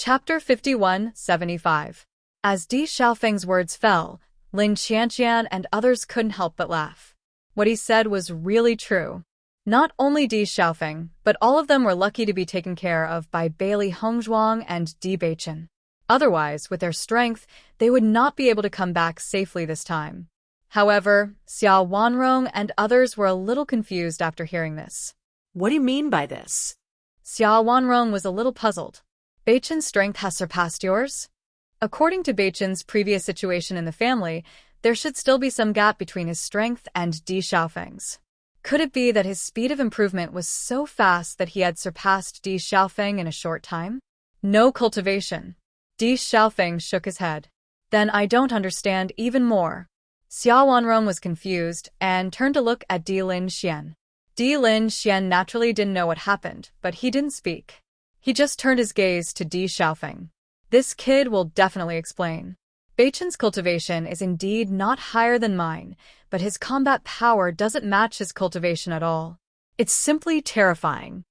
Chapter 51-75. As Di Xiaofeng's words fell, Lin Qianqian and others couldn't help but laugh. What he said was really true. Not only Di Xiaofeng, but all of them were lucky to be taken care of by Bailey Hongzhuang and Di Beichen. Otherwise, with their strength, they would not be able to come back safely this time. However, Xia Wanrong and others were a little confused after hearing this. What do you mean by this? Xia Wanrong was a little puzzled. Beichen's strength has surpassed yours? According to Beichen's previous situation in the family, there should still be some gap between his strength and Di Xiaofeng's. Could it be that his speed of improvement was so fast that he had surpassed Di Xiaofeng in a short time? No cultivation. Di Xiaofeng shook his head. Then I don't understand even more. Xia Wanrong was confused and turned to look at Di Lin Xian. Di Lin Xian naturally didn't know what happened, but he didn't speak. He just turned his gaze to Di Xiaofeng. This kid will definitely explain. Beichen's cultivation is indeed not higher than mine, but his combat power doesn't match his cultivation at all. It's simply terrifying.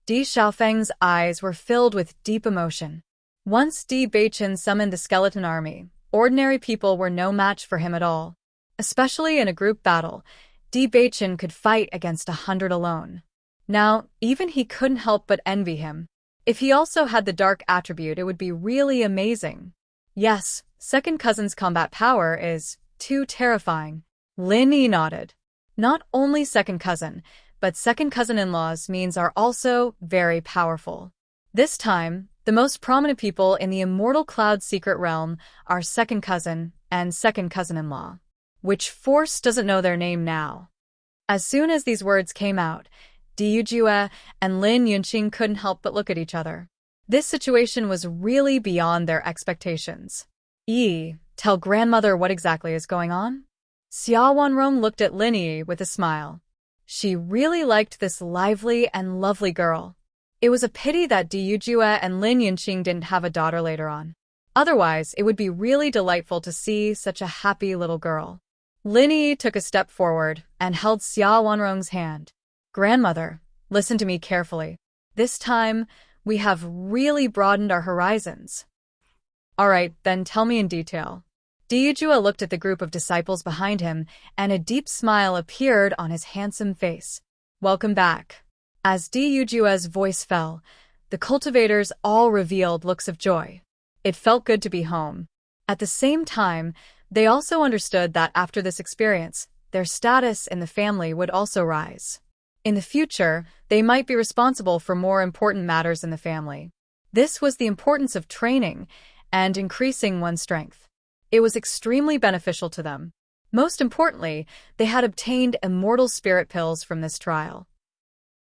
Di Xiaofeng's eyes were filled with deep emotion. Once Di Beichen summoned the skeleton army, ordinary people were no match for him at all. Especially in a group battle, Di Beichen could fight against 100 alone. Now, even he couldn't help but envy him. If he also had the dark attribute, it would be really amazing. Yes, second cousin's combat power is too terrifying. Lin Yi nodded. Not only second cousin, but second cousin-in-laws means are also very powerful. This time, the most prominent people in the Immortal Cloud secret realm are second cousin and second cousin-in-law. Which force doesn't know their name now? As soon as these words came out, Di Yujue and Lin Yunqing couldn't help but look at each other. This situation was really beyond their expectations. Tell grandmother what exactly is going on? Xia Wanrong looked at Lin Yi with a smile. She really liked this lively and lovely girl. It was a pity that Di Yujue and Lin Yunqing didn't have a daughter later on. Otherwise, it would be really delightful to see such a happy little girl. Lin Yi took a step forward and held Xia Wanrong's hand. Grandmother, listen to me carefully. This time, we have really broadened our horizons. All right, then tell me in detail. Di Yujue looked at the group of disciples behind him, and a deep smile appeared on his handsome face. Welcome back. As Di Yujue's voice fell, the cultivators all revealed looks of joy. It felt good to be home. At the same time, they also understood that after this experience, their status in the family would also rise. In the future, they might be responsible for more important matters in the family. This was the importance of training and increasing one's strength. It was extremely beneficial to them. Most importantly, they had obtained immortal spirit pills from this trial.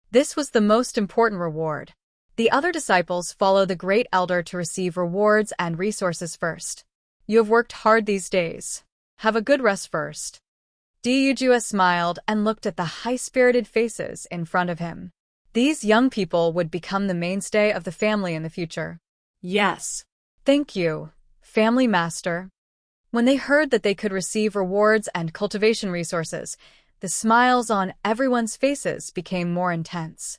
This was the most important reward. The other disciples follow the great elder to receive rewards and resources first. You have worked hard these days. Have a good rest first. Di Yujue smiled and looked at the high-spirited faces in front of him. These young people would become the mainstay of the family in the future. Yes. Thank you, family master. When they heard that they could receive rewards and cultivation resources, the smiles on everyone's faces became more intense.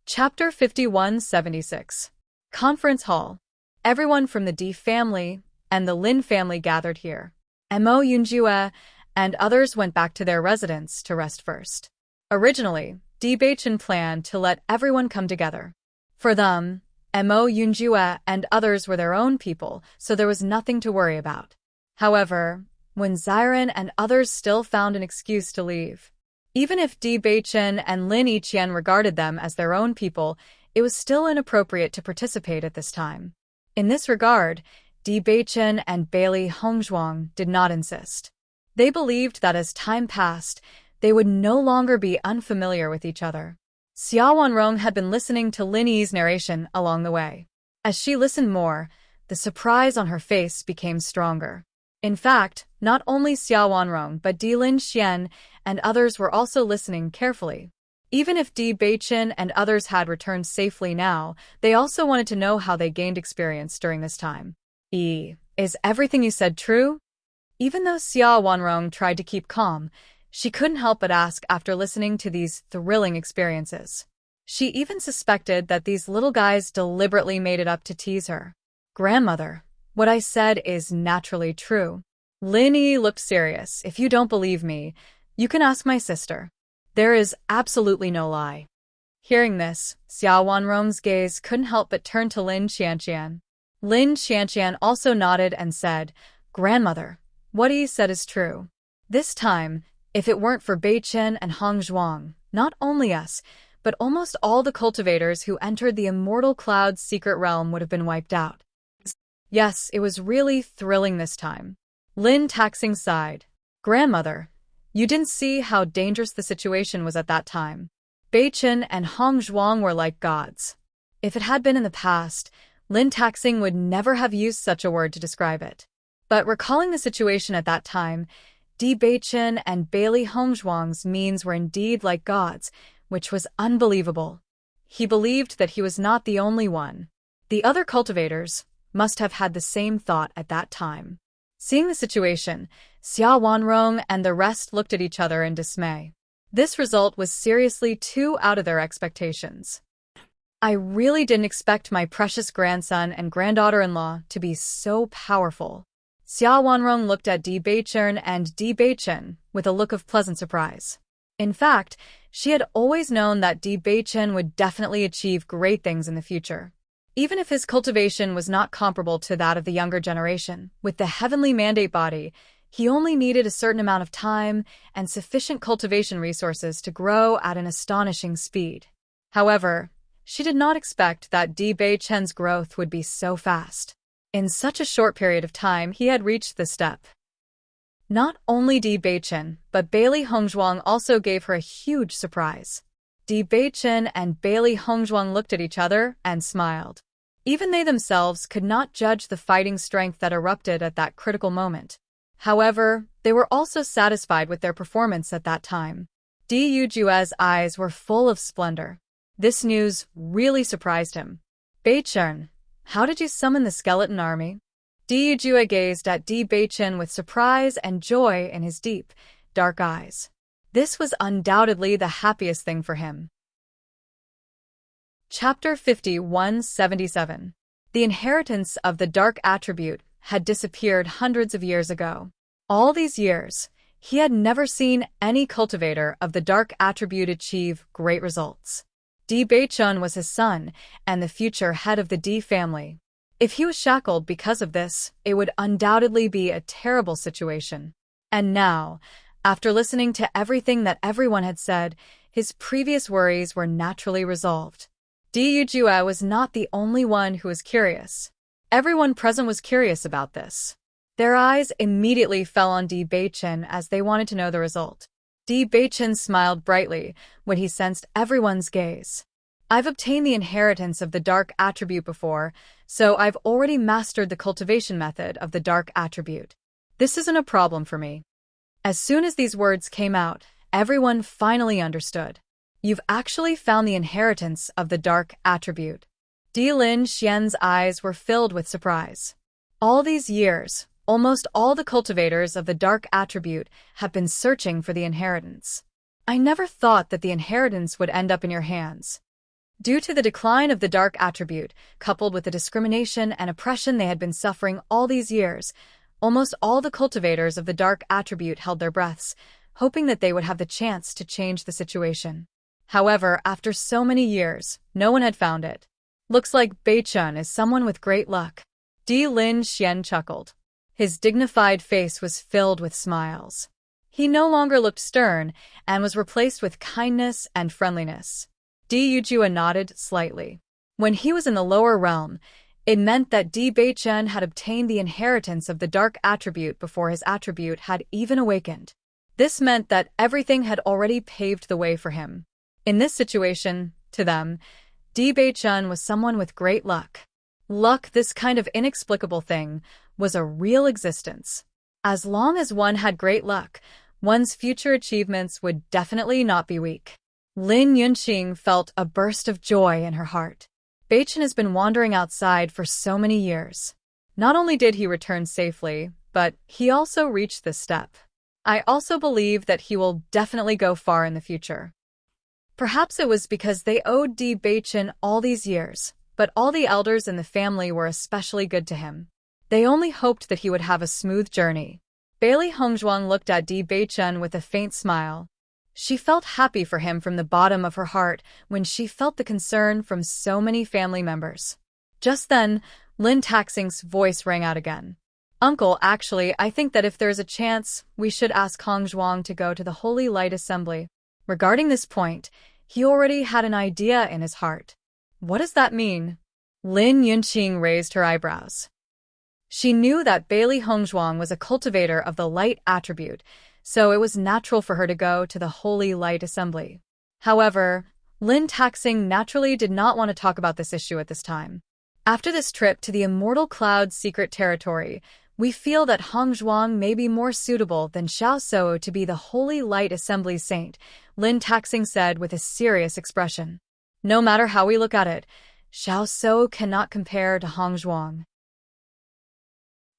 Chapter 51-76. Conference Hall. Everyone from the Di family and the Lin family gathered here. Mo Yunjue and others went back to their residence to rest first. Originally, Di Beichen planned to let everyone come together. For them, Mo Yunjue and others were their own people, so there was nothing to worry about. However, when Xiren and others still found an excuse to leave. Even if Di Beichen and Lin Yiqian regarded them as their own people, it was still inappropriate to participate at this time. In this regard, Di Beichen and Bailey Hongzhuang did not insist. They believed that as time passed, they would no longer be unfamiliar with each other. Xia Wanrong had been listening to Lin Yi's narration along the way. As she listened more, the surprise on her face became stronger. In fact, not only Xia Wanrong but Di Lin Xian and others were also listening carefully. Even if Di Beichen and others had returned safely now, they also wanted to know how they gained experience during this time. Is everything you said true? Even though Xia Wanrong tried to keep calm, she couldn't help but ask after listening to these thrilling experiences. She even suspected that these little guys deliberately made it up to tease her. "Grandmother, what I said is naturally true." Lin Yi looked serious. "If you don't believe me, you can ask my sister. There is absolutely no lie." Hearing this, Xiao Wanrong's gaze couldn't help but turn to Lin Qianqian. Lin Qianqian also nodded and said, "Grandmother, what he said is true. This time, if it weren't for Bei Chen and Hong Zhuang, not only us, but almost all the cultivators who entered the Immortal Cloud's secret realm would have been wiped out." Yes, it was really thrilling this time. Lin Taxing sighed. "Grandmother, you didn't see how dangerous the situation was at that time. Bei Chen and Hong Zhuang were like gods. If it had been in the past, Lin Taxing would never have used such a word to describe it. But recalling the situation at that time, Bei Chen and Bailey Hongzhuang's means were indeed like gods, which was unbelievable. He believed that he was not the only one. The other cultivators must have had the same thought at that time. Seeing the situation, Xia Wanrong and the rest looked at each other in dismay. This result was seriously too out of their expectations. "I really didn't expect my precious grandson and granddaughter-in-law to be so powerful." Xia Wanrong looked at Bei Chen and Bei Chen with a look of pleasant surprise. In fact, she had always known that Bei Chen would definitely achieve great things in the future. Even if his cultivation was not comparable to that of the younger generation, with the heavenly mandate body, he only needed a certain amount of time and sufficient cultivation resources to grow at an astonishing speed. However, she did not expect that Bei Chen's growth would be so fast. In such a short period of time, he had reached this step. Not only Bei Chen, but Bailey Hongzhuang also gave her a huge surprise. Bei Chen and Bailey Hongzhuang looked at each other and smiled. Even they themselves could not judge the fighting strength that erupted at that critical moment. However, they were also satisfied with their performance at that time. Di Yujue's eyes were full of splendor. This news really surprised him. "Bei Chen, how did you summon the skeleton army?" Di Yujue gazed at Bei Chen with surprise and joy in his deep, dark eyes. This was undoubtedly the happiest thing for him. Chapter 5177. The inheritance of the dark attribute had disappeared hundreds of years ago. All these years, he had never seen any cultivator of the dark attribute achieve great results. Bei Chen was his son and the future head of the Di family. If he was shackled because of this, it would undoubtedly be a terrible situation. And now, after listening to everything that everyone had said, his previous worries were naturally resolved. Di Yujue was not the only one who was curious. Everyone present was curious about this. Their eyes immediately fell on Bei Chen as they wanted to know the result. Bei Chen smiled brightly when he sensed everyone's gaze. "I've obtained the inheritance of the dark attribute before, so I've already mastered the cultivation method of the dark attribute. This isn't a problem for me." As soon as these words came out, everyone finally understood. "You've actually found the inheritance of the dark attribute." Lin Xian's eyes were filled with surprise. All these years, almost all the cultivators of the dark attribute have been searching for the inheritance. "I never thought that the inheritance would end up in your hands." Due to the decline of the dark attribute, coupled with the discrimination and oppression they had been suffering all these years, almost all the cultivators of the dark attribute held their breaths, hoping that they would have the chance to change the situation. However, after so many years, no one had found it. "Looks like Bei Chen is someone with great luck." Lin Xian chuckled. His dignified face was filled with smiles. He no longer looked stern and was replaced with kindness and friendliness. Di Yujue nodded slightly. When he was in the lower realm, it meant that Bei Chen had obtained the inheritance of the dark attribute before his attribute had even awakened. This meant that everything had already paved the way for him. In this situation, to them, Bei Chen was someone with great luck. Luck, this kind of inexplicable thing, was a real existence. As long as one had great luck, one's future achievements would definitely not be weak. Lin Yunqing felt a burst of joy in her heart. Bei Chen has been wandering outside for so many years. Not only did he return safely, but he also reached this step. I also believe that he will definitely go far in the future. Perhaps it was because they owed Di Baichen all these years, but all the elders in the family were especially good to him. They only hoped that he would have a smooth journey. Bailey Hongzhuang looked at Di Baichen with a faint smile. She felt happy for him from the bottom of her heart when she felt the concern from so many family members. Just then, Lin Taxing's voice rang out again. Uncle, actually, I think that if there's a chance, we should ask Hongzhuang to go to the Holy Light Assembly. Regarding this point, he already had an idea in his heart. What does that mean? Lin Yunqing raised her eyebrows. She knew that Bailey Hongzhuang was a cultivator of the light attribute, so it was natural for her to go to the Holy Light Assembly. However, Lin Taxing naturally did not want to talk about this issue at this time. After this trip to the Immortal Cloud's secret territory, we feel that Hongzhuang may be more suitable than Xiao Shou to be the Holy Light Assembly saint, Lin Taxing said with a serious expression. No matter how we look at it, Xiao Shou cannot compare to Hongzhuang.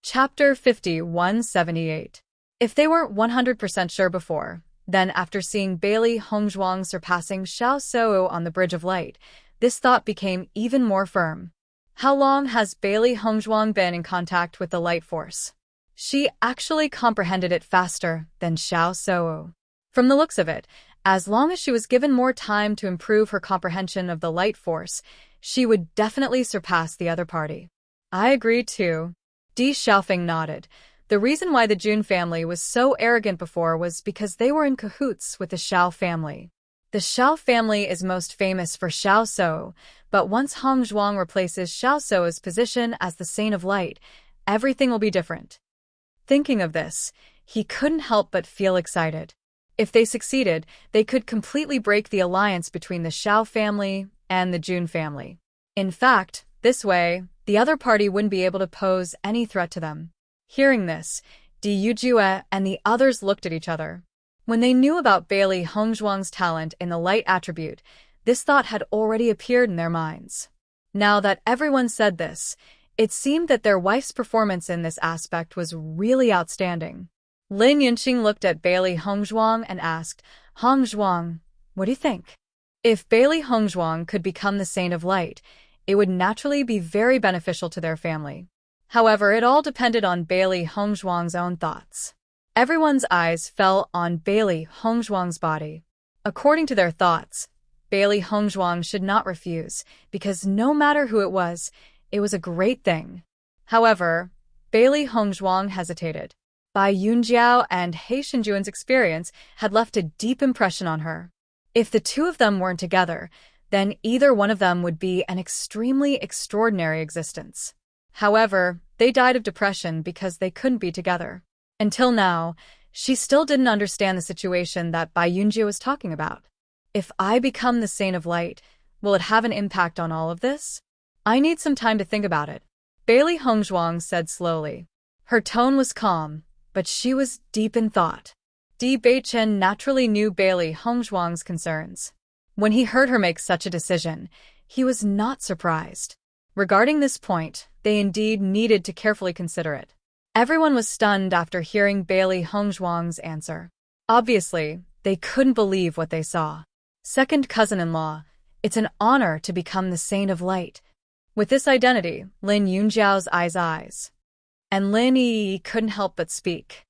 Chapter 5178. If they weren't 100% sure before, then after seeing Bailey Hongzhuang surpassing Xiao Shou on the Bridge of Light, this thought became even more firm. How long has Bailey Hongzhuang been in contact with the light force? She actually comprehended it faster than Xiao Shou. From the looks of it, as long as she was given more time to improve her comprehension of the light force, she would definitely surpass the other party. I agree too. Di Xiaofeng nodded. The reason why the Jun family was so arrogant before was because they were in cahoots with the Xiao family. The Xiao family is most famous for Xiao Shou, but once Hongzhuang replaces Xiao Shou's position as the Saint of Light, everything will be different. Thinking of this, he couldn't help but feel excited. If they succeeded, they could completely break the alliance between the Xiao family and the Jun family. In fact, this way, the other party wouldn't be able to pose any threat to them. Hearing this, Di Yujue and the others looked at each other. When they knew about Bailey Hongzhuang's talent in the light attribute, this thought had already appeared in their minds. Now that everyone said this, it seemed that their wife's performance in this aspect was really outstanding. Lin Yunqing looked at Bailey Hongzhuang and asked, Hongzhuang, what do you think? If Bailey Hongzhuang could become the Saint of Light, it would naturally be very beneficial to their family. However, it all depended on Bailey Hongzhuang's own thoughts. Everyone's eyes fell on Bailey Hongzhuang's body. According to their thoughts, Bailey Hongzhuang should not refuse, because no matter who it was a great thing. However, Bailey Hongzhuang hesitated. Bai Yunjiao and He Shenjuan's experience had left a deep impression on her. If the two of them weren't together, then either one of them would be an extremely extraordinary existence. However, they died of depression because they couldn't be together. Until now, she still didn't understand the situation that Bai Yunji was talking about. If I become the Saint of Light, will it have an impact on all of this? I need some time to think about it, Bailey Hongzhuang said slowly. Her tone was calm, but she was deep in thought. Di Baichen naturally knew Bailey Hongzhuang's concerns. When he heard her make such a decision, he was not surprised. Regarding this point, they indeed needed to carefully consider it. Everyone was stunned after hearing Bailey Hongzhuang's answer. Obviously, they couldn't believe what they saw. Second cousin-in-law, it's an honor to become the Saint of Light. With this identity, Lin Yunjiao's eyes. And Lin Yi couldn't help but speak.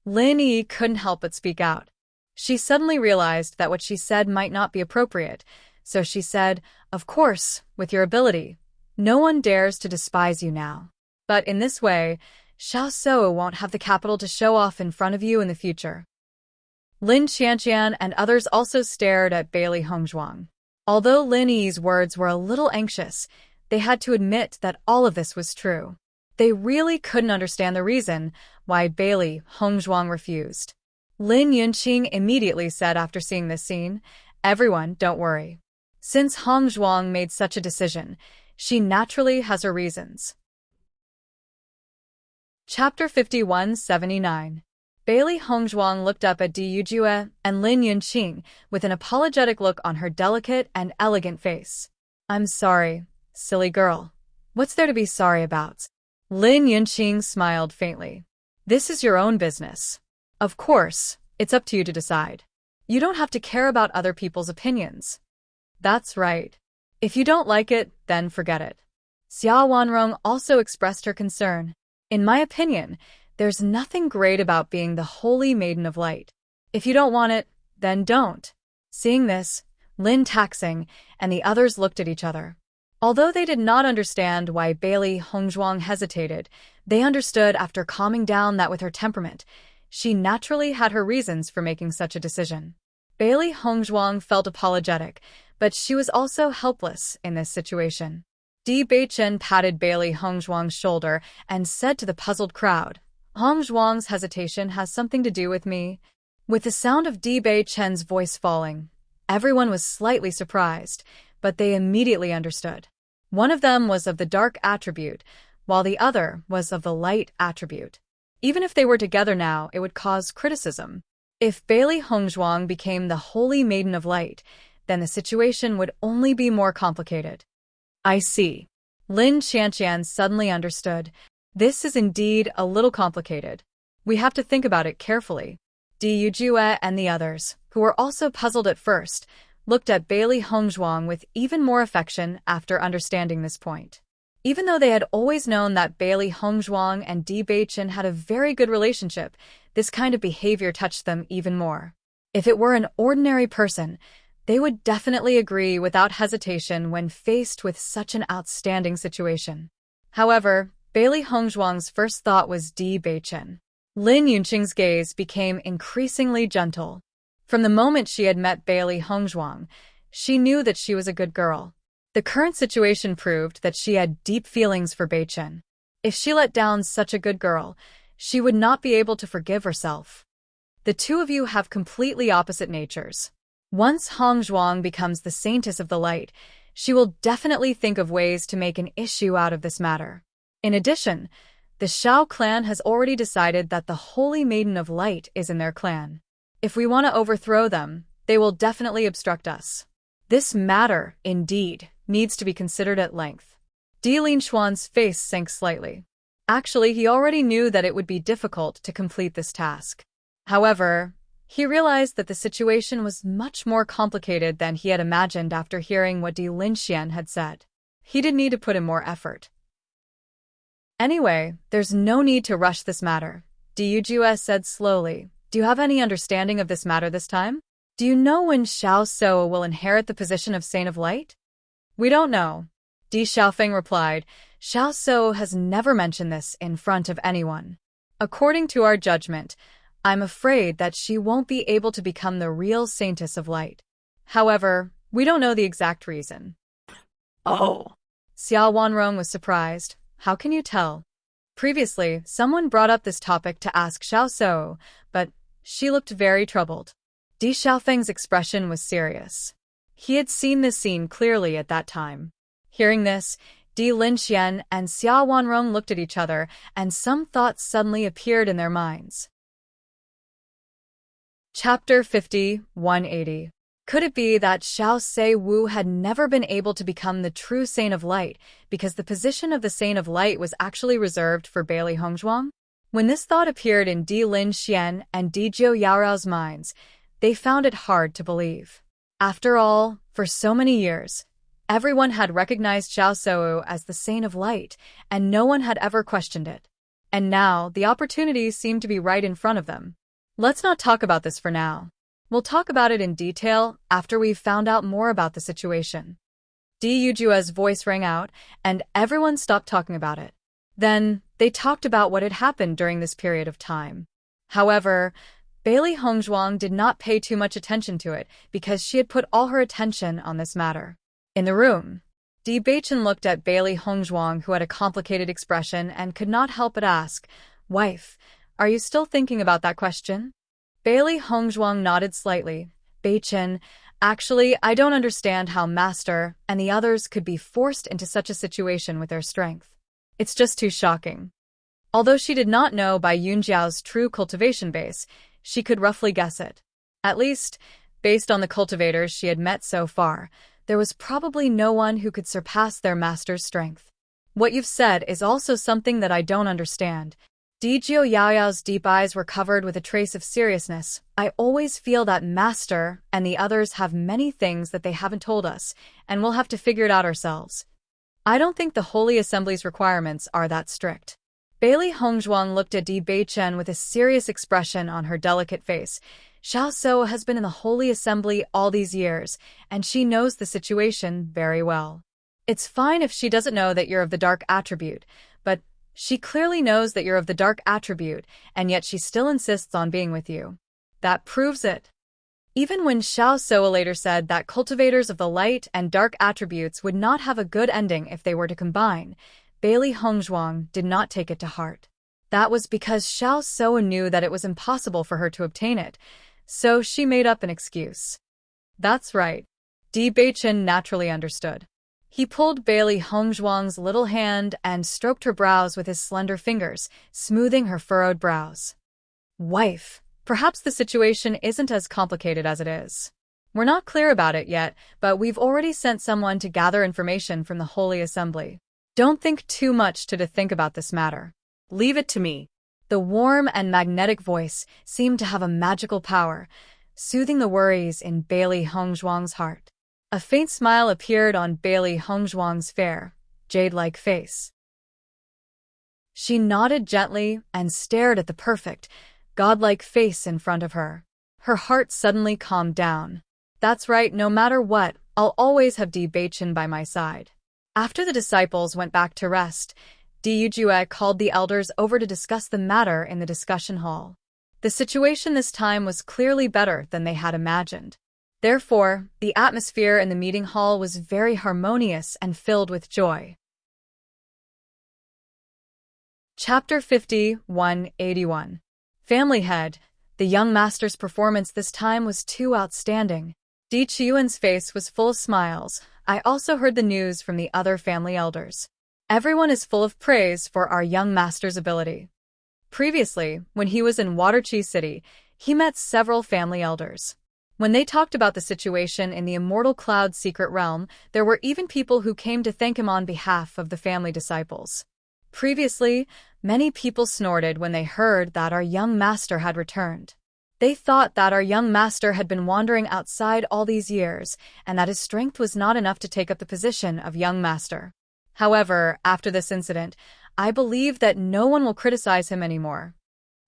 Lin Yi couldn't help but speak out. She suddenly realized that what she said might not be appropriate, so she said, of course, with your ability. No one dares to despise you now. But in this way, Xiao Shou won't have the capital to show off in front of you in the future. Lin Qianqian and others also stared at Bailey Hongzhuang. Although Lin Yi's words were a little anxious, they had to admit that all of this was true. They really couldn't understand the reason why Bailey Hongzhuang refused. Lin Yunqing immediately said after seeing this scene, everyone, don't worry. Since Hongzhuang made such a decision, she naturally has her reasons. Chapter 5179. Bailey Hongzhuang looked up at Di Yujue and Lin Yunqing with an apologetic look on her delicate and elegant face. I'm sorry, silly girl. What's there to be sorry about? Lin Yunqing smiled faintly. This is your own business. Of course, it's up to you to decide. You don't have to care about other people's opinions. That's right. If you don't like it, then forget it. Xia Wanrong also expressed her concern. In my opinion, there's nothing great about being the holy maiden of light. If you don't want it, then don't. Seeing this, Lin Taxing and the others looked at each other. Although they did not understand why Bailey Hongzhuang hesitated, they understood after calming down that with her temperament, she naturally had her reasons for making such a decision. Bailey Hongzhuang felt apologetic, but she was also helpless in this situation. Di Beichen patted Bailey Hongzhuang's shoulder and said to the puzzled crowd, "Hongzhuang's hesitation has something to do with me." With the sound of Di Beichen's voice falling, everyone was slightly surprised, but they immediately understood. One of them was of the dark attribute, while the other was of the light attribute. Even if they were together now, it would cause criticism. If Bailey Hongzhuang became the holy maiden of light, then the situation would only be more complicated. I see. Lin Qianqian suddenly understood. This is indeed a little complicated. We have to think about it carefully. Di Yujue and the others, who were also puzzled at first, looked at Bailey Hongzhuang with even more affection after understanding this point. Even though they had always known that Bailey Hongzhuang and Di Beichen had a very good relationship, this kind of behavior touched them even more. If it were an ordinary person, they would definitely agree without hesitation when faced with such an outstanding situation. However, Bailey Hongzhuang's first thought was Di Beichen. Lin Yunqing's gaze became increasingly gentle. From the moment she had met Bailey Hongzhuang, she knew that she was a good girl. The current situation proved that she had deep feelings for Beichen. If she let down such a good girl, she would not be able to forgive herself. The two of you have completely opposite natures. Once Hongzhuang becomes the saintess of the light, she will definitely think of ways to make an issue out of this matter. In addition, the Shao clan has already decided that the Holy Maiden of Light is in their clan. If we want to overthrow them, they will definitely obstruct us. This matter, indeed, needs to be considered at length. Di Linshuan's face sank slightly. Actually, he already knew that it would be difficult to complete this task. However, he realized that the situation was much more complicated than he had imagined after hearing what Di Linxian had said. He did need to put in more effort. Anyway, there's no need to rush this matter, Di Yujue said slowly. Do you have any understanding of this matter this time? Do you know when Xiao So will inherit the position of Saint of Light? We don't know, Di Xiaofeng replied. Xiao So has never mentioned this in front of anyone. According to our judgment, I'm afraid that she won't be able to become the real Saintess of Light. However, we don't know the exact reason. Oh. Xia Wanrong was surprised. How can you tell? Previously, someone brought up this topic to ask Xiao So, but she looked very troubled. Di Xiaofeng's expression was serious. He had seen this scene clearly at that time. Hearing this, Di Linxian and Xia Wanrong looked at each other, and some thoughts suddenly appeared in their minds. Chapter 50, 180. Could it be that Xiao Se Wu had never been able to become the true Saint of Light because the position of the Saint of Light was actually reserved for Bailey Hongzhuang? When this thought appeared in Di Linxian and Di Zhou Yaorao's minds, they found it hard to believe. After all, for so many years, everyone had recognized Xiao Souwu as the Saint of Light, and no one had ever questioned it. And now, the opportunity seemed to be right in front of them. Let's not talk about this for now. We'll talk about it in detail after we've found out more about the situation. Di Yujue's voice rang out, and everyone stopped talking about it. Then, they talked about what had happened during this period of time. However, Bailey Hongzhuang did not pay too much attention to it because she had put all her attention on this matter. In the room, Di Beichen looked at Bailey Hongzhuang, who had a complicated expression and could not help but ask, "Wife, are you still thinking about that question?" Bailey Hongzhuang nodded slightly. "Beichen, actually, I don't understand how Master and the others could be forced into such a situation with their strength. It's just too shocking." Although she did not know by Yunjiao's true cultivation base, she could roughly guess it. At least, based on the cultivators she had met so far, there was probably no one who could surpass their master's strength. "What you've said is also something that I don't understand," Di Jiao Yaoyao's deep eyes were covered with a trace of seriousness. I always feel that Master and the others have many things that they haven't told us, and we'll have to figure it out ourselves. I don't think the Holy Assembly's requirements are that strict. Bailey Hongzhuang looked at Di Beichen with a serious expression on her delicate face. Xiao So has been in the Holy Assembly all these years, and she knows the situation very well. It's fine if she doesn't know that you're of the dark attribute, but she clearly knows that you're of the dark attribute, and yet she still insists on being with you. That proves it. Even when Xiao So later said that cultivators of the light and dark attributes would not have a good ending if they were to combine, Bailey Hongzhuang did not take it to heart. That was because Xiao So knew that it was impossible for her to obtain it, so she made up an excuse. That's right. Di Beichen naturally understood. He pulled Bailey Hongzhuang's little hand and stroked her brows with his slender fingers, smoothing her furrowed brows. Wife, perhaps the situation isn't as complicated as it is. We're not clear about it yet, but we've already sent someone to gather information from the Holy Assembly. Don't think too much to think about this matter. Leave it to me. The warm and magnetic voice seemed to have a magical power, soothing the worries in Bailey Hongzhuang's heart. A faint smile appeared on Bailey Hongzhuang's fair, jade-like face. She nodded gently and stared at the perfect, godlike face in front of her. Her heart suddenly calmed down. That's right, no matter what, I'll always have Di Beichen by my side. After the disciples went back to rest, Di Yujue called the elders over to discuss the matter in the discussion hall. The situation this time was clearly better than they had imagined. Therefore, the atmosphere in the meeting hall was very harmonious and filled with joy. Chapter 5181. Family Head. The young master's performance this time was too outstanding. Di Chiyuan's face was full of smiles. I also heard the news from the other family elders. Everyone is full of praise for our young master's ability. Previously, when he was in Waterchi City, he met several family elders. When they talked about the situation in the Immortal Cloud secret realm, there were even people who came to thank him on behalf of the family disciples. Previously, many people snorted when they heard that our young master had returned. They thought that our young master had been wandering outside all these years, and that his strength was not enough to take up the position of young master. However, after this incident, I believe that no one will criticize him anymore.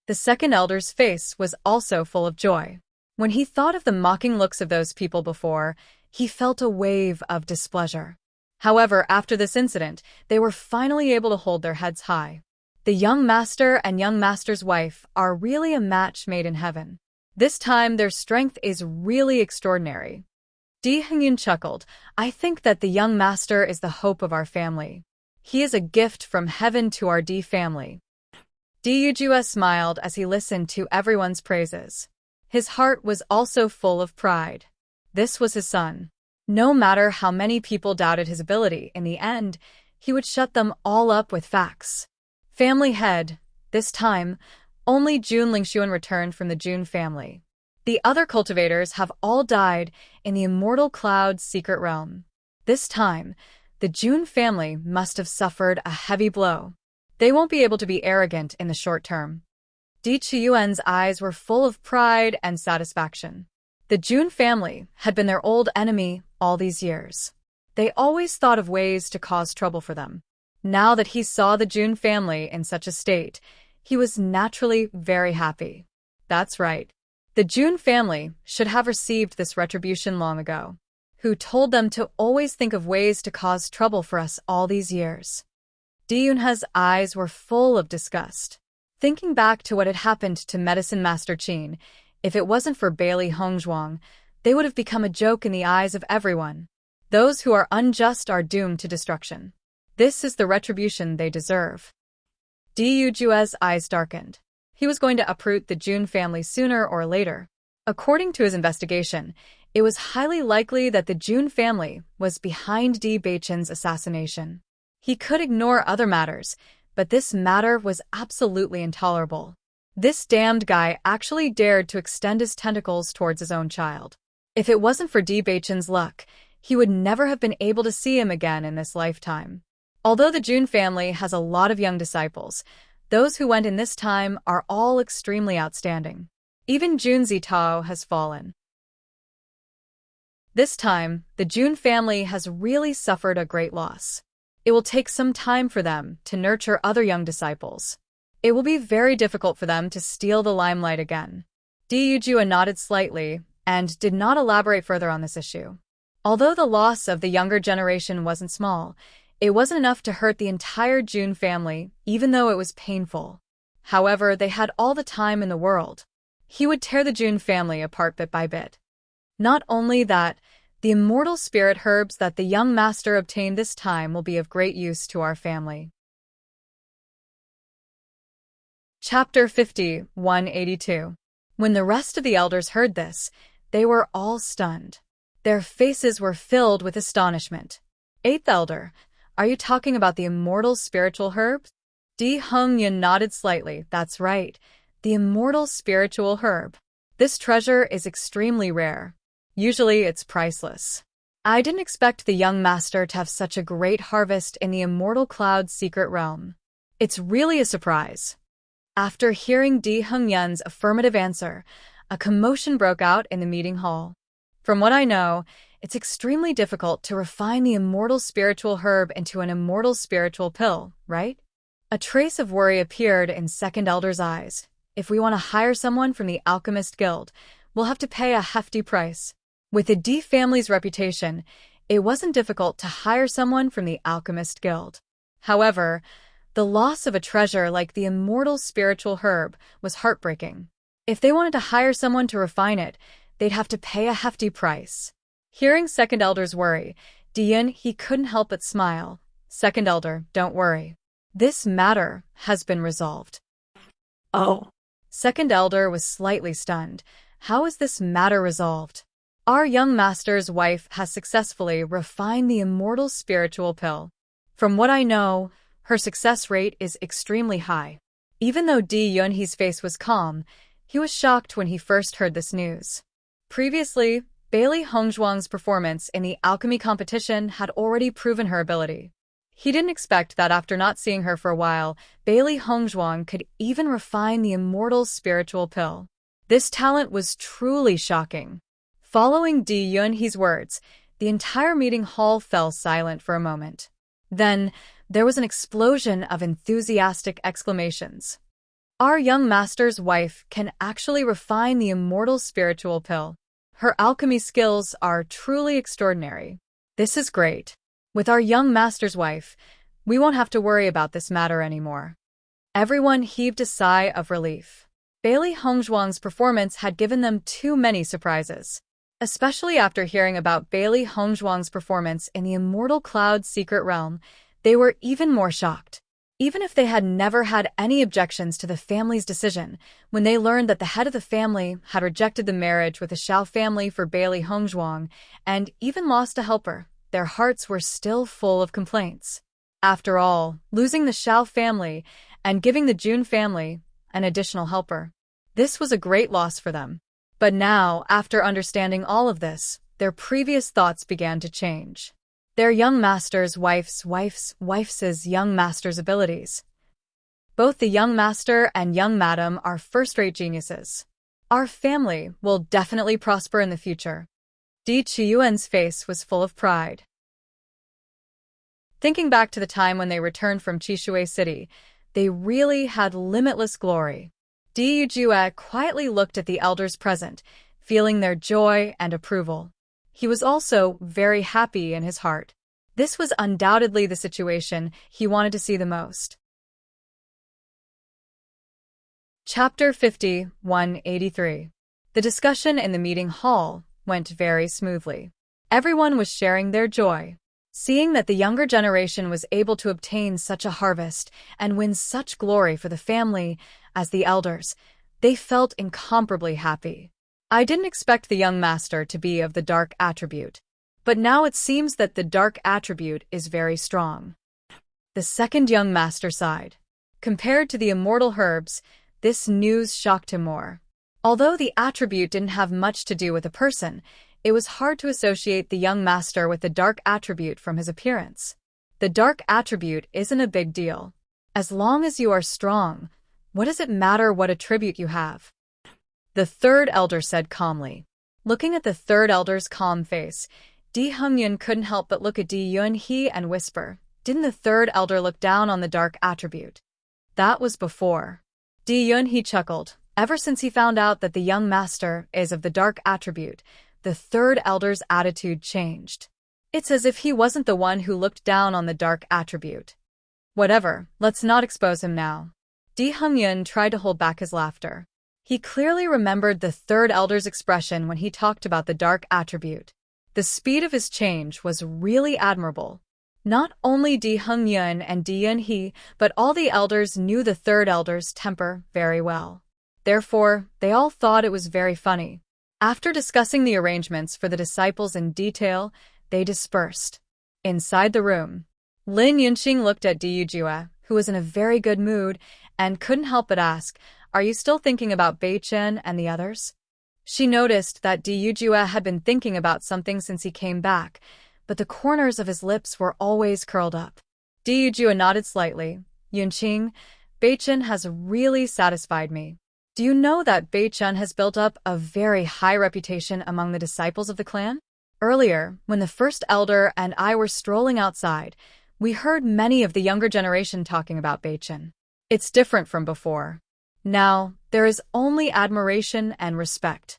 The second elder's face was also full of joy. When he thought of the mocking looks of those people before, he felt a wave of displeasure. However, after this incident, they were finally able to hold their heads high. The young master and young master's wife are really a match made in heaven. This time, their strength is really extraordinary. Di Hengyun chuckled. I think that the young master is the hope of our family. He is a gift from heaven to our Di family. Di Yujue smiled as he listened to everyone's praises. His heart was also full of pride. This was his son. No matter how many people doubted his ability, in the end, he would shut them all up with facts. Family Head. This time, only Jun Lingshuan returned from the Jun family. The other cultivators have all died in the Immortal Cloud secret realm. This time, the Jun family must have suffered a heavy blow. They won't be able to be arrogant in the short term. Di Chiyuan's eyes were full of pride and satisfaction. The Jun family had been their old enemy all these years. They always thought of ways to cause trouble for them. Now that he saw the Jun family in such a state, he was naturally very happy. That's right. The Jun family should have received this retribution long ago. Who told them to always think of ways to cause trouble for us all these years? Di Yunhe's eyes were full of disgust. Thinking back to what had happened to Medicine Master Qin, if it wasn't for Bailey Hongzhuang, they would have become a joke in the eyes of everyone. Those who are unjust are doomed to destruction. This is the retribution they deserve. Di Yujue's eyes darkened. He was going to uproot the Jun family sooner or later. According to his investigation, it was highly likely that the Jun family was behind Di Beichen's assassination. He could ignore other matters, but this matter was absolutely intolerable. This damned guy actually dared to extend his tentacles towards his own child. If it wasn't for Di Beichen's luck, he would never have been able to see him again in this lifetime. Although the Jun family has a lot of young disciples, Those who went in this time are all extremely outstanding. Even Junzi Tao has fallen. This time, the Jun family has really suffered a great loss. It will take some time for them to nurture other young disciples. It will be very difficult for them to steal the limelight again. Di Yujua nodded slightly and did not elaborate further on this issue. Although the loss of the younger generation wasn't small, it wasn't enough to hurt the entire Jun family, even though it was painful. However, they had all the time in the world. He would tear the Jun family apart bit by bit. Not only that, the immortal spirit herbs that the young master obtained this time will be of great use to our family. Chapter 50, 182. When the rest of the elders heard this, they were all stunned. Their faces were filled with astonishment. Eighth elder, are you talking about the immortal spiritual herbs? Di Hongyan nodded slightly. That's right, the immortal spiritual herb. This treasure is extremely rare. Usually it's priceless. I didn't expect the young master to have such a great harvest in the immortal cloud's secret realm. It's really a surprise. After hearing Di Hongyan's affirmative answer, a commotion broke out in the meeting hall. From what I know, it's extremely difficult to refine the immortal spiritual herb into an immortal spiritual pill, right? A trace of worry appeared in Second Elder's eyes. If we want to hire someone from the Alchemist Guild, we'll have to pay a hefty price. With the D family's reputation, it wasn't difficult to hire someone from the Alchemist Guild. However, the loss of a treasure like the immortal spiritual herb was heartbreaking. If they wanted to hire someone to refine it, they'd have to pay a hefty price. Hearing Second Elder's worry, Dian, he couldn't help but smile. Second Elder, don't worry. This matter has been resolved. Oh. Second Elder was slightly stunned. How is this matter resolved? Our young master's wife has successfully refined the immortal spiritual pill. From what I know, her success rate is extremely high. Even though Di Yunhe's face was calm, he was shocked when he first heard this news. Previously, Bailey Hongzhuang's performance in the alchemy competition had already proven her ability. He didn't expect that after not seeing her for a while, Bailey Hongzhuang could even refine the immortal spiritual pill. This talent was truly shocking. Following Di Yunhe's words, the entire meeting hall fell silent for a moment. Then, there was an explosion of enthusiastic exclamations. Our young master's wife can actually refine the immortal spiritual pill. Her alchemy skills are truly extraordinary. This is great. With our young master's wife, we won't have to worry about this matter anymore. Everyone heaved a sigh of relief. Bailey Hongzhuang's performance had given them too many surprises. Especially after hearing about Bailey Hongzhuang's performance in the Immortal Cloud's secret realm, they were even more shocked. Even if they had never had any objections to the family's decision, when they learned that the head of the family had rejected the marriage with the Xiao family for Bailey Hongzhuang and even lost a helper, their hearts were still full of complaints. After all, losing the Xiao family and giving the Jun family an additional helper. This was a great loss for them. But now, after understanding all of this, their previous thoughts began to change. Their young master's wife's young master's abilities. Both the young master and young madam are first-rate geniuses. Our family will definitely prosper in the future. Di Qiyuan's face was full of pride. Thinking back to the time when they returned from Qishui City, they really had limitless glory. Di Yujue quietly looked at the elders present, feeling their joy and approval. He was also very happy in his heart. This was undoubtedly the situation he wanted to see the most. Chapter 50, 183. The discussion in the meeting hall went very smoothly. Everyone was sharing their joy. Seeing that the younger generation was able to obtain such a harvest and win such glory for the family as the elders, they felt incomparably happy. I didn't expect the young master to be of the dark attribute, but now it seems that the dark attribute is very strong. The second young master sighed. Compared to the immortal herbs, this news shocked him more. Although the attribute didn't have much to do with a person, it was hard to associate the young master with the dark attribute from his appearance. The dark attribute isn't a big deal. As long as you are strong, what does it matter what attribute you have? The third elder said calmly. Looking at the third elder's calm face, Di Hongyun couldn't help but look at Di Yunhee and whisper, "Didn't the third elder look down on the dark attribute?" That was before. Di Yunhee chuckled. Ever since he found out that the young master is of the dark attribute, the third elder's attitude changed. It's as if he wasn't the one who looked down on the dark attribute. Whatever, let's not expose him now. Di Hongyun tried to hold back his laughter. He clearly remembered the third elder's expression when he talked about the dark attribute. The speed of his change was really admirable. Not only Di Hongyun and Di Yunhee, but all the elders knew the third elder's temper very well. Therefore, they all thought it was very funny. After discussing the arrangements for the disciples in detail, they dispersed. Inside the room, Lin Yunqing looked at Di Yujue, who was in a very good mood, and couldn't help but ask, "Are you still thinking about Bei Chen and the others?" She noticed that Di Yujue had been thinking about something since he came back, but the corners of his lips were always curled up. Di Yujue nodded slightly. "Yunqing, Bei Chen has really satisfied me. Do you know that Bei Chen has built up a very high reputation among the disciples of the clan? Earlier, when the first elder and I were strolling outside, we heard many of the younger generation talking about Bei Chen. It's different from before. Now, there is only admiration and respect."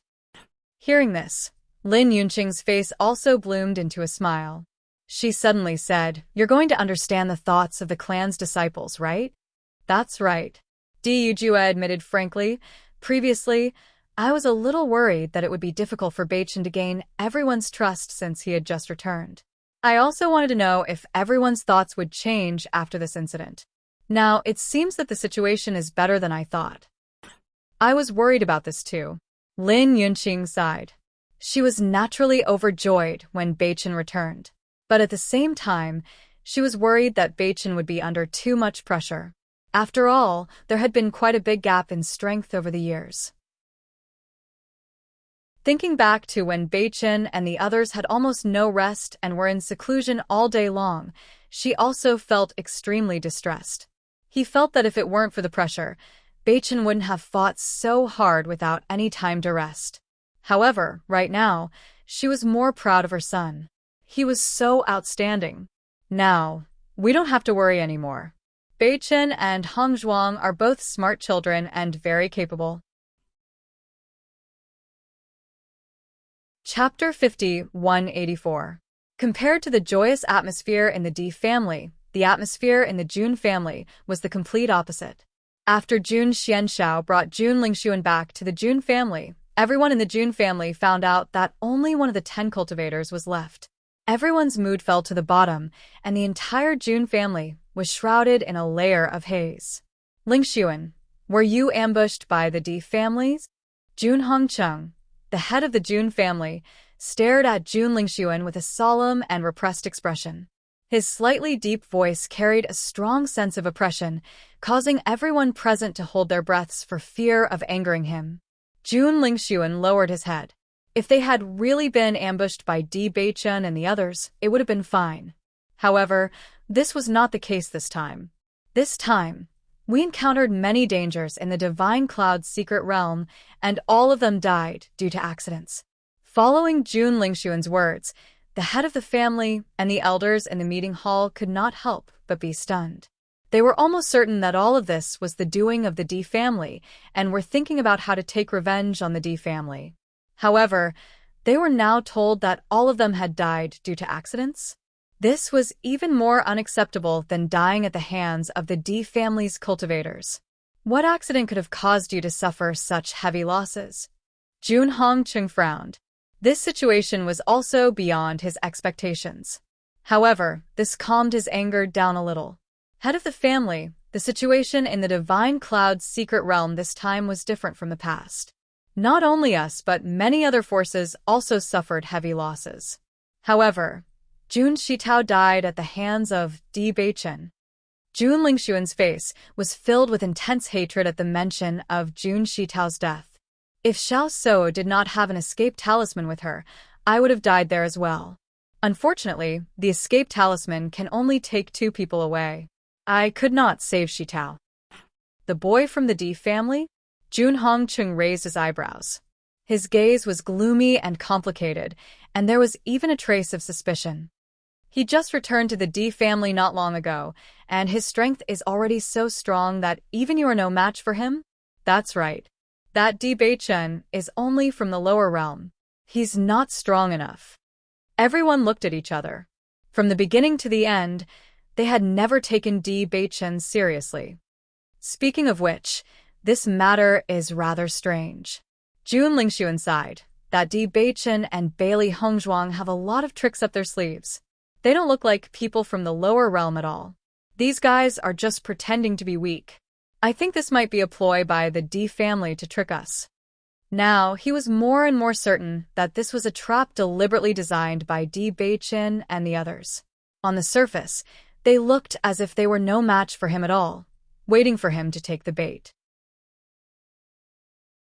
Hearing this, Lin Yunqing's face also bloomed into a smile. She suddenly said, "You're going to understand the thoughts of the clan's disciples, right?" "That's right," Di Yujue admitted frankly. "Previously, I was a little worried that it would be difficult for Bei Chen to gain everyone's trust since he had just returned. I also wanted to know if everyone's thoughts would change after this incident. Now, it seems that the situation is better than I thought." "I was worried about this too," Lin Yunqing sighed. She was naturally overjoyed when Bei Chen returned, but at the same time, she was worried that Bei Chen would be under too much pressure. After all, there had been quite a big gap in strength over the years. Thinking back to when Bei Chen and the others had almost no rest and were in seclusion all day long, she also felt extremely distressed. He felt that if it weren't for the pressure, Bei Chen wouldn't have fought so hard without any time to rest. However, right now, she was more proud of her son. He was so outstanding. Now, we don't have to worry anymore. Bei Chen and Hong Zhuang are both smart children and very capable. Chapter 50-184. Compared to the joyous atmosphere in the Di family, the atmosphere in the Jun family was the complete opposite. After Jun Xianxiao brought Jun Lingxuan back to the Jun family, everyone in the Jun family found out that only one of the 10 cultivators was left. Everyone's mood fell to the bottom, and the entire Jun family was shrouded in a layer of haze. "Lingxuan, were you ambushed by the Di families?" Jun Hongcheng, the head of the Jun family, stared at Jun Lingxuan with a solemn and repressed expression. His slightly deep voice carried a strong sense of oppression, causing everyone present to hold their breaths for fear of angering him. Jun Lingxuan lowered his head. If they had really been ambushed by Di Beichen and the others, it would have been fine. However, this was not the case this time. This time, we encountered many dangers in the Divine Cloud's secret realm, and all of them died due to accidents. Following Jun Lingxuan's words, the head of the family and the elders in the meeting hall could not help but be stunned. They were almost certain that all of this was the doing of the Di family and were thinking about how to take revenge on the Di family. However, they were now told that all of them had died due to accidents. This was even more unacceptable than dying at the hands of the Di family's cultivators. What accident could have caused you to suffer such heavy losses? Jun Hongcheng frowned. This situation was also beyond his expectations. However, this calmed his anger down a little. Head of the family, the situation in the Divine Cloud's secret realm this time was different from the past. Not only us but many other forces also suffered heavy losses. However, Jun Shitao died at the hands of Di Beichen. Jun Lingxuan's face was filled with intense hatred at the mention of Jun Shitao's death. If Xiao So did not have an escape talisman with her, I would have died there as well. Unfortunately, the escape talisman can only take 2 people away. I could not save Shitao. The boy from the D family? Jun Hongcheng raised his eyebrows. His gaze was gloomy and complicated, and there was even a trace of suspicion. He just returned to the D family not long ago, and his strength is already so strong that even you are no match for him? That's right. That D Beichen is only from the lower realm. He's not strong enough. Everyone looked at each other. From the beginning to the end, they had never taken D Beichen seriously. Speaking of which, this matter is rather strange. Jun Lingxuan sighed. That Di Beichen and Bailey Hongzhuang have a lot of tricks up their sleeves. They don't look like people from the lower realm at all. These guys are just pretending to be weak. I think this might be a ploy by the Di family to trick us. Now, he was more and more certain that this was a trap deliberately designed by Di Beichen and the others. On the surface, they looked as if they were no match for him at all, waiting for him to take the bait.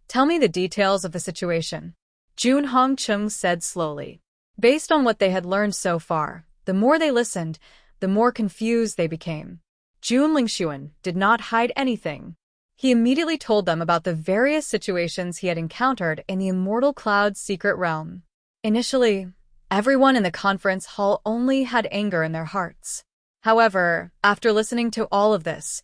Tell me the details of the situation, Jun Hongcheng said slowly. Based on what they had learned so far, the more they listened, the more confused they became. Jun Lingxuan did not hide anything. He immediately told them about the various situations he had encountered in the Immortal Cloud's secret realm. Initially, everyone in the conference hall only had anger in their hearts. However, after listening to all of this,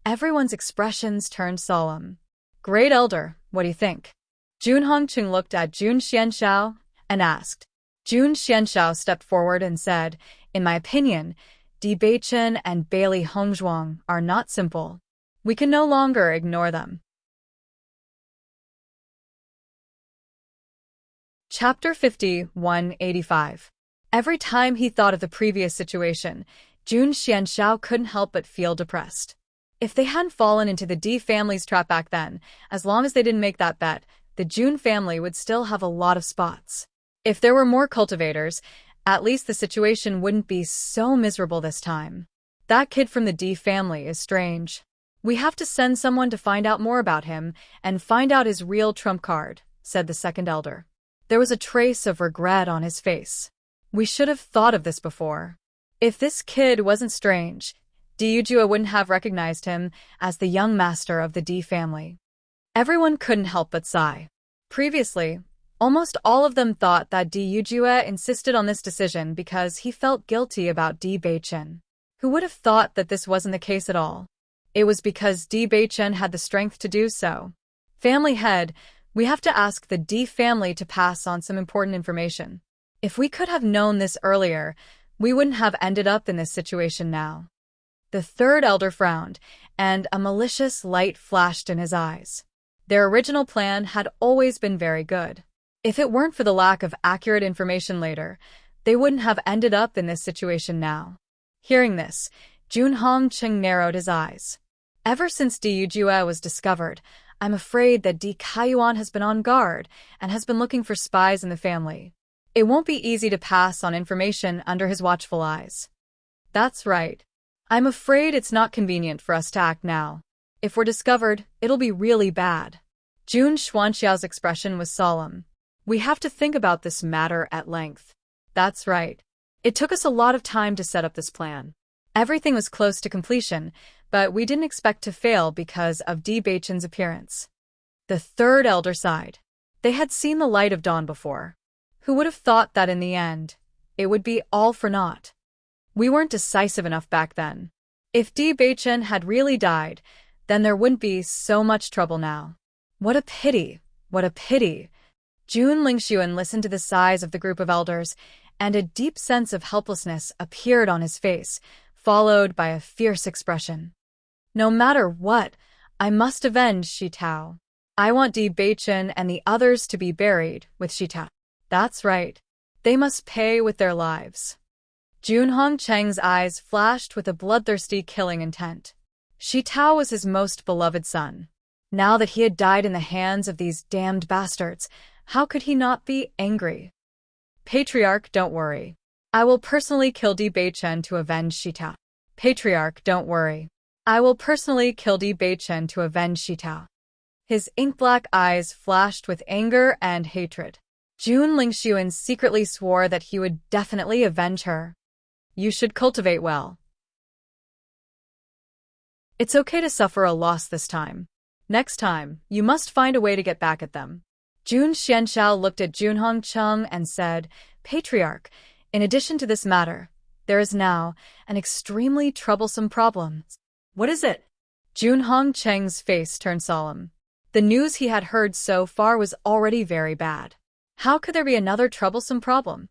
everyone's expressions turned solemn. Great Elder, what do you think? Jun Hongcheng looked at Jun Xianxiao and asked. Jun Xianxiao stepped forward and said, in my opinion, Di Beichen and Bailey Hongzhuang are not simple. We can no longer ignore them. Chapter 5185. Every time he thought of the previous situation, Jun Xianxiao couldn't help but feel depressed. If they hadn't fallen into the D family's trap back then, as long as they didn't make that bet, the Jun family would still have a lot of spots. If there were more cultivators, at least the situation wouldn't be so miserable this time. That kid from the D family is strange. We have to send someone to find out more about him and find out his real trump card, said the second elder. There was a trace of regret on his face. We should have thought of this before. If this kid wasn't strange, Di Yujia wouldn't have recognized him as the young master of the D family. Everyone couldn't help but sigh. Previously, almost all of them thought that Di Yujia insisted on this decision because he felt guilty about Di Beichen. Who would have thought that this wasn't the case at all? It was because Di Beichen had the strength to do so. Family head, we have to ask the Di family to pass on some important information. If we could have known this earlier, we wouldn't have ended up in this situation now. The third elder frowned, and a malicious light flashed in his eyes. Their original plan had always been very good. If it weren't for the lack of accurate information later, they wouldn't have ended up in this situation now. Hearing this, Jun Hongcheng narrowed his eyes. Ever since Di Yujia was discovered, I'm afraid that Di Kaiyuan has been on guard and has been looking for spies in the family. It won't be easy to pass on information under his watchful eyes. That's right. I'm afraid it's not convenient for us to act now. If we're discovered, it'll be really bad. Jun Xuanxiao's expression was solemn. We have to think about this matter at length. That's right. It took us a lot of time to set up this plan. Everything was close to completion, but we didn't expect to fail because of Di Beichen's appearance. The third elder sighed. They had seen the light of dawn before. Who would have thought that in the end, it would be all for naught? We weren't decisive enough back then. If Di Beichen had really died, then there wouldn't be so much trouble now. What a pity, what a pity. Jun Lingxuan listened to the sighs of the group of elders, and a deep sense of helplessness appeared on his face, followed by a fierce expression. No matter what, I must avenge Shitao. I want Di Beichen and the others to be buried with Shitao. That's right. They must pay with their lives. Jun Hongcheng's eyes flashed with a bloodthirsty killing intent. Shitao was his most beloved son. Now that he had died in the hands of these damned bastards, how could he not be angry? Patriarch, don't worry. I will personally kill Di Beichen to avenge Shitao. Patriarch, don't worry. I will personally kill Di Beichen to avenge Shitao. His ink-black eyes flashed with anger and hatred. Jun Lingxuan secretly swore that he would definitely avenge her. You should cultivate well. It's okay to suffer a loss this time. Next time, you must find a way to get back at them. Jun Xianxiao looked at Junhong Chung and said, Patriarch, in addition to this matter, there is now an extremely troublesome problem. What is it? Junhong Cheng's face turned solemn. The news he had heard so far was already very bad. How could there be another troublesome problem?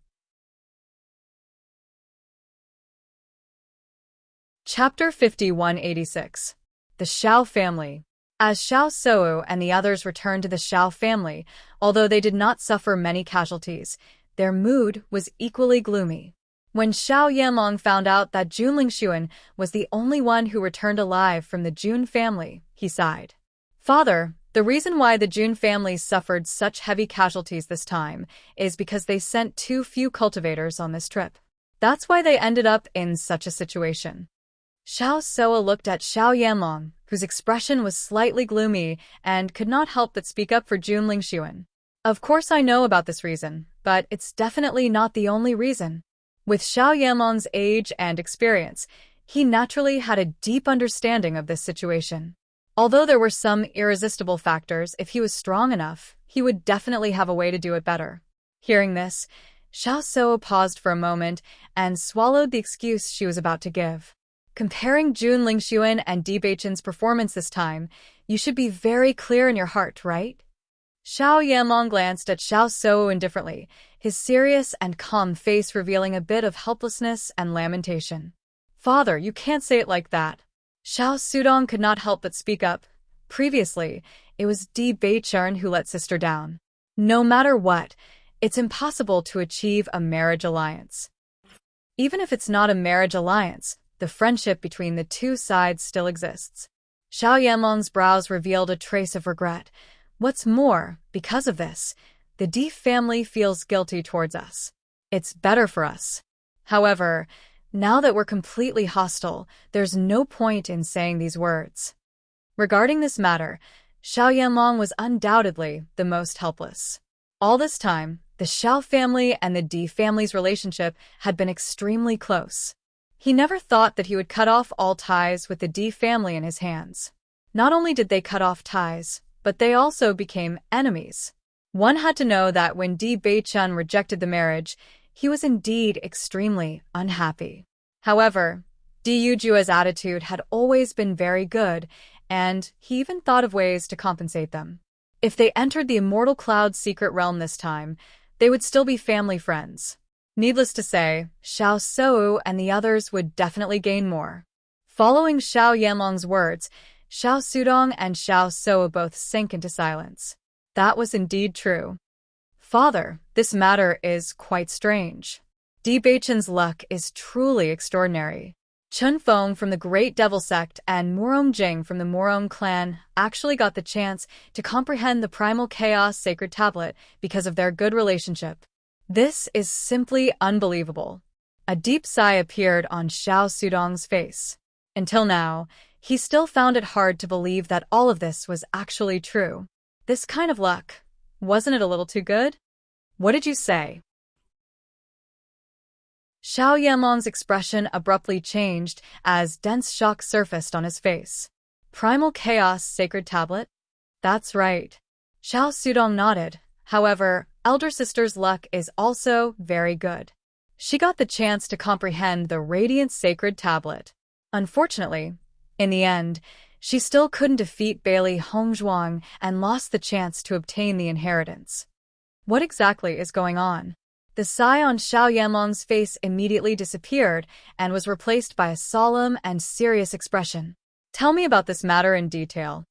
Chapter 5186. The Xiao Family. As Xiao Sou and the others returned to the Xiao family, although they did not suffer many casualties, their mood was equally gloomy. When Xiao Yanlong found out that Jun Lingxuan was the only one who returned alive from the Jun family, he sighed. Father, the reason why the Jun family suffered such heavy casualties this time is because they sent too few cultivators on this trip. That's why they ended up in such a situation. Xiao Soa looked at Xiao Yanlong, whose expression was slightly gloomy and could not help but speak up for Jun Lingxuan. Of course I know about this reason, but it's definitely not the only reason. With Xiao Yanlong's age and experience, he naturally had a deep understanding of this situation. Although there were some irresistible factors, if he was strong enough, he would definitely have a way to do it better. Hearing this, Xiao Soa paused for a moment and swallowed the excuse she was about to give. Comparing Jun Lingxuan and Di Beichen's performance this time, you should be very clear in your heart, right? Xiao Yanlong glanced at Xiao Sou indifferently, his serious and calm face revealing a bit of helplessness and lamentation. Father, you can't say it like that. Xiao Sudong could not help but speak up. Previously, it was Di Beichen who let sister down. No matter what, it's impossible to achieve a marriage alliance. Even if it's not a marriage alliance, the friendship between the two sides still exists. Xiao Yanlong's brows revealed a trace of regret. What's more, because of this, the Di family feels guilty towards us. It's better for us. However, now that we're completely hostile, there's no point in saying these words. Regarding this matter, Xiao Yanlong was undoubtedly the most helpless. All this time, the Xiao family and the Di family's relationship had been extremely close. He never thought that he would cut off all ties with the Di family in his hands. Not only did they cut off ties, but they also became enemies. One had to know that when Di Beichen rejected the marriage, he was indeed extremely unhappy. However, Di Yujua's attitude had always been very good, and he even thought of ways to compensate them. If they entered the Immortal Cloud's secret realm this time, they would still be family friends. Needless to say, Xiao Sou and the others would definitely gain more. Following Xiao Yanlong's words, Xiao Sudong and Xiao Sou both sank into silence. That was indeed true. Father, this matter is quite strange. Di Beichen's luck is truly extraordinary. Chun Feng from the Great Devil Sect and Murong Jing from the Murong clan actually got the chance to comprehend the Primal Chaos Sacred Tablet because of their good relationship. This is simply unbelievable. A deep sigh appeared on Xiao Sudong's face. Until now, he still found it hard to believe that all of this was actually true. This kind of luck, wasn't it a little too good? What did you say? Xiao Yanlong's expression abruptly changed as dense shock surfaced on his face. Primal Chaos Sacred Tablet? That's right. Xiao Sudong nodded. However, elder sister's luck is also very good. She got the chance to comprehend the Radiant Sacred Tablet. Unfortunately, in the end, she still couldn't defeat Bailey Hongzhuang and lost the chance to obtain the inheritance. What exactly is going on? The sigh on Xiao Yanlong's face immediately disappeared and was replaced by a solemn and serious expression. Tell me about this matter in detail.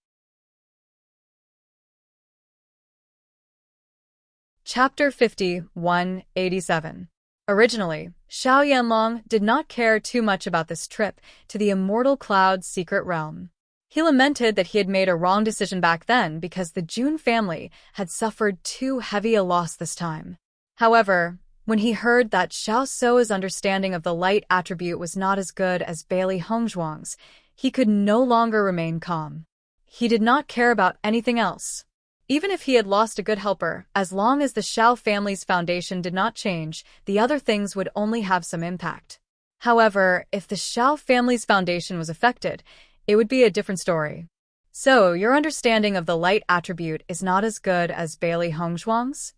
Chapter 5187. Originally, Xiao Yanlong did not care too much about this trip to the Immortal Cloud's secret realm. He lamented that he had made a wrong decision back then because the Jun family had suffered too heavy a loss this time. However, when he heard that Xiao Sou's understanding of the light attribute was not as good as Bailey Hongzhuang's, he could no longer remain calm. He did not care about anything else. Even if he had lost a good helper, as long as the Xiao family's foundation did not change, the other things would only have some impact. However, if the Xiao family's foundation was affected, it would be a different story. So, your understanding of the light attribute is not as good as Bailey Hongzhuang's?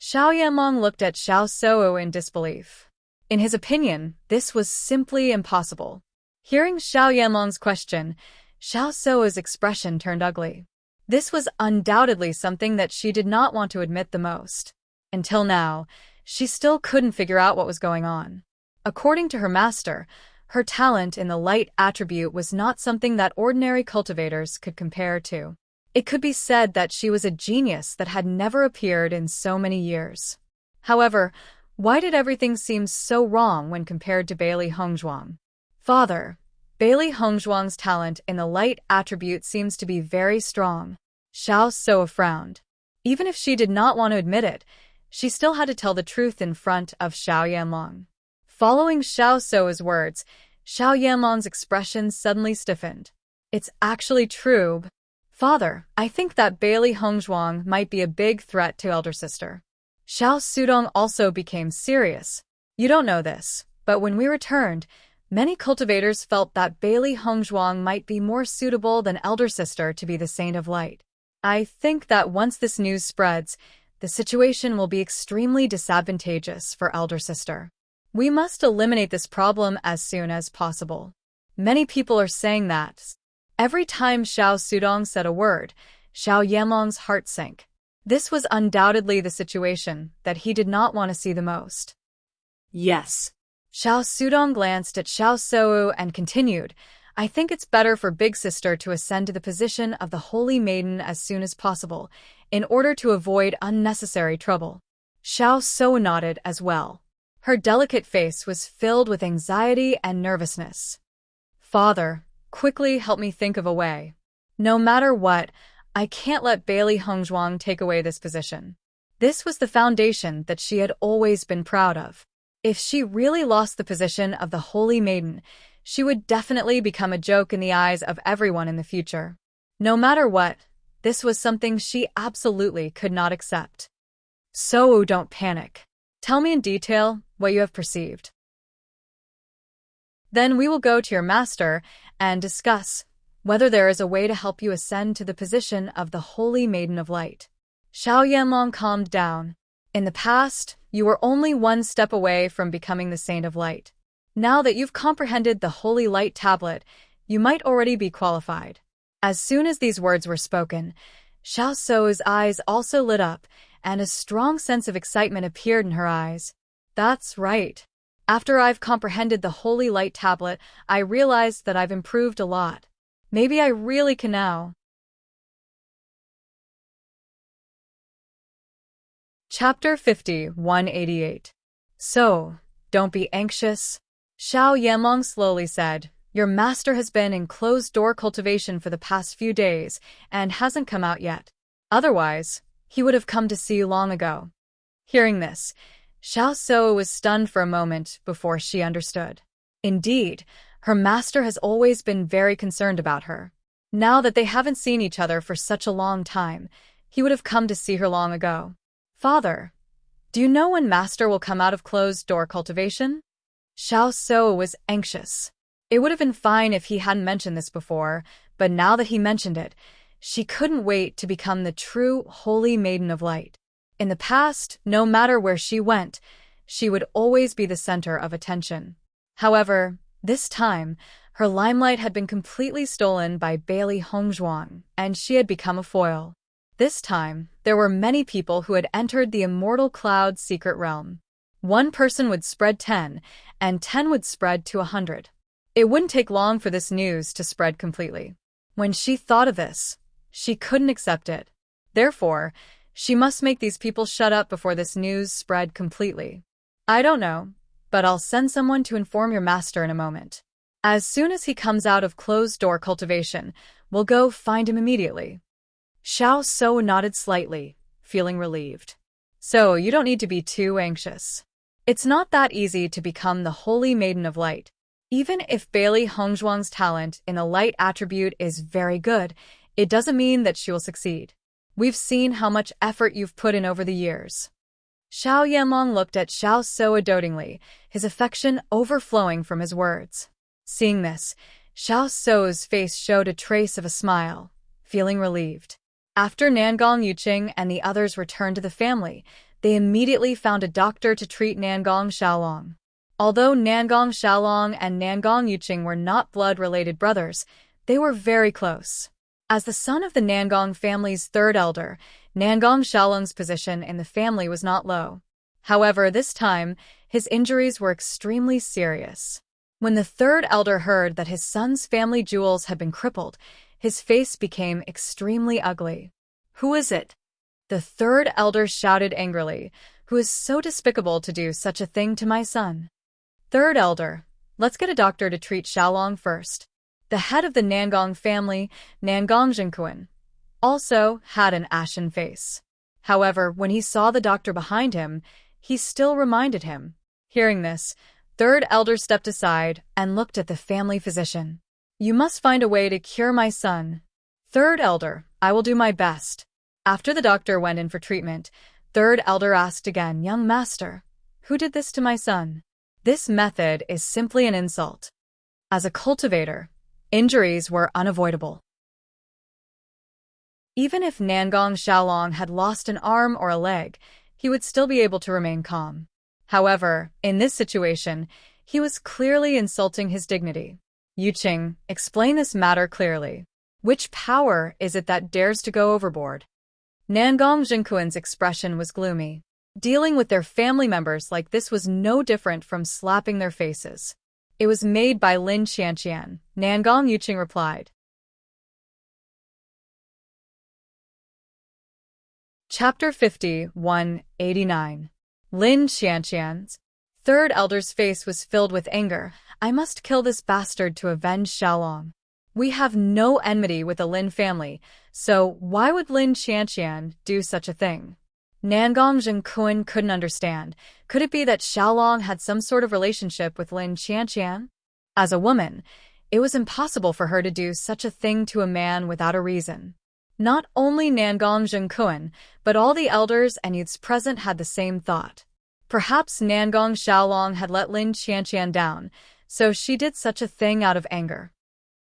Xiao Yanlong looked at Xiao Shou in disbelief. In his opinion, this was simply impossible. Hearing Xiao Yanlong's question, Xiao Shou's expression turned ugly. This was undoubtedly something that she did not want to admit the most. Until now, she still couldn't figure out what was going on. According to her master, her talent in the light attribute was not something that ordinary cultivators could compare to. It could be said that she was a genius that had never appeared in so many years. However, why did everything seem so wrong when compared to Bailey Hongzhuang? Father, Bailey Hongzhuang's talent in the light attribute seems to be very strong. Xiao Shou frowned. Even if she did not want to admit it, she still had to tell the truth in front of Xiao Yanlong. Following Xiao Shou's words, Xiao Yanlong's expression suddenly stiffened. It's actually true. Father, I think that Bailey Hongzhuang might be a big threat to elder sister. Xiao Sudong also became serious. You don't know this, but when we returned, many cultivators felt that Bailey Hongzhuang might be more suitable than elder sister to be the Saint of Light. I think that once this news spreads, the situation will be extremely disadvantageous for elder sister. We must eliminate this problem as soon as possible. Many people are saying that. Every time Xiao Sudong said a word, Xiao Yanlong's heart sank. This was undoubtedly the situation that he did not want to see the most. Yes. Xiao Sudong glanced at Xiao Shou and continued, I think it's better for Big Sister to ascend to the position of the Holy Maiden as soon as possible, in order to avoid unnecessary trouble. Xiao Shou nodded as well. Her delicate face was filled with anxiety and nervousness. Father, quickly help me think of a way. No matter what, I can't let Bailey Hongzhuang take away this position. This was the foundation that she had always been proud of. If she really lost the position of the Holy Maiden, she would definitely become a joke in the eyes of everyone in the future. No matter what, this was something she absolutely could not accept. So don't panic. Tell me in detail what you have perceived. Then we will go to your master and discuss whether there is a way to help you ascend to the position of the Holy Maiden of Light. Xiao Yanlong calmed down. In the past, you were only one step away from becoming the Saint of Light. Now that you've comprehended the Holy Light Tablet, you might already be qualified. As soon as these words were spoken, Xiao Shou's eyes also lit up, and a strong sense of excitement appeared in her eyes. That's right. After I've comprehended the Holy Light Tablet, I realized that I've improved a lot. Maybe I really can now. Chapter 50-188. So, don't be anxious. Xiao Yanlong slowly said, Your master has been in closed-door cultivation for the past few days and hasn't come out yet. Otherwise, he would have come to see you long ago. Hearing this, Xiao Shou was stunned for a moment before she understood. Indeed, her master has always been very concerned about her. Now that they haven't seen each other for such a long time, he would have come to see her long ago. Father, do you know when master will come out of closed-door cultivation? Xiao Shou was anxious. It would have been fine if he hadn't mentioned this before, but now that he mentioned it, she couldn't wait to become the true Holy Maiden of Light. In the past, no matter where she went, she would always be the center of attention. However, this time, her limelight had been completely stolen by Bailey Hongzhuang, and she had become a foil. This time, there were many people who had entered the Immortal Cloud's secret realm. One person would spread 10, and 10 would spread to 100. It wouldn't take long for this news to spread completely. When she thought of this, she couldn't accept it. Therefore, she must make these people shut up before this news spread completely. I don't know, but I'll send someone to inform your master in a moment. As soon as he comes out of closed-door cultivation, we'll go find him immediately. Xiao Shou nodded slightly, feeling relieved. So you don't need to be too anxious. It's not that easy to become the Holy Maiden of Light. Even if Bailey Hongzhuang's talent in the light attribute is very good, it doesn't mean that she will succeed. We've seen how much effort you've put in over the years. Xiao Yanlong looked at Xiao Shou dotingly, his affection overflowing from his words. Seeing this, Xiao Sou's face showed a trace of a smile, feeling relieved. After Nangong Yuqing and the others returned to the family, they immediately found a doctor to treat Nangong Xiaolong. Although Nangong Xiaolong and Nangong Yuqing were not blood-related brothers, they were very close. As the son of the Nangong family's third elder, Nangong Xiaolong's position in the family was not low. However, this time, his injuries were extremely serious. When the third elder heard that his son's family jewels had been crippled, his face became extremely ugly. "Who is it?" the third elder shouted angrily. "Who is so despicable to do such a thing to my son?" "Third elder, let's get a doctor to treat Xiaolong first." The head of the Nangong family, Nangong Zhenkuan, also had an ashen face. However, when he saw the doctor behind him, he still reminded him. Hearing this, third elder stepped aside and looked at the family physician. "You must find a way to cure my son." "Third elder, I will do my best." After the doctor went in for treatment, third elder asked again, "Young master, who did this to my son?" This method is simply an insult. As a cultivator, injuries were unavoidable. Even if Nangong Xiaolong had lost an arm or a leg, he would still be able to remain calm. However, in this situation, he was clearly insulting his dignity. "Yuqing, explain this matter clearly. Which power is it that dares to go overboard?" Nangong Zhenkuan's expression was gloomy. Dealing with their family members like this was no different from slapping their faces. "It was made by Lin Qianqian," Nangong Yuqing replied. Chapter 51:89. Lin Qianqian's third elder's face was filled with anger. "I must kill this bastard to avenge Xiaolong. We have no enmity with the Lin family, so why would Lin Qianqian do such a thing?" Nangong Zhenkuan couldn't understand. Could it be that Xiaolong had some sort of relationship with Lin Qianqian? As a woman, it was impossible for her to do such a thing to a man without a reason. Not only Nangong Zhenkuan, but all the elders and youths present had the same thought. Perhaps Nangong Xiaolong had let Lin Qianqian down, so she did such a thing out of anger.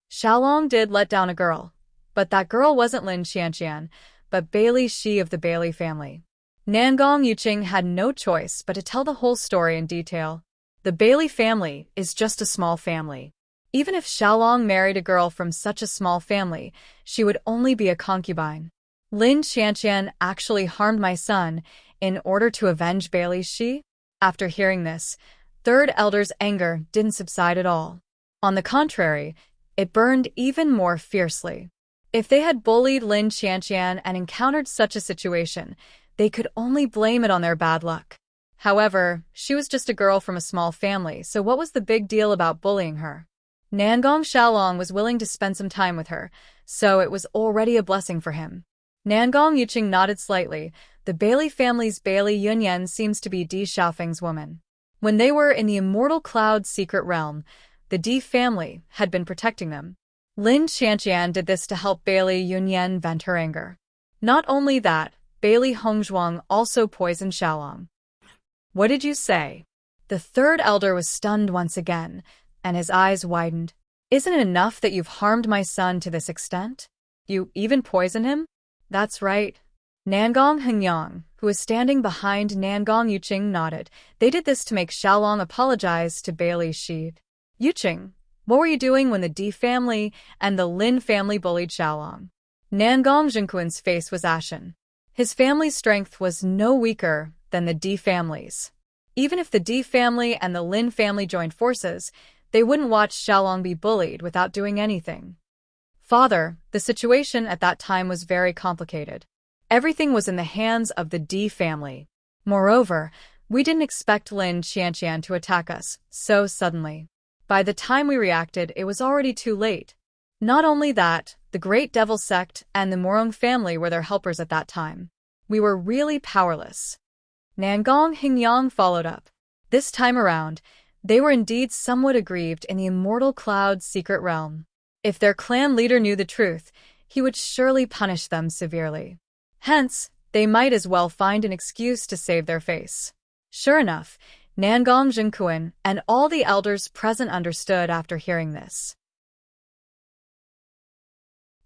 Xiaolong did let down a girl, but that girl wasn't Lin Qianqian, but Bailey Shi of the Bailey family. Nangong Yuqing had no choice but to tell the whole story in detail. The Bailey family is just a small family. Even if Xiaolong married a girl from such a small family, she would only be a concubine. Lin Qianqian actually harmed my son in order to avenge Bailey Shi? After hearing this, third elder's anger didn't subside at all. On the contrary, it burned even more fiercely. If they had bullied Lin Qianqian and encountered such a situation, they could only blame it on their bad luck. However, she was just a girl from a small family, so what was the big deal about bullying her? Nangong Xiaolong was willing to spend some time with her, so it was already a blessing for him. Nangong Yuqing nodded slightly. The Bailey family's Bailey Yunyan seems to be Di Xiaofeng's woman. When they were in the Immortal Cloud's secret realm, the Di family had been protecting them. Lin Qianqian did this to help Bailey Yunyan vent her anger. Not only that, Bailey Hongzhuang also poisoned Xiaolong. "What did you say?" The third elder was stunned once again, and his eyes widened. "Isn't it enough that you've harmed my son to this extent? You even poisoned him?" "That's right." Nangong Hengyang, who was standing behind Nangong Yuqing, nodded. "They did this to make Xiaolong apologize to Bailey Shi." "Yuqing, what were you doing when the Di family and the Lin family bullied Xiaolong?" Nangong Zhenkuan's face was ashen. His family's strength was no weaker than the Di family's. Even if the Di family and the Lin family joined forces, they wouldn't watch Xiaolong be bullied without doing anything. "Father, the situation at that time was very complicated. Everything was in the hands of the Di family. Moreover, we didn't expect Lin Qianqian to attack us so suddenly. By the time we reacted, it was already too late. Not only that, the Great Devil Sect and the Morong family were their helpers at that time. We were really powerless." Nangong Hengyang followed up. This time around, they were indeed somewhat aggrieved in the Immortal Cloud's secret realm. If their clan leader knew the truth, he would surely punish them severely. Hence, they might as well find an excuse to save their face. Sure enough, Nangong Zhenkuan and all the elders present understood after hearing this.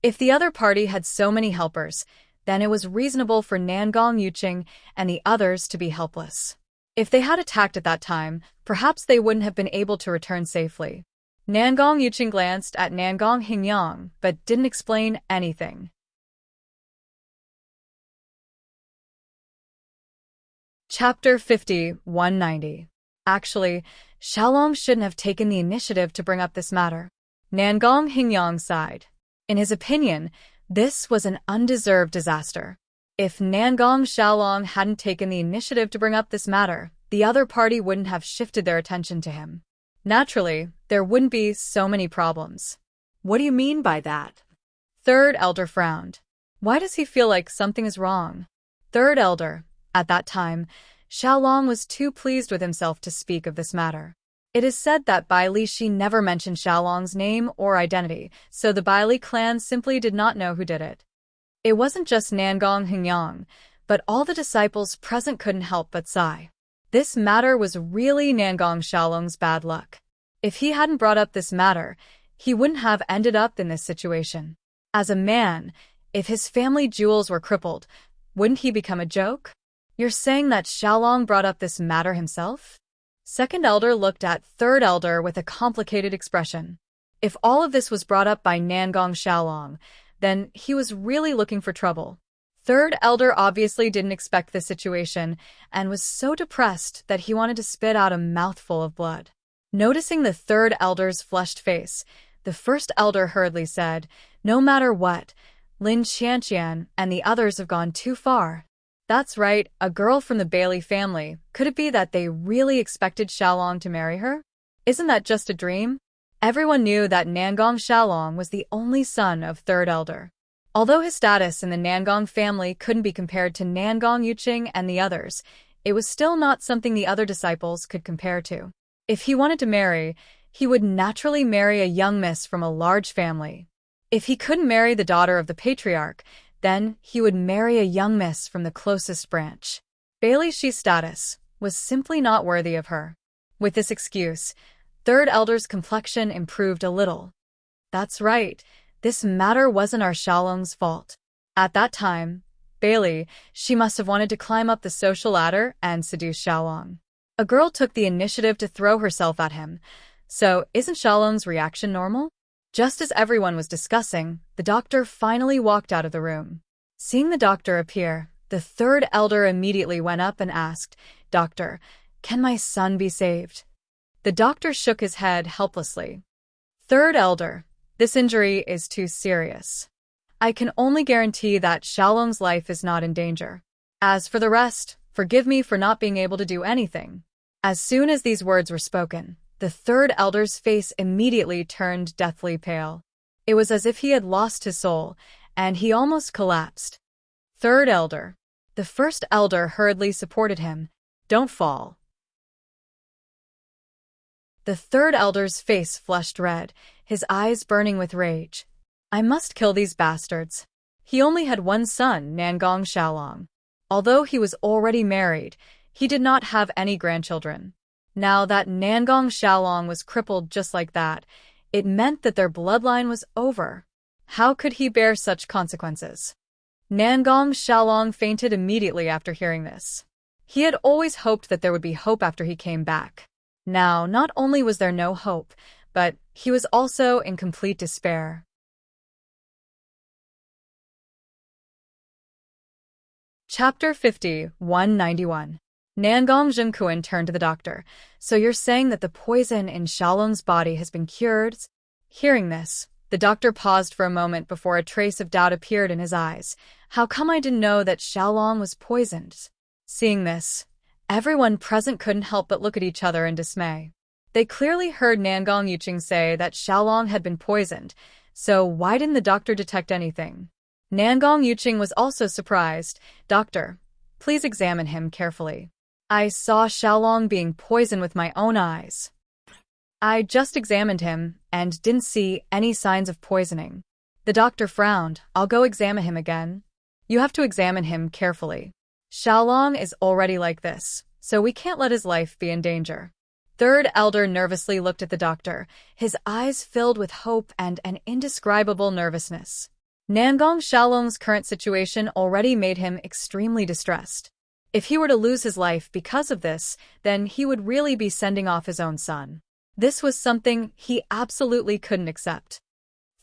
If the other party had so many helpers, then it was reasonable for Nangong Yuqing and the others to be helpless. If they had attacked at that time, perhaps they wouldn't have been able to return safely. Nangong Yuqing glanced at Nangong Hingyang, but didn't explain anything. Chapter 50, 190. Actually, Xiaolong shouldn't have taken the initiative to bring up this matter. Nangong Hingyang sighed. In his opinion, this was an undeserved disaster. If Nangong Xiaolong hadn't taken the initiative to bring up this matter, the other party wouldn't have shifted their attention to him. Naturally, there wouldn't be so many problems. What do you mean by that? Third elder frowned. Why does he feel like something is wrong? Third elder. At that time, Xiaolong was too pleased with himself to speak of this matter. It is said that Bai Li Shi never mentioned Xiaolong's name or identity, so the Bai Li clan simply did not know who did it. It wasn't just Nangong Hingyang, but all the disciples present couldn't help but sigh. This matter was really Nangong Xiaolong's bad luck. If he hadn't brought up this matter, he wouldn't have ended up in this situation. As a man, if his family jewels were crippled, wouldn't he become a joke? You're saying that Xiaolong brought up this matter himself? Second elder looked at third elder with a complicated expression. If all of this was brought up by Nangong Xiaolong, then he was really looking for trouble. Third elder obviously didn't expect this situation and was so depressed that he wanted to spit out a mouthful of blood. Noticing the third elder's flushed face, the first elder hurriedly said, "No matter what, Lin Qianqian and the others have gone too far." That's right, a girl from the Bailey family. Could it be that they really expected Xiaolong to marry her? Isn't that just a dream? Everyone knew that Nangong Xiaolong was the only son of third elder. Although his status in the Nangong family couldn't be compared to Nangong Yuqing and the others, it was still not something the other disciples could compare to. If he wanted to marry, he would naturally marry a young miss from a large family. If he couldn't marry the daughter of the patriarch, then he would marry a young miss from the closest branch. Bailey Shi's status was simply not worthy of her. With this excuse, third elder's complexion improved a little. That's right, this matter wasn't our Xiaolong's fault. At that time, Bailey, she must have wanted to climb up the social ladder and seduce Xiaolong. A girl took the initiative to throw herself at him, so isn't Xiaolong's reaction normal? Just as everyone was discussing, the doctor finally walked out of the room. Seeing the doctor appear, the third elder immediately went up and asked, "Doctor, can my son be saved?" The doctor shook his head helplessly. Third elder, this injury is too serious. I can only guarantee that Xiaolong's life is not in danger. As for the rest, forgive me for not being able to do anything. As soon as these words were spoken, the third elder's face immediately turned deathly pale. It was as if he had lost his soul, and he almost collapsed. Third elder. The first elder hurriedly supported him. "Don't fall." The third elder's face flushed red, his eyes burning with rage. "I must kill these bastards." He only had one son, Nangong Xiaolong. Although he was already married, he did not have any grandchildren. Now that Nangong Xiaolong was crippled just like that, it meant that their bloodline was over. How could he bear such consequences? Nangong Xiaolong fainted immediately after hearing this. He had always hoped that there would be hope after he came back. Now, not only was there no hope, but he was also in complete despair. Chapter 50, 191. Nangong Zhengkuan turned to the doctor. "So you're saying that the poison in Xiaolong's body has been cured?" Hearing this, the doctor paused for a moment before a trace of doubt appeared in his eyes. "How come I didn't know that Xiaolong was poisoned?" Seeing this, everyone present couldn't help but look at each other in dismay. They clearly heard Nangong Yuqing say that Xiaolong had been poisoned, so why didn't the doctor detect anything? Nangong Yuqing was also surprised. "Doctor, please examine him carefully. I saw Xiaolong being poisoned with my own eyes." "I just examined him and didn't see any signs of poisoning." The doctor frowned. "I'll go examine him again." "You have to examine him carefully. Xiaolong is already like this, so we can't let his life be in danger." Third elder nervously looked at the doctor, his eyes filled with hope and an indescribable nervousness. Nangong Xiaolong's current situation already made him extremely distressed. If he were to lose his life because of this, then he would really be sending off his own son. This was something he absolutely couldn't accept.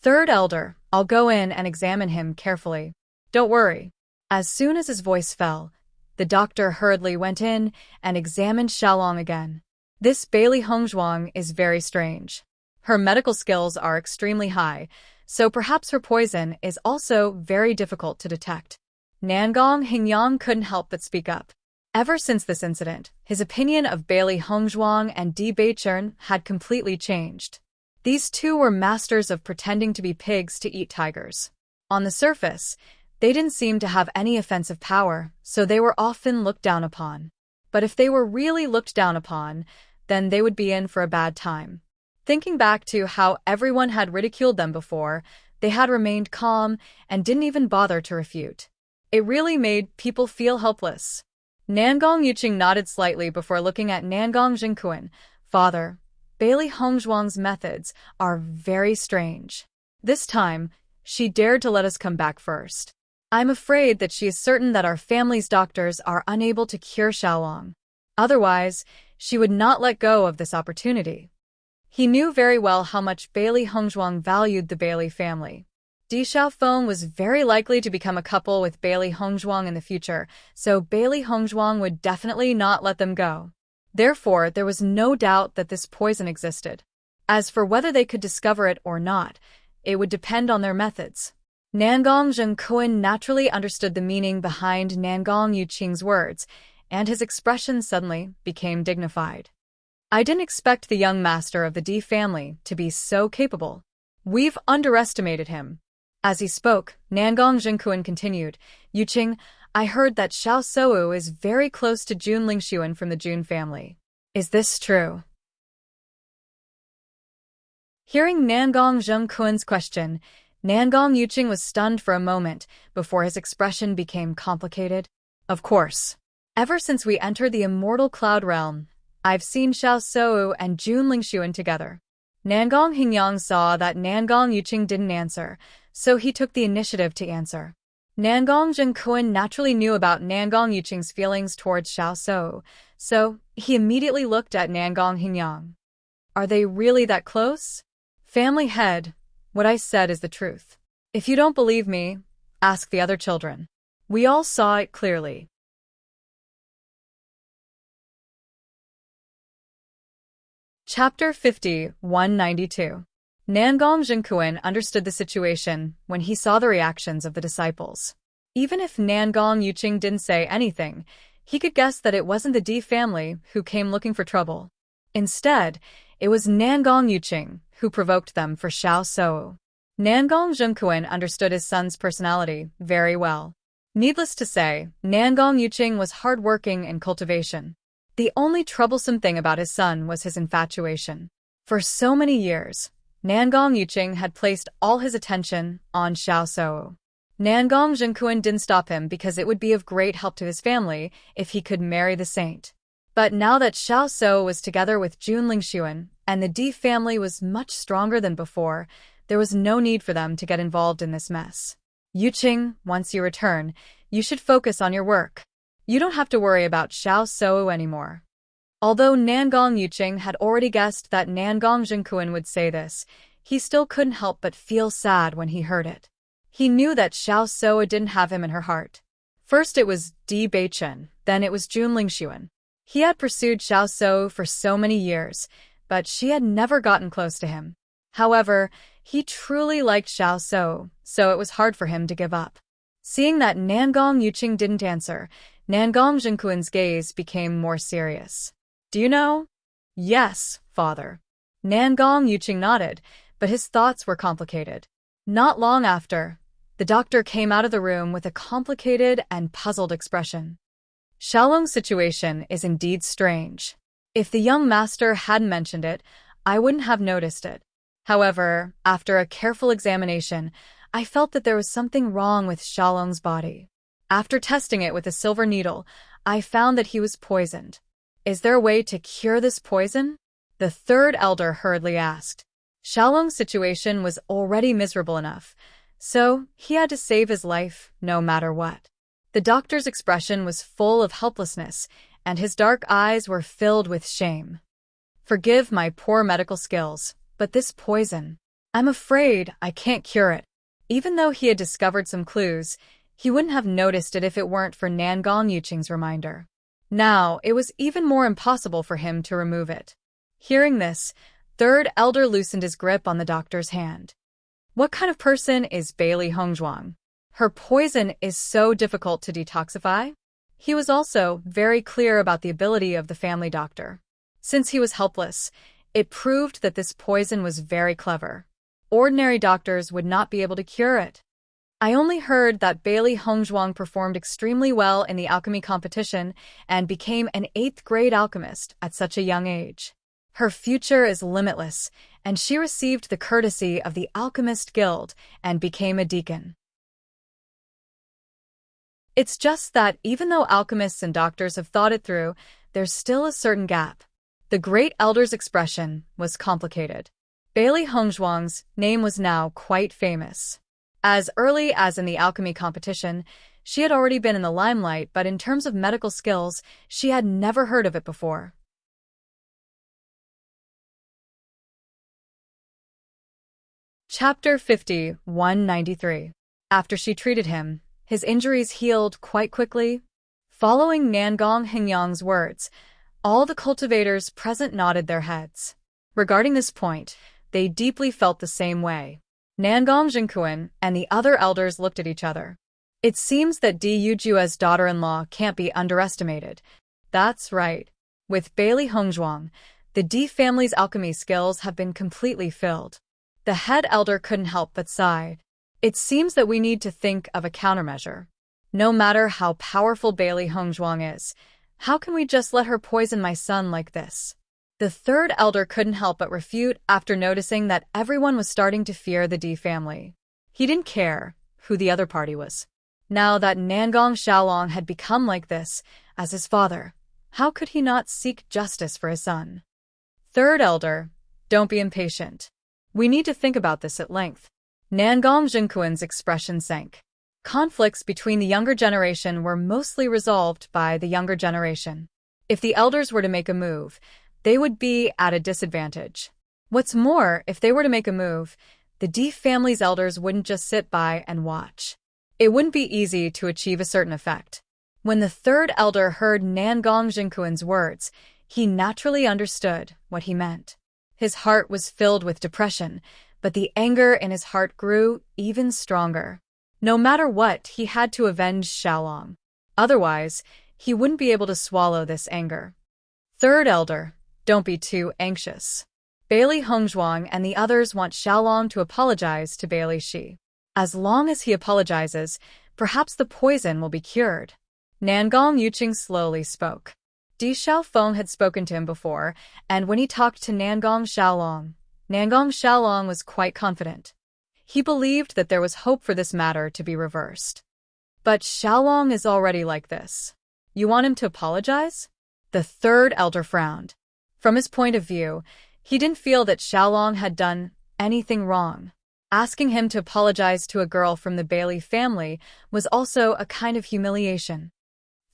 Third elder, I'll go in and examine him carefully. Don't worry. As soon as his voice fell, the doctor hurriedly went in and examined Xiaolong again. This Bailey Hongzhuang is very strange. Her medical skills are extremely high, so perhaps her poison is also very difficult to detect. Nangong Hingyang couldn't help but speak up. Ever since this incident, his opinion of Bailey Hongzhuang and Di Beichern had completely changed. These two were masters of pretending to be pigs to eat tigers. On the surface, they didn't seem to have any offensive power, so they were often looked down upon. But if they were really looked down upon, then they would be in for a bad time. Thinking back to how everyone had ridiculed them before, they had remained calm and didn't even bother to refute. It really made people feel helpless. Nangong Yuqing nodded slightly before looking at Nangong Jingquan. Father, Bailey Hongzhuang's methods are very strange. This time, she dared to let us come back first. I'm afraid that she is certain that our family's doctors are unable to cure Xiaolong. Otherwise, she would not let go of this opportunity. He knew very well how much Bailey Hongzhuang valued the Bailey family. Di Xiaofeng was very likely to become a couple with Bailey Hongzhuang in the future, so Bailey Hongzhuang would definitely not let them go. Therefore, there was no doubt that this poison existed. As for whether they could discover it or not, it would depend on their methods. Nangong Zhengquan naturally understood the meaning behind Nangong Yuqing's words, and his expression suddenly became dignified. I didn't expect the young master of the Di family to be so capable. We've underestimated him. As he spoke, Nangong Zhengquan continued, Yuqing, I heard that Xiao Sou is very close to Jun Lingxuan from the Jun family. Is this true? Hearing Nangong Zhengquan's question, Nangong Yuqing was stunned for a moment before his expression became complicated. Of course. Ever since we entered the immortal cloud realm, I've seen Xiao Sou and Jun Lingxuan together. Nangong Hingyang saw that Nangong Yuqing didn't answer, so he took the initiative to answer. Nangong Zhengquan naturally knew about Nangong Yuqing's feelings towards Xiao Sou, so he immediately looked at Nangong Hingyang. Are they really that close? Family head, what I said is the truth. If you don't believe me, ask the other children. We all saw it clearly. Chapter 50, 192. Nangong Zhengquan understood the situation when he saw the reactions of the disciples. Even if Nangong Yuqing didn't say anything, he could guess that it wasn't the Di family who came looking for trouble. Instead, it was Nangong Yuqing who provoked them for Xiao Sou. Nangong Zhengquan understood his son's personality very well. Needless to say, Nangong Yuqing was hardworking in cultivation. The only troublesome thing about his son was his infatuation. For so many years, Nangong Yuqing had placed all his attention on Xiao Sou. Nangong Zhengquan didn't stop him because it would be of great help to his family if he could marry the saint. But now that Xiao Sou was together with Jun Lingxuan and the Di family was much stronger than before, there was no need for them to get involved in this mess. Yuqing, once you return, you should focus on your work. You don't have to worry about Xiao Sou anymore. Although Nangong Yuqing had already guessed that Nangong Zhengquan would say this, he still couldn't help but feel sad when he heard it. He knew that Xiao Sou didn't have him in her heart. First it was Di Beichern, then it was Jun Lingxuan. He had pursued Xiao Sou for so many years, but she had never gotten close to him. However, he truly liked Xiao Sou, so it was hard for him to give up. Seeing that Nangong Yuqing didn't answer, Nangong Zhengquan's gaze became more serious. Do you know? Yes, father. Nangong Yuqing nodded, but his thoughts were complicated. Not long after, the doctor came out of the room with a complicated and puzzled expression. Xiaolong's situation is indeed strange. If the young master hadn't mentioned it, I wouldn't have noticed it. However, after a careful examination, I felt that there was something wrong with Xiaolong's body. After testing it with a silver needle, I found that he was poisoned. Is there a way to cure this poison? The third elder hurriedly asked. Xiaolong's situation was already miserable enough, So, he had to save his life, no matter what. The doctor's expression was full of helplessness, and his dark eyes were filled with shame. Forgive my poor medical skills, but this poison, I'm afraid I can't cure it. Even though he had discovered some clues, he wouldn't have noticed it if it weren't for Nangong Yuqing's reminder. Now, it was even more impossible for him to remove it. Hearing this, Third Elder loosened his grip on the doctor's hand. What kind of person is Bailey Hongzhuang? Her poison is so difficult to detoxify? He was also very clear about the ability of the family doctor. Since he was helpless, it proved that this poison was very clever. Ordinary doctors would not be able to cure it. I only heard that Bailey Hongzhuang performed extremely well in the alchemy competition and became an 8th grade alchemist at such a young age. Her future is limitless, and she received the courtesy of the Alchemist Guild and became a deacon. It's just that even though alchemists and doctors have thought it through, there's still a certain gap. The Great Elder's expression was complicated. Bailey Hongzhuang's name was now quite famous. As early as in the alchemy competition, she had already been in the limelight, but in terms of medical skills, she had never heard of it before. Chapter 50, 193. After she treated him, his injuries healed quite quickly. Following Nangong Hengyang's words, all the cultivators present nodded their heads. Regarding this point, they deeply felt the same way. Nangong Jingquan and the other elders looked at each other. It seems that Di Yujua's daughter-in-law can't be underestimated. That's right. With Bailey Hongzhuang, the Di family's alchemy skills have been completely filled. The head elder couldn't help but sigh. It seems that we need to think of a countermeasure. No matter how powerful Bailey Hongzhuang is, how can we just let her poison my son like this? The third elder couldn't help but refute after noticing that everyone was starting to fear the Di family. He didn't care who the other party was. Now that Nangong Xiaolong had become like this, as his father, how could he not seek justice for his son? Third elder, don't be impatient. We need to think about this at length. Nangong Jingquan's expression sank. Conflicts between the younger generation were mostly resolved by the younger generation. If the elders were to make a move, they would be at a disadvantage. What's more, if they were to make a move, the Di family's elders wouldn't just sit by and watch. It wouldn't be easy to achieve a certain effect. When the third elder heard Nangong Jingquan's words, he naturally understood what he meant. His heart was filled with depression, but the anger in his heart grew even stronger. No matter what, he had to avenge Xiaolong. Otherwise, he wouldn't be able to swallow this anger. Third elder, don't be too anxious. Bailey Hongzhuang and the others want Xiaolong to apologize to Bailey Shi. As long as he apologizes, perhaps the poison will be cured. Nangong Yuqing slowly spoke. Di Xiaofeng had spoken to him before, and when he talked to Nangong Xiaolong was quite confident. He believed that there was hope for this matter to be reversed. But Xiaolong is already like this. You want him to apologize? The third elder frowned. From his point of view, he didn't feel that Xiaolong had done anything wrong. Asking him to apologize to a girl from the Bailey family was also a kind of humiliation.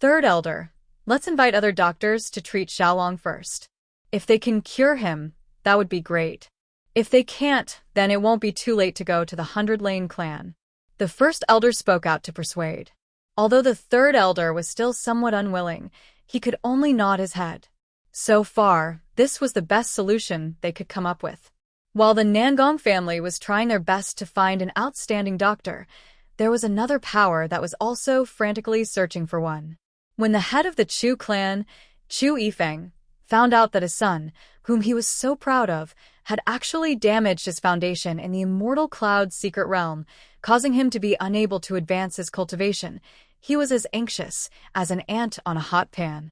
Third elder, let's invite other doctors to treat Xiaolong first. If they can cure him, that would be great. If they can't, then it won't be too late to go to the 100 Lane clan. The first elder spoke out to persuade. Although the third elder was still somewhat unwilling, he could only nod his head. So far, this was the best solution they could come up with. While the Nangong family was trying their best to find an outstanding doctor, there was another power that was also frantically searching for one. When the head of the Chu clan, Chu Yifeng, found out that his son, whom he was so proud of, had actually damaged his foundation in the Immortal Cloud's secret realm, causing him to be unable to advance his cultivation, he was as anxious as an ant on a hot pan.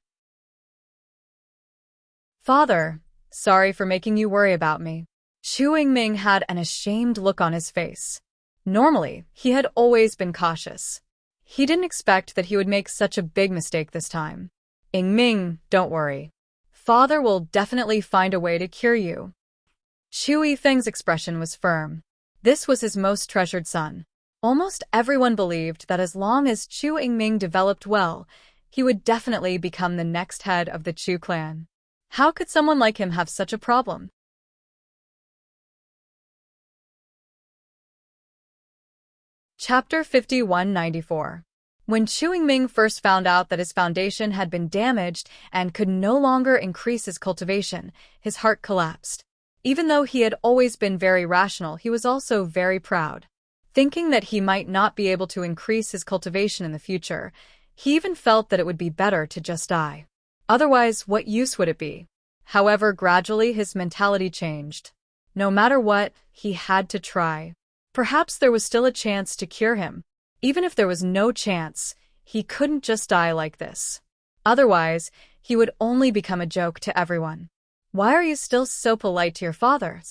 Father, sorry for making you worry about me. Chu Yingming had an ashamed look on his face. Normally, he had always been cautious. He didn't expect that he would make such a big mistake this time. Yingming, don't worry. Father will definitely find a way to cure you. Chu Yifeng's expression was firm. This was his most treasured son. Almost everyone believed that as long as Chu Yingming developed well, he would definitely become the next head of the Chu clan. How could someone like him have such a problem? Chapter 5194. When Chu Yingming first found out that his foundation had been damaged and could no longer increase his cultivation, his heart collapsed. Even though he had always been very rational, he was also very proud. Thinking that he might not be able to increase his cultivation in the future, he even felt that it would be better to just die. Otherwise, what use would it be? However, gradually his mentality changed. No matter what, he had to try. Perhaps there was still a chance to cure him. Even if there was no chance, he couldn't just die like this. Otherwise, he would only become a joke to everyone. Why are you still so polite to your father?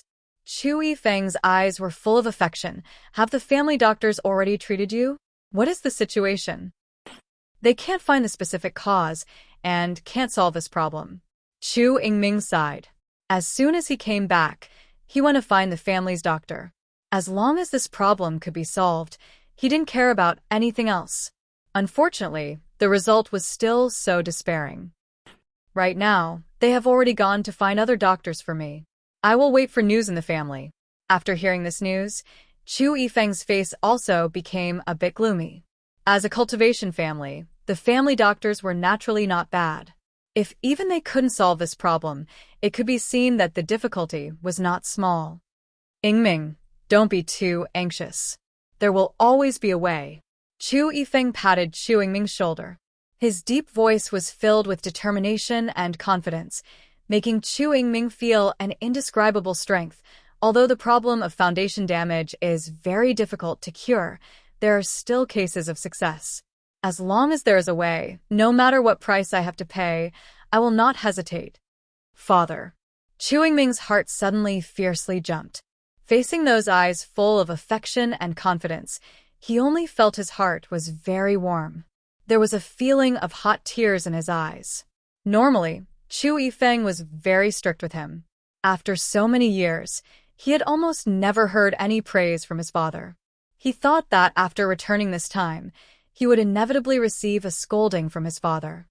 Chu Yifeng's eyes were full of affection. Have the family doctors already treated you? What is the situation? They can't find the specific cause and can't solve this problem. Chu Yingming sighed. As soon as he came back, he went to find the family's doctor. As long as this problem could be solved, he didn't care about anything else. Unfortunately, the result was still so despairing. Right now, they have already gone to find other doctors for me. I will wait for news in the family. After hearing this news, Chu Yifeng's face also became a bit gloomy. As a cultivation family, the family doctors were naturally not bad. If even they couldn't solve this problem, it could be seen that the difficulty was not small. Yingming, don't be too anxious. There will always be a way. Chu Yifeng patted Chu Yingming's shoulder. His deep voice was filled with determination and confidence, making Chu Yingming feel an indescribable strength. Although the problem of foundation damage is very difficult to cure, there are still cases of success. As long as there is a way, no matter what price I have to pay, I will not hesitate. Father. Chu Yingming's heart suddenly fiercely jumped. Facing those eyes full of affection and confidence, he only felt his heart was very warm. There was a feeling of hot tears in his eyes. Normally, Chu Yifeng was very strict with him. After so many years, he had almost never heard any praise from his father. He thought that after returning this time, he would inevitably receive a scolding from his father.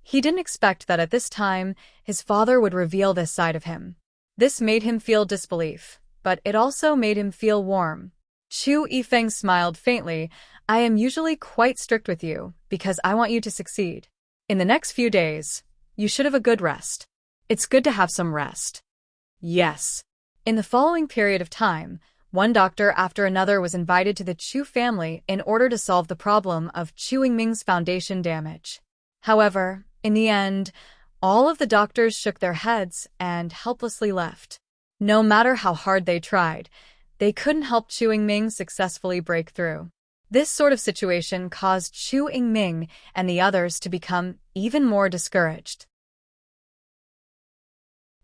He didn't expect that at this time, his father would reveal this side of him. This made him feel disbelief, but it also made him feel warm. Chu Yifeng smiled faintly. I am usually quite strict with you, because I want you to succeed. In the next few days, you should have a good rest. It's good to have some rest. Yes. In the following period of time, one doctor after another was invited to the Chu family in order to solve the problem of Chu Yingming's foundation damage. However, in the end, all of the doctors shook their heads and helplessly left. No matter how hard they tried, they couldn't help Chu Yingming successfully break through. This sort of situation caused Chu Yingming and the others to become even more discouraged.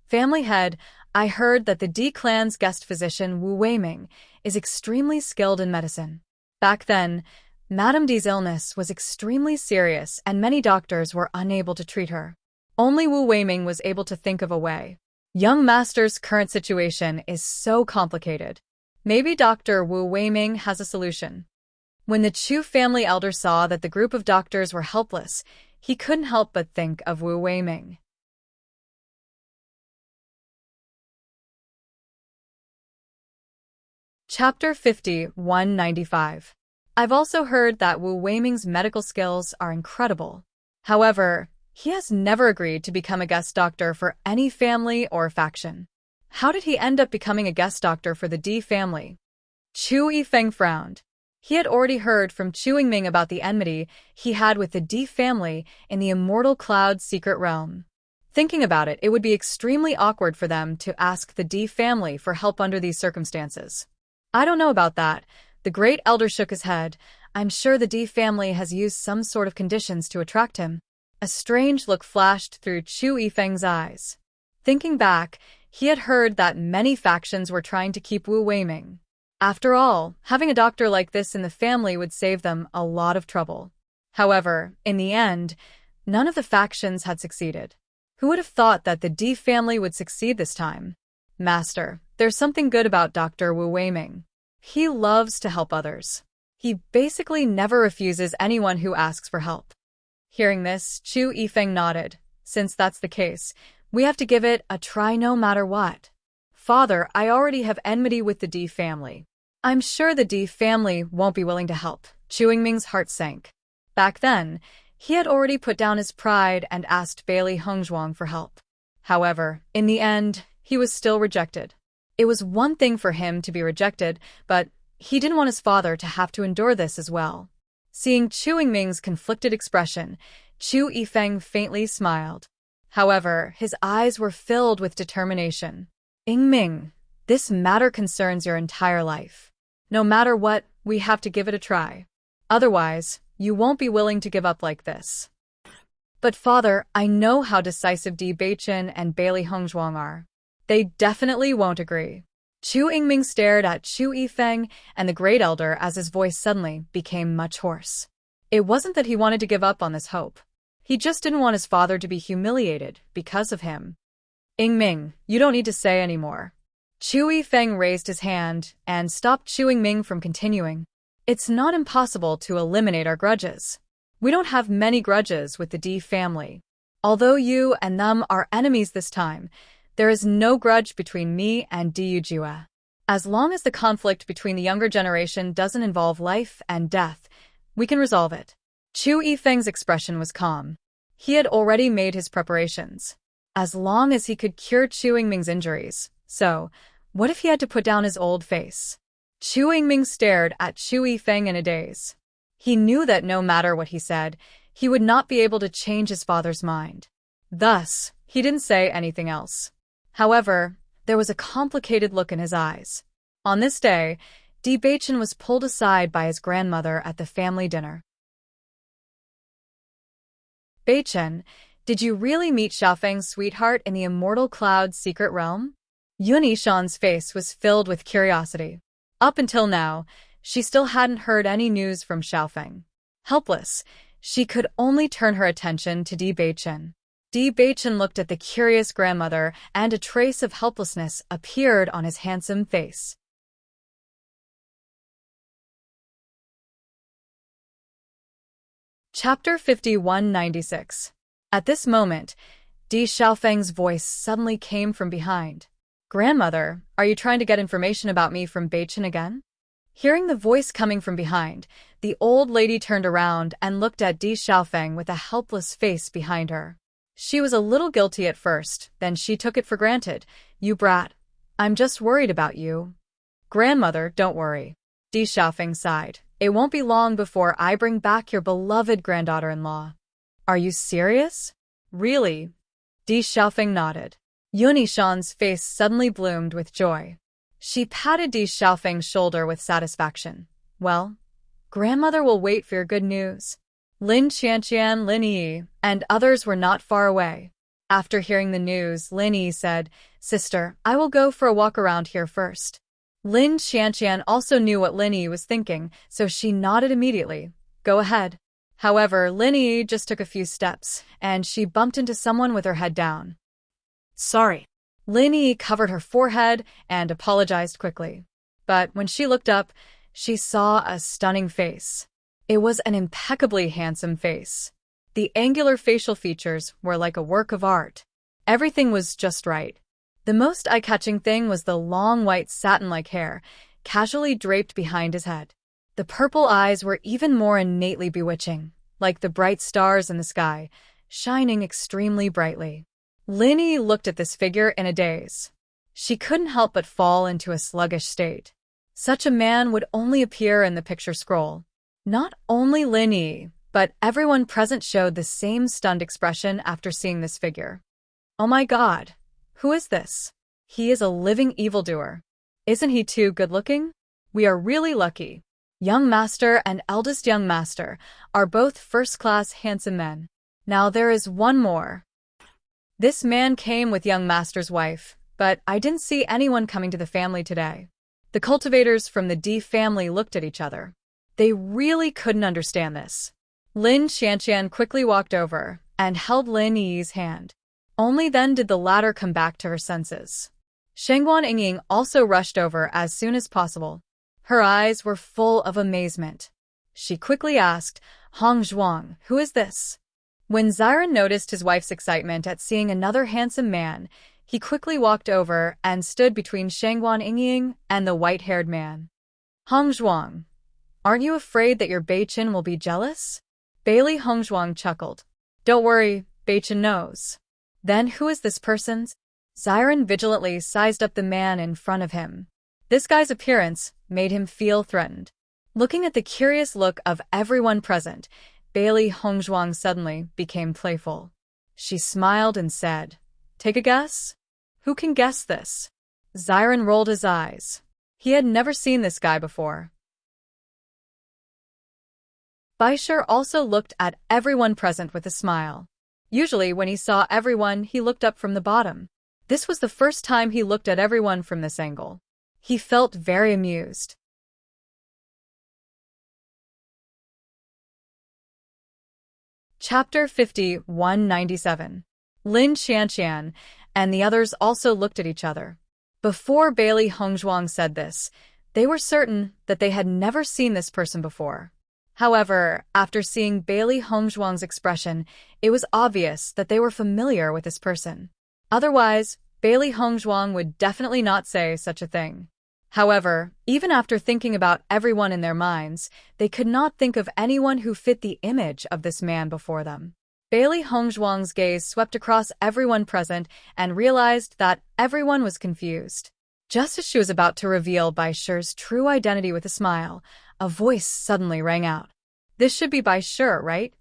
Family head, I heard that the D clan's guest physician Wu Weiming is extremely skilled in medicine. Back then, Madame D's illness was extremely serious and many doctors were unable to treat her. Only Wu Weiming was able to think of a way. Young master's current situation is so complicated. Maybe Dr. Wu Weiming has a solution. When the Chu family elder saw that the group of doctors were helpless, he couldn't help but think of Wu Weiming. Chapter 5195. I've also heard that Wu Weiming's medical skills are incredible. However, he has never agreed to become a guest doctor for any family or faction. How did he end up becoming a guest doctor for the D family? Chu Yifeng frowned. He had already heard from Chu Yingming about the enmity he had with the D family in the Immortal Cloud's secret realm. Thinking about it, it would be extremely awkward for them to ask the D family for help under these circumstances. I don't know about that. The great elder shook his head. I'm sure the D family has used some sort of conditions to attract him. A strange look flashed through Chu Yifeng's eyes. Thinking back, he had heard that many factions were trying to keep Wu Weiming. After all, having a doctor like this in the family would save them a lot of trouble. However, in the end, none of the factions had succeeded. Who would have thought that the D family would succeed this time? Master, there's something good about Dr. Wu Weiming. He loves to help others. He basically never refuses anyone who asks for help. Hearing this, Chu Yifeng nodded. Since that's the case, we have to give it a try no matter what. Father, I already have enmity with the D family. I'm sure the D family won't be willing to help. Chu Yingming's heart sank. Back then, he had already put down his pride and asked Bailey Hengzhuang for help. However, in the end, he was still rejected. It was one thing for him to be rejected, but he didn't want his father to have to endure this as well. Seeing Chu Yingming's conflicted expression, Chu Yifeng faintly smiled. However, his eyes were filled with determination. Yingming, this matter concerns your entire life. No matter what, we have to give it a try. Otherwise, you won't be willing to give up like this. But father, I know how decisive Di Beichen and Bailey Hengzhuang are. They definitely won't agree. Chu Yingming stared at Chu Yifeng and the great elder as his voice suddenly became much hoarse. It wasn't that he wanted to give up on this hope. He just didn't want his father to be humiliated because of him. Yingming, you don't need to say any more. Chu Yifeng raised his hand and stopped Chu Yingming from continuing. It's not impossible to eliminate our grudges. We don't have many grudges with the D family. Although you and them are enemies this time, there is no grudge between me and Di Yujue. As long as the conflict between the younger generation doesn't involve life and death, we can resolve it. Chu Yifeng's expression was calm. He had already made his preparations. As long as he could cure Chu Yingming's injuries. So, what if he had to put down his old face? Chu Yingming stared at Chu Yifeng in a daze. He knew that no matter what he said, he would not be able to change his father's mind. Thus, he didn't say anything else. However, there was a complicated look in his eyes. On this day, Di Beichen was pulled aside by his grandmother at the family dinner. Beichen, did you really meet Xiaofeng's sweetheart in the immortal cloud's secret realm? Yun Yishan's face was filled with curiosity. Up until now, she still hadn't heard any news from Xiaofeng. Helpless, she could only turn her attention to Di Beichen. Di Beichen looked at the curious grandmother, and a trace of helplessness appeared on his handsome face. Chapter 5196. At this moment, Di Xiaofeng's voice suddenly came from behind. Grandmother, are you trying to get information about me from Beichen again? Hearing the voice coming from behind, the old lady turned around and looked at Di Xiaofeng with a helpless face behind her. She was a little guilty at first, then she took it for granted. You brat. I'm just worried about you. Grandmother, don't worry. Di Xiaofeng sighed. It won't be long before I bring back your beloved granddaughter-in-law. Are you serious? Really? Di Xiaofeng nodded. Yun Yishan's face suddenly bloomed with joy. She patted Di Xiaofeng's shoulder with satisfaction. Well, grandmother will wait for your good news. Lin Qianqian, Lin Yi, and others were not far away. After hearing the news, Lin Yi said, Sister, I will go for a walk around here first. Lin Qianqian also knew what Lin Yi was thinking, so she nodded immediately. Go ahead. However, Lin Yi just took a few steps, and she bumped into someone with her head down. Sorry. Lin Yi covered her forehead and apologized quickly. But when she looked up, she saw a stunning face. It was an impeccably handsome face. The angular facial features were like a work of art. Everything was just right. The most eye-catching thing was the long white satin-like hair, casually draped behind his head. The purple eyes were even more innately bewitching, like the bright stars in the sky, shining extremely brightly. Lin Yi looked at this figure in a daze. She couldn't help but fall into a sluggish state. Such a man would only appear in the picture scroll. Not only Lin Yi, but everyone present showed the same stunned expression after seeing this figure. Oh my God! Who is this? He is a living evildoer. Isn't he too good-looking? We are really lucky. Young master and eldest young master are both first-class handsome men. Now there is one more. This man came with young master's wife, but I didn't see anyone coming to the family today. The cultivators from the D family looked at each other. They really couldn't understand this. Lin Qianqian quickly walked over and held Lin Yi's hand. Only then did the latter come back to her senses. Shengguan Yingying also rushed over as soon as possible. Her eyes were full of amazement. She quickly asked, Hong Zhuang, who is this? When Xiren noticed his wife's excitement at seeing another handsome man, he quickly walked over and stood between Shangguan Yingying and the white-haired man. Hong Zhuang, aren't you afraid that your Beichen will be jealous? Bailey Hong Zhuang chuckled. Don't worry, Beichen knows. Then who is this person? Xiren vigilantly sized up the man in front of him. This guy's appearance made him feel threatened. Looking at the curious look of everyone present, Bailey Hong Zhuang suddenly became playful. She smiled and said, Take a guess? Who can guess this? Xiren rolled his eyes. He had never seen this guy before. Baishir also looked at everyone present with a smile. Usually when he saw everyone, he looked up from the bottom. This was the first time he looked at everyone from this angle. He felt very amused. Chapter 50-197. Lin Qianqian and the others also looked at each other. Before Bailey Hong Zhuang said this, they were certain that they had never seen this person before. However, after seeing Bailey Hong Zhuang's expression, it was obvious that they were familiar with this person. Otherwise, Bailey Hong Zhuang would definitely not say such a thing. However, even after thinking about everyone in their minds, they could not think of anyone who fit the image of this man before them. Bailey Hong Zhuang's gaze swept across everyone present and realized that everyone was confused. Just as she was about to reveal Baishir's true identity with a smile, a voice suddenly rang out. This should be Baishir, right?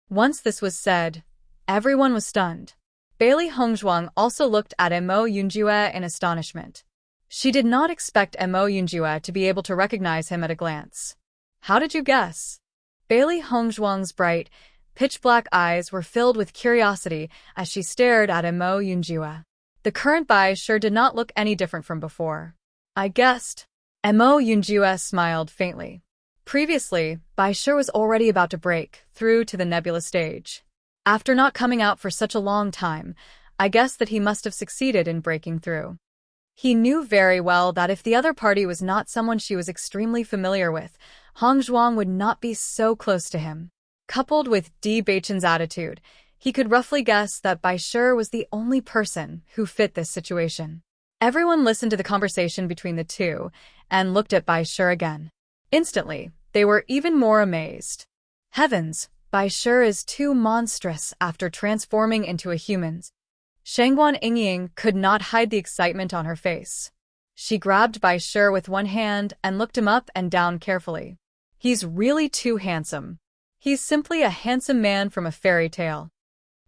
Once this was said, everyone was stunned. Bailey Hong Zhuang also looked at Mo Yunjue in astonishment. She did not expect Mo Yunjue to be able to recognize him at a glance. How did you guess? Bailey Hong Zhuang's bright, pitch-black eyes were filled with curiosity as she stared at Mo Yunjue. The current Baishir did not look any different from before. I guessed. Mo Yunjue smiled faintly. Previously, Baishir was already about to break through to the nebula stage. After not coming out for such a long time, I guessed that he must have succeeded in breaking through. He knew very well that if the other party was not someone she was extremely familiar with, Hong Zhuang would not be so close to him. Coupled with Di Beichen's attitude, he could roughly guess that Baishir was the only person who fit this situation. Everyone listened to the conversation between the two and looked at Baishir again. Instantly, they were even more amazed. Heavens, Baishir is too monstrous after transforming into a human. Shangguan Yingying could not hide the excitement on her face. She grabbed Baishir with one hand and looked him up and down carefully. He's really too handsome. He's simply a handsome man from a fairy tale.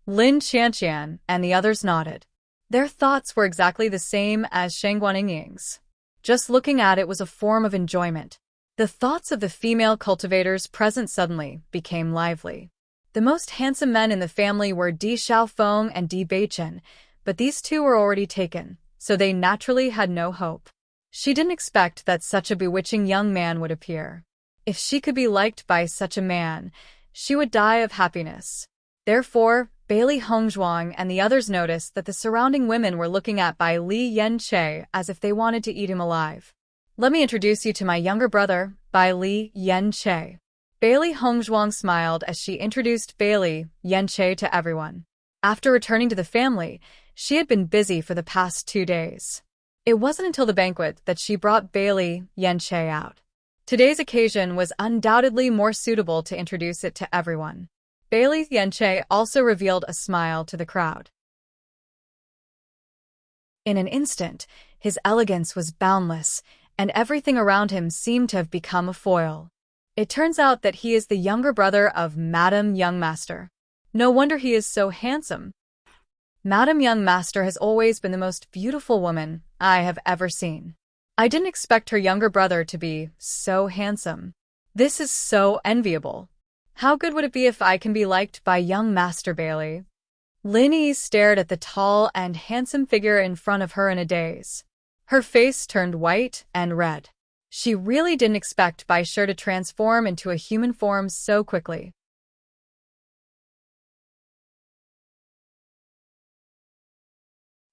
Lin Qianqian and the others nodded. Their thoughts were exactly the same as Shangguan Yingying's. Just looking at it was a form of enjoyment. The thoughts of the female cultivators present suddenly became lively. The most handsome men in the family were Di Xiaofeng and Di Beichen, but these two were already taken, so they naturally had no hope. She didn't expect that such a bewitching young man would appear. If she could be liked by such a man, she would die of happiness. Therefore, Bailey Hong Zhuang and the others noticed that the surrounding women were looking at Bai Li Yanche as if they wanted to eat him alive. Let me introduce you to my younger brother, Bai Li Yanche. Bailey Hong Zhuang smiled as she introduced Bailey Yanche to everyone. After returning to the family, she had been busy for the past 2 days. It wasn't until the banquet that she brought Bailey Yanche out. Today's occasion was undoubtedly more suitable to introduce it to everyone. Bailey Yanche also revealed a smile to the crowd. In an instant, his elegance was boundless, and everything around him seemed to have become a foil. It turns out that he is the younger brother of Madame Young Master. No wonder he is so handsome. Madame Young Master has always been the most beautiful woman I have ever seen. I didn't expect her younger brother to be so handsome. This is so enviable. How good would it be if I can be liked by young Master Bailey? Lin Yi stared at the tall and handsome figure in front of her in a daze. Her face turned white and red. She really didn't expect Baishir to transform into a human form so quickly.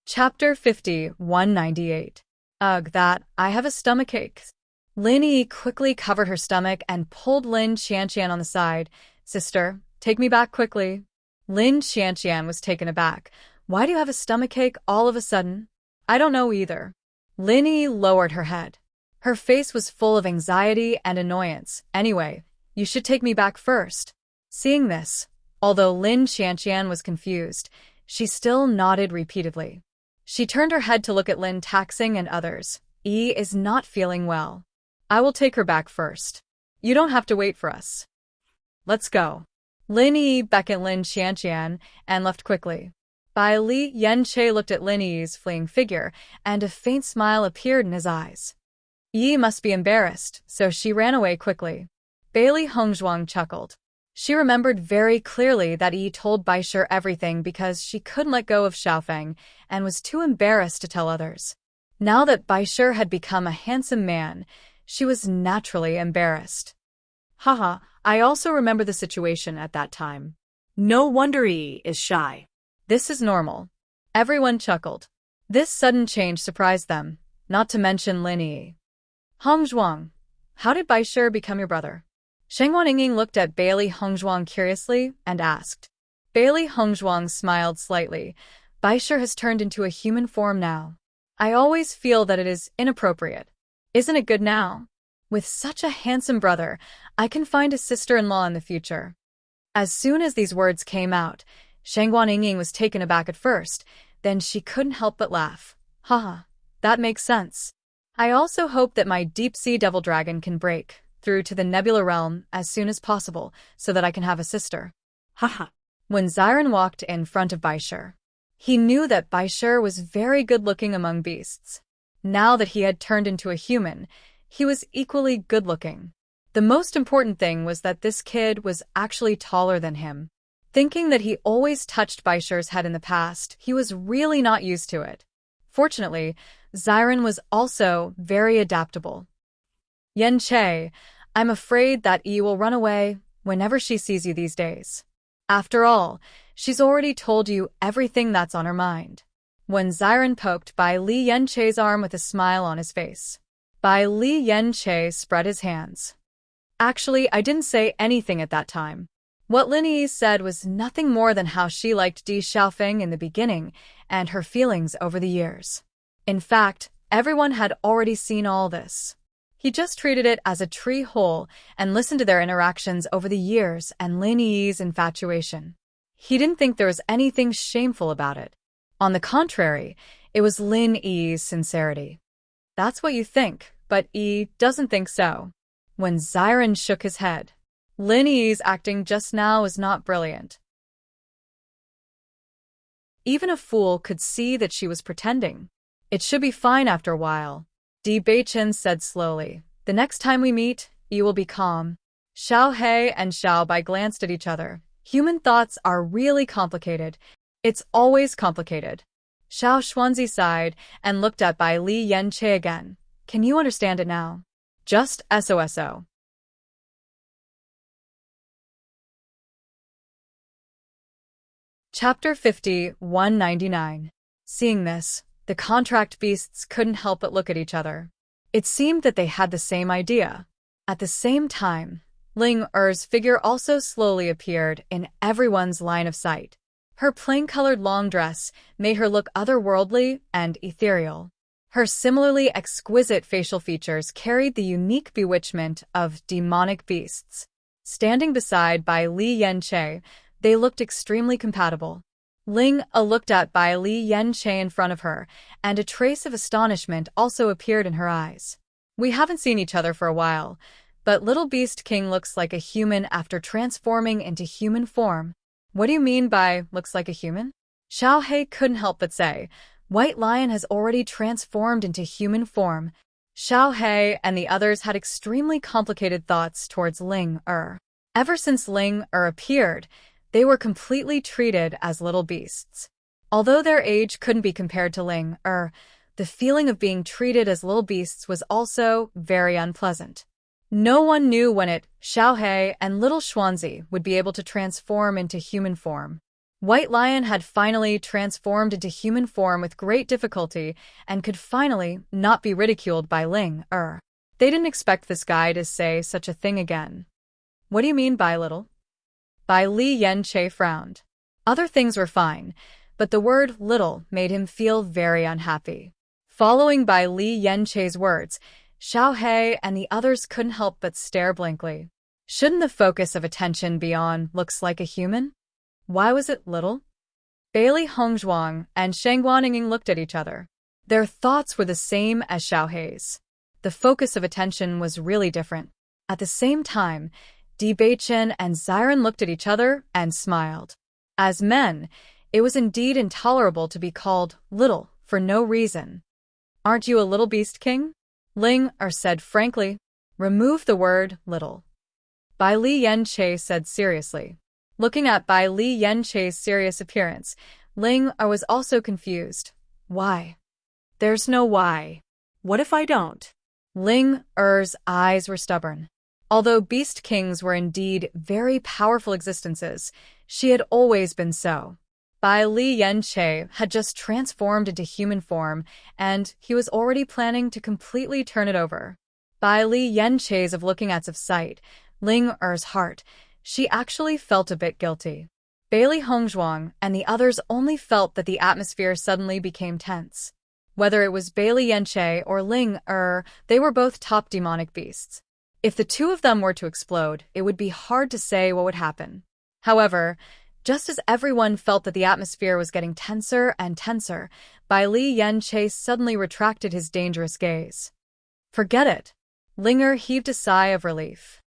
Chapter 50-198. Ugh, that, I have a stomachache. Lin Yi quickly covered her stomach and pulled Lin Qianqian on the side. Sister, take me back quickly. Lin Qianqian was taken aback. Why do you have a stomachache all of a sudden? I don't know either. Lin Yi lowered her head. Her face was full of anxiety and annoyance. Anyway, you should take me back first. Seeing this, although Lin Qianqian was confused, she still nodded repeatedly. She turned her head to look at Lin Taxing and others. Yi is not feeling well. I will take her back first. You don't have to wait for us. Let's go. Lin Yi beckoned Lin Qianqian and left quickly. Bai Li Yanche looked at Lin Yi's fleeing figure, and a faint smile appeared in his eyes. Yi must be embarrassed, so she ran away quickly. Bailey Hongzhuang chuckled. She remembered very clearly that Yi told Baisher everything because she couldn't let go of Xiaofeng and was too embarrassed to tell others. Now that Baisher had become a handsome man, she was naturally embarrassed. Haha, I also remember the situation at that time. No wonder Yi is shy. This is normal. Everyone chuckled. This sudden change surprised them, not to mention Lin Yi. Hongzhuang, how did Baisher become your brother? Shengwan Yingying looked at Bailey Hongzhuang curiously and asked. Bailey Hongzhuang smiled slightly. Baisher has turned into a human form now. I always feel that it is inappropriate. Isn't it good now? With such a handsome brother, I can find a sister-in-law in the future. As soon as these words came out, Shengwan Yingying was taken aback at first, then she couldn't help but laugh. Haha, that makes sense. I also hope that my deep-sea devil dragon can break through to the nebula realm as soon as possible so that I can have a sister. Haha. When Xiren walked in front of Baisher, he knew that Baisher was very good-looking among beasts. Now that he had turned into a human, he was equally good-looking. The most important thing was that this kid was actually taller than him. Thinking that he always touched Baisher's head in the past, he was really not used to it. Fortunately, Xiren was also very adaptable. Yen Che, I'm afraid that Yi will run away whenever she sees you these days. After all, she's already told you everything that's on her mind. When Xiren poked Bai Li Yanche's arm with a smile on his face, Bai Li Yanche spread his hands. Actually, I didn't say anything at that time. What Lin Yi said was nothing more than how she liked Di Xiaofeng in the beginning and her feelings over the years. In fact, everyone had already seen all this. He just treated it as a tree hole and listened to their interactions over the years and Lin Yi's infatuation. He didn't think there was anything shameful about it. On the contrary, it was Lin Yi's sincerity. That's what you think, but Yi doesn't think so. When Xiren shook his head, Lin Yi's acting just now was not brilliant. Even a fool could see that she was pretending. It should be fine after a while. Di Beichen said slowly. The next time we meet, you will be calm. Xiao He and Xiao Bai glanced at each other. Human thoughts are really complicated. It's always complicated. Xiao Xuanzi sighed and looked at Bai Li Yanche again. Can you understand it now? Just SOSO. Chapter 50, 199. Seeing this, the contract beasts couldn't help but look at each other. It seemed that they had the same idea. At the same time, Ling Er's figure also slowly appeared in everyone's line of sight. Her plain-colored long dress made her look otherworldly and ethereal. Her similarly exquisite facial features carried the unique bewitchment of demonic beasts. Standing beside Bai Li Yanche, they looked extremely compatible. Ling looked at Bai Li Yanche in front of her, and a trace of astonishment also appeared in her eyes. We haven't seen each other for a while, but Little Beast King looks like a human after transforming into human form. What do you mean by looks like a human? Xiao He couldn't help but say, White Lion has already transformed into human form. Xiao He and the others had extremely complicated thoughts towards Ling Er. Ever since Ling Er appeared, they were completely treated as little beasts. Although their age couldn't be compared to Ling Er, the feeling of being treated as little beasts was also very unpleasant. No one knew when Xiao He and Little Xuanzi would be able to transform into human form. White Lion had finally transformed into human form with great difficulty and could finally not be ridiculed by Ling Er. They didn't expect this guy to say such a thing again. What do you mean by little? Bai Li Yanche frowned. Other things were fine, but the word little made him feel very unhappy. Following Bai Li Yanche's words, Xiao He and the others couldn't help but stare blankly. Shouldn't the focus of attention be on looks like a human? Why was it little? Bailey Hongzhuang and Sheng Guanning looked at each other. Their thoughts were the same as Xiao He's. The focus of attention was really different. At the same time, Di Beichen and Xiren looked at each other and smiled. As men, it was indeed intolerable to be called little for no reason. Aren't you a little beast king? Ling said frankly. Remove the word little. Bai Li Yanche said seriously. Looking at Bai Li Yanche's serious appearance, Ling was also confused. Why? There's no why. What if I don't? Ling eyes were stubborn. Although beast kings were indeed very powerful existences, she had always been so. Bai Li Yanche had just transformed into human form, and he was already planning to completely turn it over. Bai Li Yanche's of looking at of sight, Ling heart, she actually felt a bit guilty. Bailey Hongzhuang and the others only felt that the atmosphere suddenly became tense. Whether it was Bailey Yanche or Ling they were both top demonic beasts. If the two of them were to explode, it would be hard to say what would happen. However, just as everyone felt that the atmosphere was getting tenser and tenser, Bai Li Yanche suddenly retracted his dangerous gaze. Forget it. Linger heaved a sigh of relief.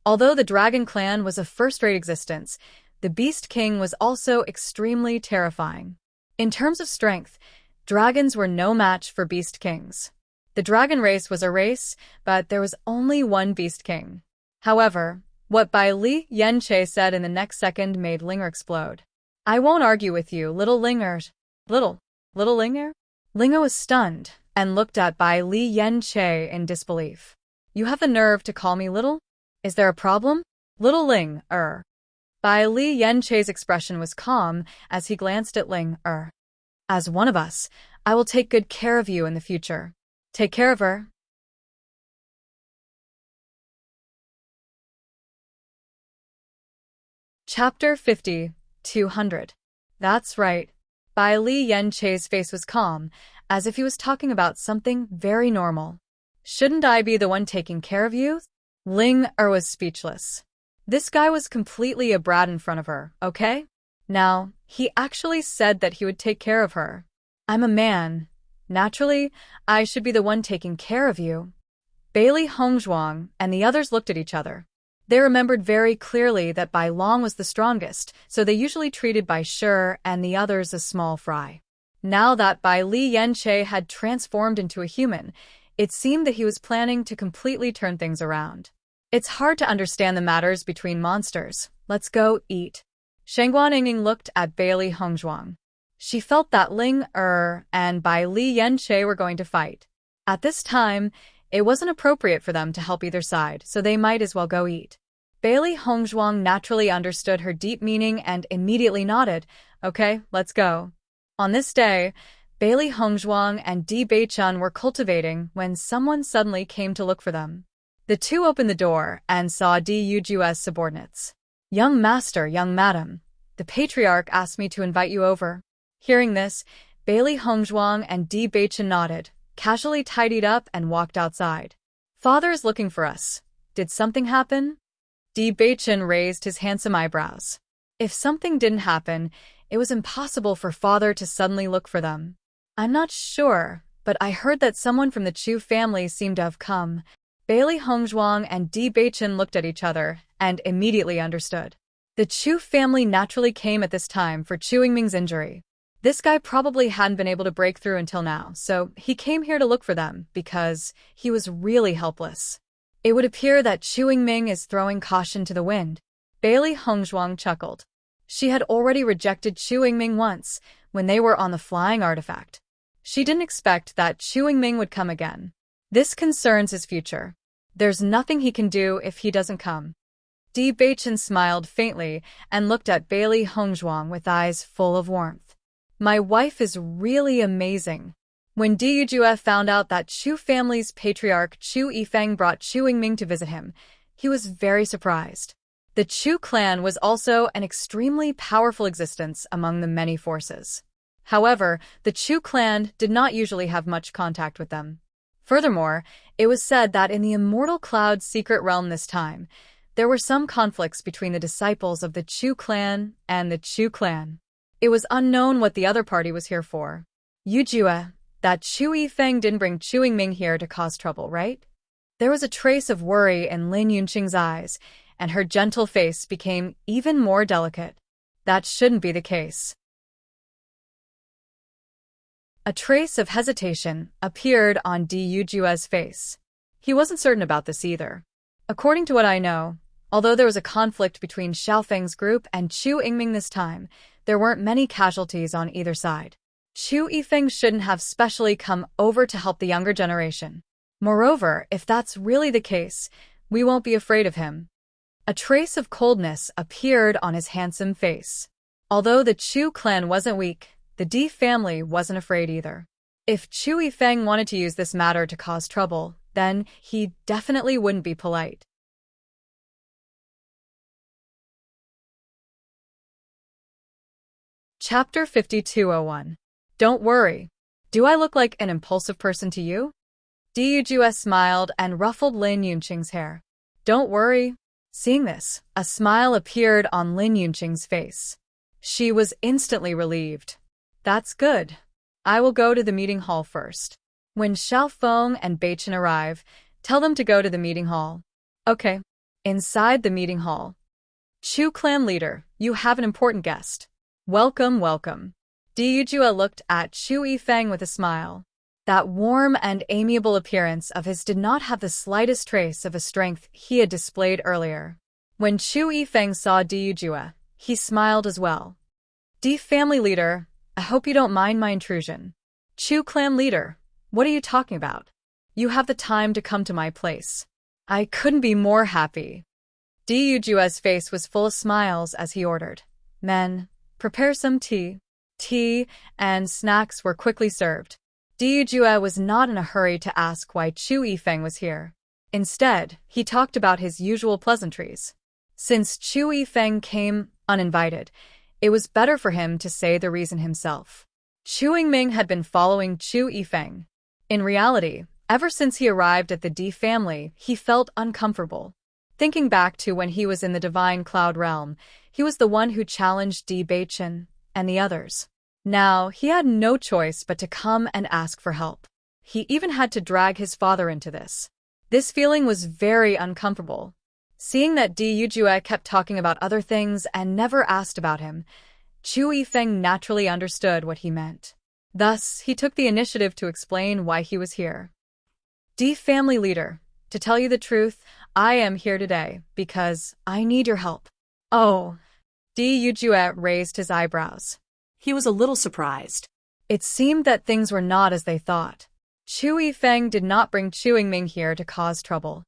Although the Dragon Clan was a first-rate existence, the Beast King was also extremely terrifying. In terms of strength, dragons were no match for Beast Kings. The dragon race was a race, but there was only one Beast King. However, what Bai Li Yanche said in the next second made Linger explode. I won't argue with you, little Linger. Little Linger? Linger was stunned and looked at Bai Li Yanche in disbelief. You have the nerve to call me little? Is there a problem? Little Ling, Bai Li Yanche's expression was calm as he glanced at Ling, As one of us, I will take good care of you in the future. Take care of her. Chapter 50, 200. That's right. Bai Li Yanche's face was calm, as if he was talking about something very normal. Shouldn't I be the one taking care of you? Ling was speechless. This guy was completely a brat in front of her, okay? Now, he actually said that he would take care of her. I'm a man. Naturally, I should be the one taking care of you. Bailey Hongzhuang and the others looked at each other. They remembered very clearly that Bai Long was the strongest, so they usually treated Bai Shi and the others as small fry. Now that Bai Li Yanche had transformed into a human, it seemed that he was planning to completely turn things around. It's hard to understand the matters between monsters. Let's go eat. Sheng Guanning looked at Bailey Hongzhuang. She felt that Ling and Bai Li Yanche were going to fight. At this time, it wasn't appropriate for them to help either side, so they might as well go eat. Bailey Hongzhuang naturally understood her deep meaning and immediately nodded. Okay, let's go. On this day, Bailey Hongzhuang and Di Beichen were cultivating when someone suddenly came to look for them. The two opened the door and saw Di Yuju's subordinates. Young master, young madam, the patriarch asked me to invite you over. Hearing this, Bailey Hongzhuang and Di Beichen nodded, casually tidied up and walked outside. Father is looking for us. Did something happen? Di Beichen raised his handsome eyebrows. If something didn't happen, it was impossible for father to suddenly look for them. I'm not sure, but I heard that someone from the Chu family seemed to have come. Bailey Hongzhuang and Di Beichen looked at each other and immediately understood. The Chu family naturally came at this time for Chu Yingming's injury. This guy probably hadn't been able to break through until now, so he came here to look for them because he was really helpless. It would appear that Chu Yingming is throwing caution to the wind. Bailey Hongzhuang chuckled. She had already rejected Chu Yingming once, when they were on the flying artifact. She didn't expect that Chu Yingming would come again. This concerns his future. There's nothing he can do if he doesn't come. Di Beichen smiled faintly and looked at Bailey Hongzhuang with eyes full of warmth. My wife is really amazing. When Di Yujue found out that Chu family's patriarch Chu Yifeng brought Chu Yingming to visit him, he was very surprised. The Chu clan was also an extremely powerful existence among the many forces. However, the Chu clan did not usually have much contact with them. Furthermore, it was said that in the Immortal Cloud's secret realm this time, there were some conflicts between the disciples of the Chu clan and the Chu clan. It was unknown what the other party was here for. Yujue, that Chu Yifeng didn't bring Chu Yingming here to cause trouble, right? There was a trace of worry in Lin Yunqing's eyes, and her gentle face became even more delicate. That shouldn't be the case. A trace of hesitation appeared on Di Yujue's face. He wasn't certain about this either. According to what I know, although there was a conflict between Xiaofeng's group and Chu Yingming this time, there weren't many casualties on either side. Chu Yifeng shouldn't have specially come over to help the younger generation. Moreover, if that's really the case, we won't be afraid of him. A trace of coldness appeared on his handsome face. Although the Chu clan wasn't weak, the Di family wasn't afraid either. If Chu Yifeng wanted to use this matter to cause trouble, then he definitely wouldn't be polite. Chapter 5201. Don't worry. Do I look like an impulsive person to you? Di Yujue smiled and ruffled Lin Yunqing's hair. Don't worry. Seeing this, a smile appeared on Lin Yunqing's face. She was instantly relieved. That's good. I will go to the meeting hall first. When Xiaofeng and Beichen arrive, tell them to go to the meeting hall. Okay. Inside the meeting hall. Chu clan leader, you have an important guest. Welcome, welcome. Di Yujue looked at Chu Yifeng with a smile. That warm and amiable appearance of his did not have the slightest trace of a strength he had displayed earlier. When Chu Yifeng saw Di Yujue, he smiled as well. Di family leader, I hope you don't mind my intrusion. Chu clan leader, what are you talking about? You have the time to come to my place. I couldn't be more happy. Di Yujue's face was full of smiles as he ordered. Men, prepare some tea. Tea and snacks were quickly served. Di Yujue was not in a hurry to ask why Chu Yifeng was here. Instead, he talked about his usual pleasantries. Since Chu Yifeng came uninvited, it was better for him to say the reason himself. Chu Yingming had been following Chu Yifeng. In reality, ever since he arrived at the Di family, he felt uncomfortable. Thinking back to when he was in the Divine Cloud Realm, he was the one who challenged Di Beichen and the others. Now, he had no choice but to come and ask for help. He even had to drag his father into this. This feeling was very uncomfortable. Seeing that Di Yujue kept talking about other things and never asked about him, Chu Yifeng naturally understood what he meant. Thus, he took the initiative to explain why he was here. Di family leader, to tell you the truth, I am here today because I need your help. Oh. Di Yujue raised his eyebrows. He was a little surprised. It seemed that things were not as they thought. Chu Yifeng did not bring Chu Yingming here to cause trouble.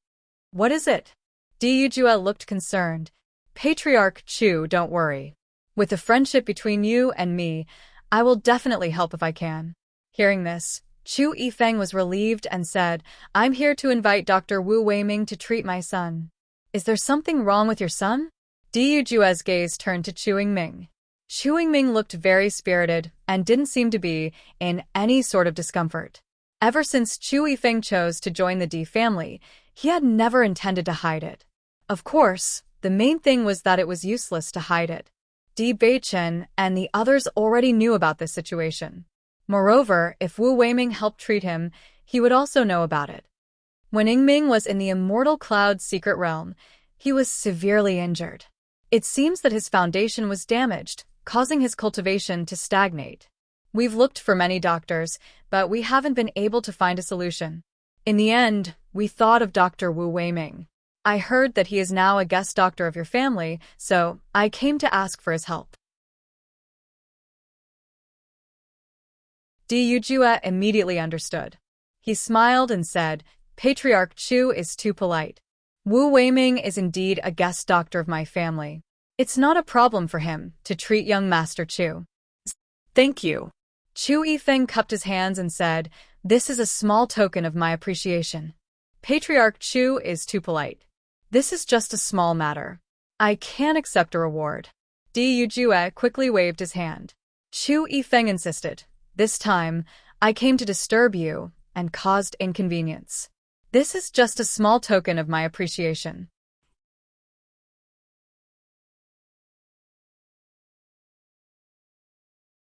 What is it? Di Yujue looked concerned. Patriarch Chu, don't worry. With the friendship between you and me, I will definitely help if I can. Hearing this, Chu Yifeng was relieved and said, I'm here to invite Dr. Wu Weiming to treat my son. Is there something wrong with your son? Di Yujue's gaze turned to Chu Yingming. Chu Yingming looked very spirited and didn't seem to be in any sort of discomfort. Ever since Chu Yifeng chose to join the Di family, he had never intended to hide it. Of course, the main thing was that it was useless to hide it. Di Beichen and the others already knew about this situation. Moreover, if Wu Weiming helped treat him, he would also know about it. When Yingming was in the Immortal Cloud's secret realm, he was severely injured. It seems that his foundation was damaged, causing his cultivation to stagnate. We've looked for many doctors, but we haven't been able to find a solution. In the end, we thought of Dr. Wu Weiming. I heard that he is now a guest doctor of your family, so I came to ask for his help. Di Yujue immediately understood. He smiled and said, Patriarch Chu is too polite. Wu Weiming is indeed a guest doctor of my family. It's not a problem for him to treat young Master Chu. Thank you. Chu Yifeng cupped his hands and said, "This is a small token of my appreciation. Patriarch Chu is too polite. This is just a small matter. I can't accept a reward." Di Yujue quickly waved his hand. Chu Yifeng insisted, "This time, I came to disturb you and caused inconvenience. This is just a small token of my appreciation."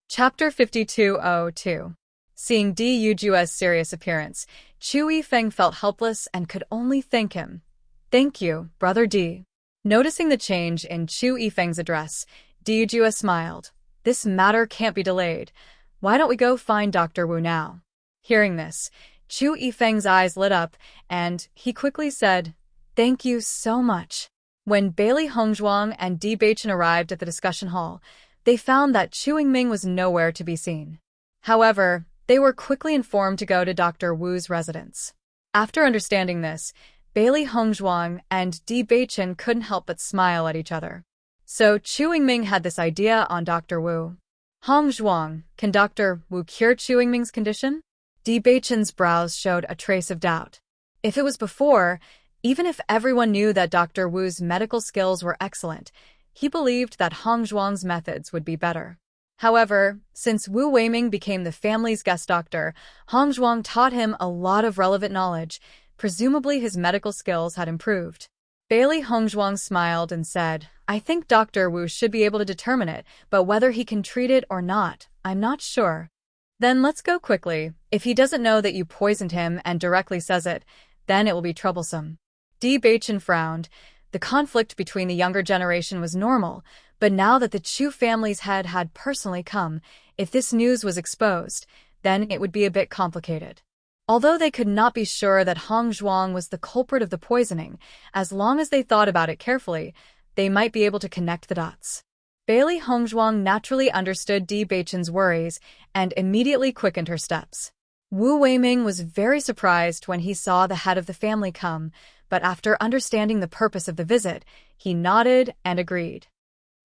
Chapter 5202. Seeing Di Yujue's serious appearance, Chu Yifeng felt helpless and could only thank him. "Thank you, Brother Di." Noticing the change in Chu Yifeng's address, Di Yujue smiled. "This matter can't be delayed. Why don't we go find Dr. Wu now?" Hearing this, Chu Yifeng's eyes lit up, and he quickly said, "Thank you so much." When Bailey Hongzhuang and Di Beichen arrived at the discussion hall, they found that Chu Yingming was nowhere to be seen. However, they were quickly informed to go to Dr. Wu's residence. After understanding this, Bailey Hongzhuang and Di Beichen couldn't help but smile at each other. So Chu Yingming had this idea on Dr. Wu. "Hongzhuang, can Dr. Wu cure Chu Yingming's condition?" Di Beichen's brows showed a trace of doubt. If it was before, even if everyone knew that Dr. Wu's medical skills were excellent, he believed that Hongzhuang's methods would be better. However, since Wu Weiming became the family's guest doctor, Hongzhuang taught him a lot of relevant knowledge. Presumably his medical skills had improved. Bailey Hongzhuang smiled and said, "I think Dr. Wu should be able to determine it, but whether he can treat it or not, I'm not sure." "Then let's go quickly. If he doesn't know that you poisoned him and directly says it, then it will be troublesome." Di Beichen frowned. The conflict between the younger generation was normal, but now that the Chu family's head had personally come, if this news was exposed, then it would be a bit complicated. Although they could not be sure that Hongzhuang was the culprit of the poisoning, as long as they thought about it carefully, they might be able to connect the dots. Bailey Hongzhuang naturally understood Di Beichen's worries and immediately quickened her steps. Wu Weiming was very surprised when he saw the head of the family come, but after understanding the purpose of the visit, he nodded and agreed.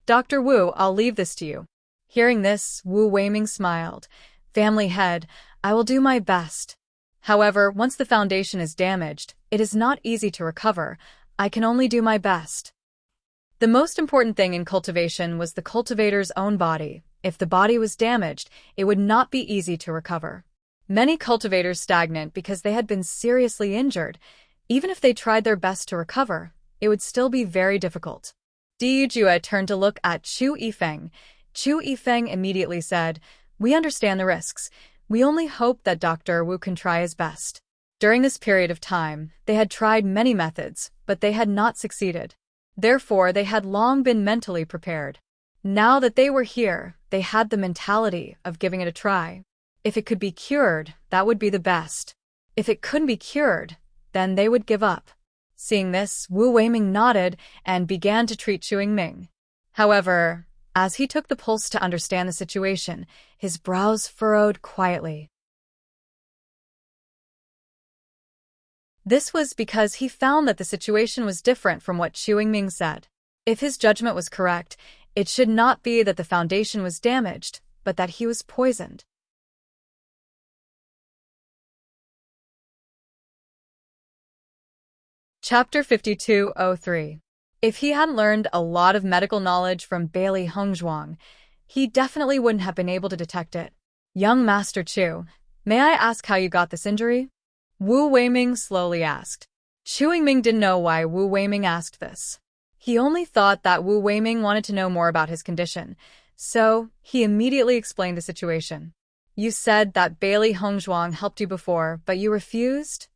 "Dr. Wu, I'll leave this to you." Hearing this, Wu Weiming smiled. "Family head, I will do my best. However, once the foundation is damaged, it is not easy to recover. I can only do my best." The most important thing in cultivation was the cultivator's own body. If the body was damaged, it would not be easy to recover. Many cultivators stagnant because they had been seriously injured. Even if they tried their best to recover, it would still be very difficult. Di Yujue turned to look at Chu Yifeng. Chu Yifeng immediately said, "We understand the risks. We only hope that Dr. Wu can try his best." During this period of time, they had tried many methods, but they had not succeeded. Therefore, they had long been mentally prepared. Now that they were here, they had the mentality of giving it a try. If it could be cured, that would be the best. If it couldn't be cured, then they would give up. Seeing this, Wu Weiming nodded and began to treat Chu Yingming. However, as he took the pulse to understand the situation, his brows furrowed quietly. This was because he found that the situation was different from what Chu Yingming said. If his judgment was correct, it should not be that the foundation was damaged, but that he was poisoned. Chapter 5203. If he hadn't learned a lot of medical knowledge from Bailey Hongzhuang, he definitely wouldn't have been able to detect it. "Young Master Chu, may I ask how you got this injury?" Wu Weiming slowly asked. Chu Yingming didn't know why Wu Weiming asked this. He only thought that Wu Weiming wanted to know more about his condition, so he immediately explained the situation. "You said that Bailey Hongzhuang helped you before, but you refused?"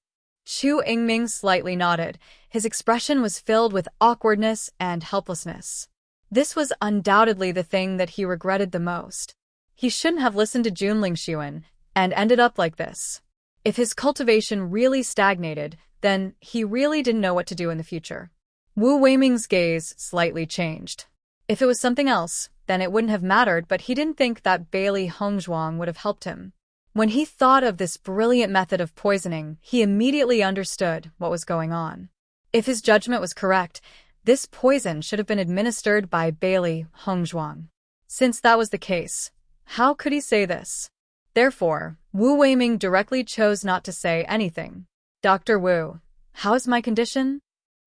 Chu Yingming slightly nodded. His expression was filled with awkwardness and helplessness. This was undoubtedly the thing that he regretted the most. He shouldn't have listened to Junling Xuan and ended up like this. If his cultivation really stagnated, then he really didn't know what to do in the future. Wu Weiming's gaze slightly changed. If it was something else, then it wouldn't have mattered, but he didn't think that Bailey Hongzhuang would have helped him. When he thought of this brilliant method of poisoning, he immediately understood what was going on. If his judgment was correct, this poison should have been administered by Bailey Hongzhuang. Since that was the case, how could he say this? Therefore, Wu Weiming directly chose not to say anything. Dr. Wu, how is my condition?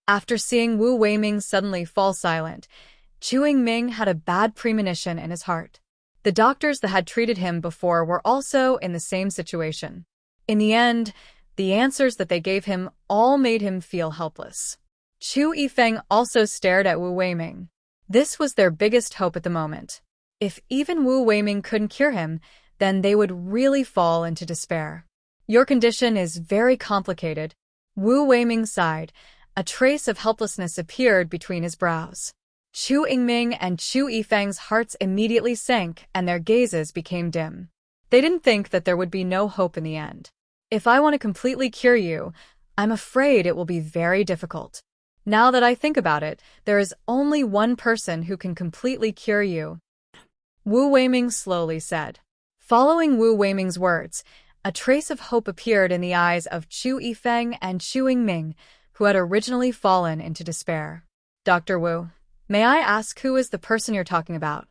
After seeing Wu Weiming suddenly fall silent, Chu Yingming had a bad premonition in his heart. The doctors that had treated him before were also in the same situation. In the end, the answers that they gave him all made him feel helpless. Chu Yifeng also stared at Wu Weiming. This was their biggest hope at the moment. If even Wu Weiming couldn't cure him, then they would really fall into despair. Your condition is very complicated. Wu Weiming sighed. A trace of helplessness appeared between his brows. Chu Yingming and Chu Yifeng's hearts immediately sank and their gazes became dim. They didn't think that there would be no hope in the end. If I want to completely cure you, I'm afraid it will be very difficult. Now that I think about it, there is only one person who can completely cure you. Wu Weiming slowly said. Following Wu Weiming's words, a trace of hope appeared in the eyes of Chu Yifeng and Chu Yingming, who had originally fallen into despair. Dr. Wu, may I ask who is the person you're talking about?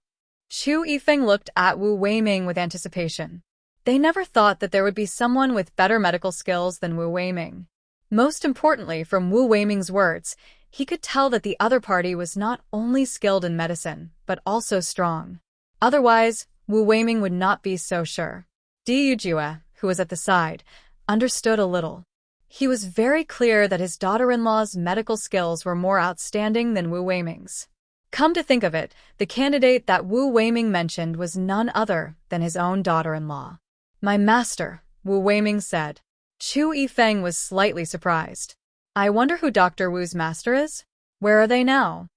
Chu Yifeng looked at Wu Weiming with anticipation. They never thought that there would be someone with better medical skills than Wu Weiming. Most importantly, from Wu Weiming's words, he could tell that the other party was not only skilled in medicine, but also strong. Otherwise, Wu Weiming would not be so sure. Di Yujue, who was at the side, understood a little. He was very clear that his daughter-in-law's medical skills were more outstanding than Wu Weiming's. Come to think of it, the candidate that Wu Weiming mentioned was none other than his own daughter-in-law. My master, Wu Weiming said. Chu Yifeng was slightly surprised. I wonder who Dr. Wu's master is? Where are they now?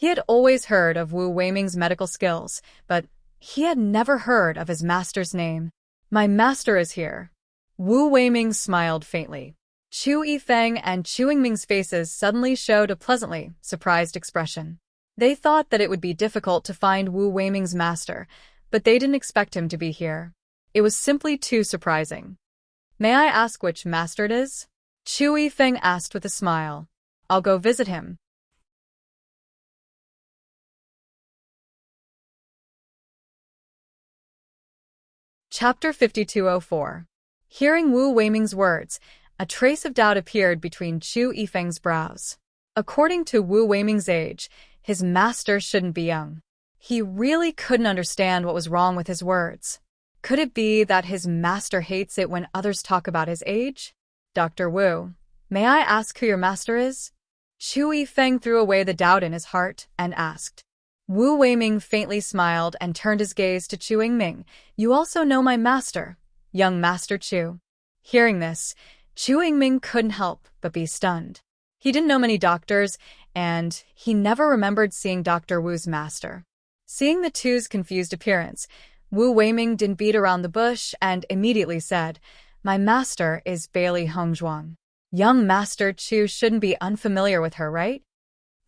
He had always heard of Wu Weiming's medical skills, but he had never heard of his master's name. My master is here. Wu Weiming smiled faintly. Chu Yifeng and Chu Yingming's faces suddenly showed a pleasantly surprised expression. They thought that it would be difficult to find Wu Weiming's master, but they didn't expect him to be here. It was simply too surprising. May I ask which master it is? Chu Yifeng asked with a smile. I'll go visit him. Chapter 5204. Hearing Wu Weiming's words, a trace of doubt appeared between Chu Yifeng's brows. According to Wu Weiming's age, his master shouldn't be young. He really couldn't understand what was wrong with his words. Could it be that his master hates it when others talk about his age? Dr. Wu, may I ask who your master is? Chu Yifeng threw away the doubt in his heart and asked. Wu Weiming faintly smiled and turned his gaze to Chu Yingming. You also know my master, young Master Chu. Hearing this, Chu Yingming couldn't help but be stunned. He didn't know many doctors, and he never remembered seeing Dr. Wu's master. Seeing the two's confused appearance, Wu Weiming didn't beat around the bush and immediately said, My master is Bailey Hongzhuang. Young Master Chu shouldn't be unfamiliar with her, right?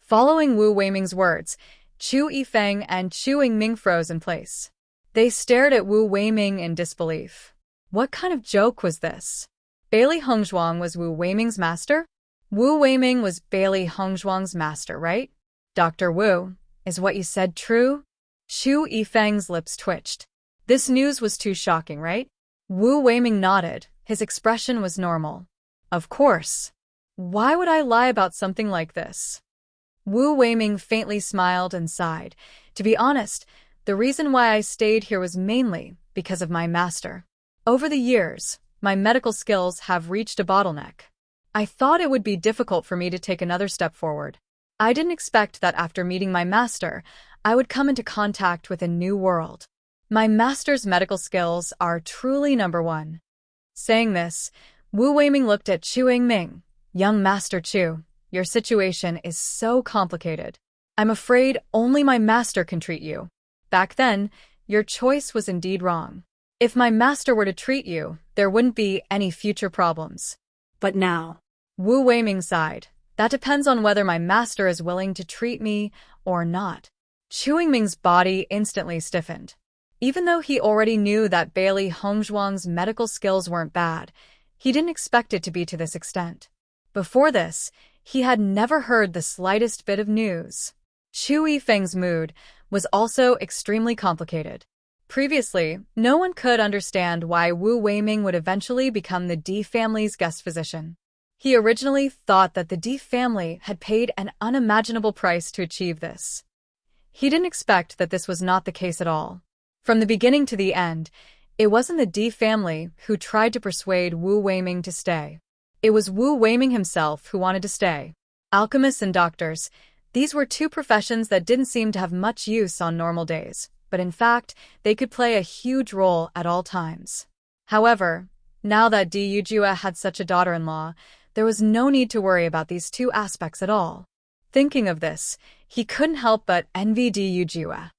Following Wu Weiming's words, Chu Yifeng and Chu Yingming froze in place. They stared at Wu Weiming in disbelief. What kind of joke was this? Bailey Hongzhuang was Wu Weiming's master? Wu Weiming was Bailey Hongzhuang's master, right? Dr. Wu, is what you said true? Chu Yifeng's lips twitched. This news was too shocking, right? Wu Weiming nodded. His expression was normal. Of course. Why would I lie about something like this? Wu Weiming faintly smiled and sighed. To be honest, the reason why I stayed here was mainly because of my master. Over the years, my medical skills have reached a bottleneck. I thought it would be difficult for me to take another step forward. I didn't expect that after meeting my master, I would come into contact with a new world. My master's medical skills are truly number one. Saying this, Wu Weiming looked at Chu Yingming. Young Master Chu, your situation is so complicated. I'm afraid only my master can treat you. Back then, your choice was indeed wrong. If my master were to treat you, there wouldn't be any future problems. But now, Wu Weiming sighed. That depends on whether my master is willing to treat me or not. Chu Yingming's body instantly stiffened. Even though he already knew that Bailey Hongzhuang's medical skills weren't bad, he didn't expect it to be to this extent. Before this, he had never heard the slightest bit of news. Chu Yifeng's mood was also extremely complicated. Previously, no one could understand why Wu Weiming would eventually become the Di family's guest physician. He originally thought that the Di family had paid an unimaginable price to achieve this. He didn't expect that this was not the case at all. From the beginning to the end, it wasn't the Di family who tried to persuade Wu Weiming to stay. It was Wu Weiming himself who wanted to stay. Alchemists and doctors, these were two professions that didn't seem to have much use on normal days, but in fact, they could play a huge role at all times. However, now that Di Yujue had such a daughter-in-law, there was no need to worry about these two aspects at all. Thinking of this, he couldn't help but envy Di Yujue.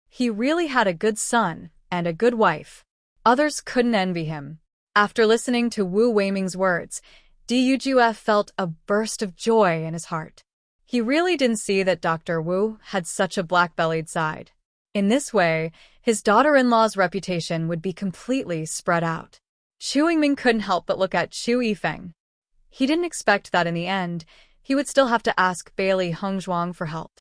He really had a good son and a good wife. Others couldn't envy him. After listening to Wu Weiming's words, Di Yujue felt a burst of joy in his heart. He really didn't see that Dr. Wu had such a black-bellied side. In this way, his daughter-in-law's reputation would be completely spread out. Chu Yingming couldn't help but look at Chu Yifeng. He didn't expect that in the end, he would still have to ask Bailey Hongzhuang for help.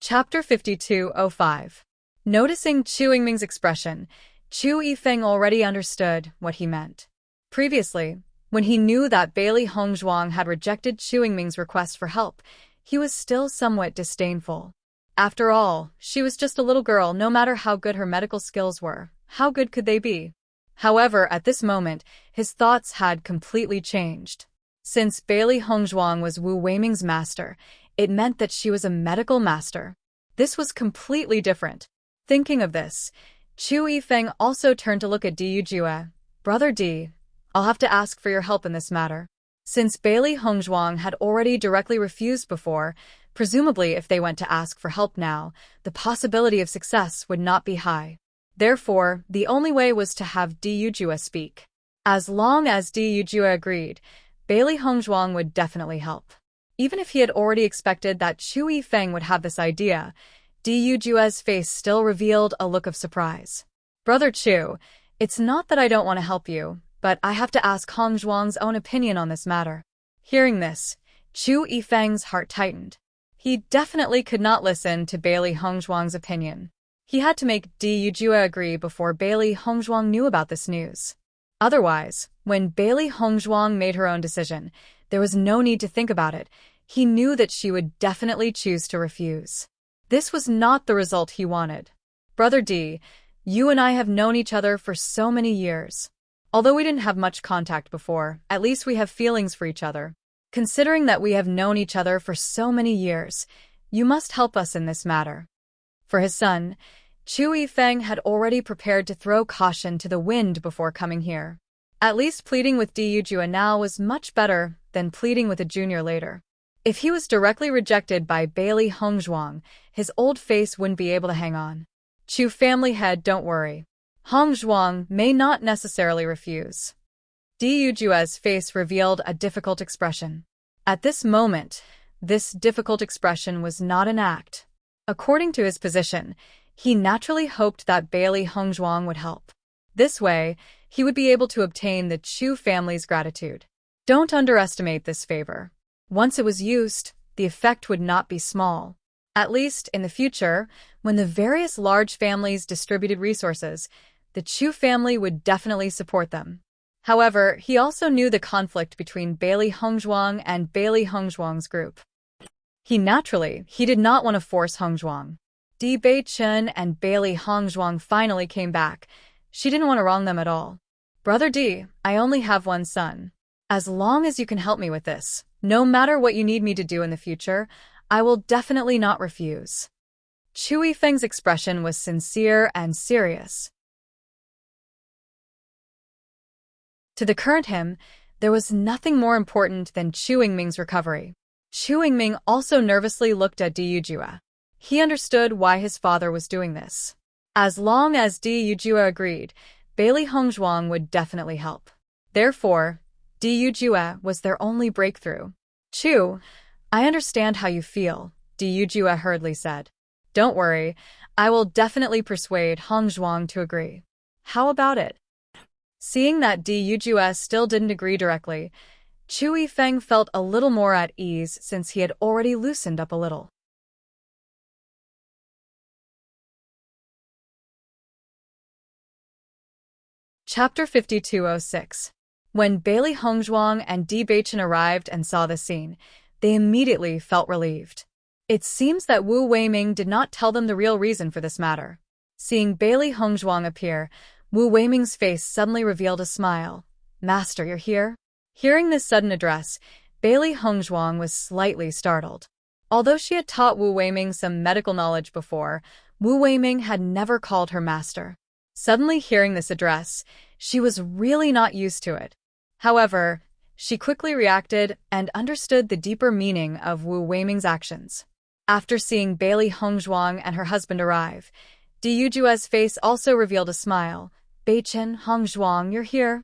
Chapter 5205. Noticing Chu Yingming's expression, Chu Yifeng already understood what he meant. Previously, when he knew that Bailey Hongzhuang had rejected Chu Yingming's request for help, he was still somewhat disdainful. After all, she was just a little girl. No matter how good her medical skills were, how good could they be? However, at this moment, his thoughts had completely changed. Since Bailey Hongzhuang was Wu Weiming's master, it meant that she was a medical master. This was completely different. Thinking of this, Chu Yifeng also turned to look at Di Yujue. Brother Di, I'll have to ask for your help in this matter. Since Bailey Hongzhuang had already directly refused before, presumably if they went to ask for help now, the possibility of success would not be high. Therefore, the only way was to have Di Yujue speak. As long as Di Yujue agreed, Bailey Hongzhuang would definitely help. Even if he had already expected that Chu Yifeng would have this idea, Di Yujue's face still revealed a look of surprise. Brother Chu, it's not that I don't want to help you, but I have to ask Hongzhuang's own opinion on this matter. Hearing this, Chu Yifeng's heart tightened. He definitely could not listen to Bailey Hongzhuang's opinion. He had to make Di Yujue agree before Bailey Hongzhuang knew about this news. Otherwise, when Bailey Hongzhuang made her own decision, there was no need to think about it. He knew that she would definitely choose to refuse. This was not the result he wanted. Brother Di, you and I have known each other for so many years. Although we didn't have much contact before, at least we have feelings for each other. Considering that we have known each other for so many years, you must help us in this matter. For his son, Chu Yifeng had already prepared to throw caution to the wind before coming here. At least pleading with Di Yujue now was much better than pleading with a junior later. If he was directly rejected by Bailey Hongzhuang, his old face wouldn't be able to hang on. Chu family head, don't worry. Hongzhuang may not necessarily refuse. Di Yujue's face revealed a difficult expression. At this moment, this difficult expression was not an act. According to his position, he naturally hoped that Bailey Hongzhuang would help. This way, he would be able to obtain the Chu family's gratitude. Don't underestimate this favor. Once it was used, the effect would not be small. At least, in the future, when the various large families distributed resources, the Chu family would definitely support them. However, he also knew the conflict between Bailey Hongzhuang and Bailey Hongzhuang's group. He did not want to force Hongzhuang. Di Beichen and Bailey Hongzhuang finally came back. She didn't want to wrong them at all. Brother Di, I only have one son. As long as you can help me with this, no matter what you need me to do in the future, I will definitely not refuse. Chu Yifeng's expression was sincere and serious. To the current him, there was nothing more important than Chu Yingming's recovery. Chu Yingming also nervously looked at Di Yujue. He understood why his father was doing this. As long as Di Yujue agreed, Bailey Hongzhuang would definitely help. Therefore, Di Yujue was their only breakthrough. Chu, I understand how you feel, Di Yujue hurriedly said. Don't worry, I will definitely persuade Hongzhuang to agree. How about it? Seeing that Di Yujue still didn't agree directly, Chu Yifeng felt a little more at ease since he had already loosened up a little. Chapter 5206. When Bailey Hongzhuang and Di Beichen arrived and saw the scene, they immediately felt relieved. It seems that Wu Weiming did not tell them the real reason for this matter. Seeing Bailey Hongzhuang appear, Wu Weiming's face suddenly revealed a smile. "Master, you're here?" Hearing this sudden address, Bailey Hongzhuang was slightly startled. Although she had taught Wu Weiming some medical knowledge before, Wu Weiming had never called her master. Suddenly hearing this address, she was really not used to it. However, she quickly reacted and understood the deeper meaning of Wu Weiming's actions. After seeing Bailey Hongzhuang and her husband arrive, Di Yujue's face also revealed a smile. "Beichen, Hongzhuang, you're here?"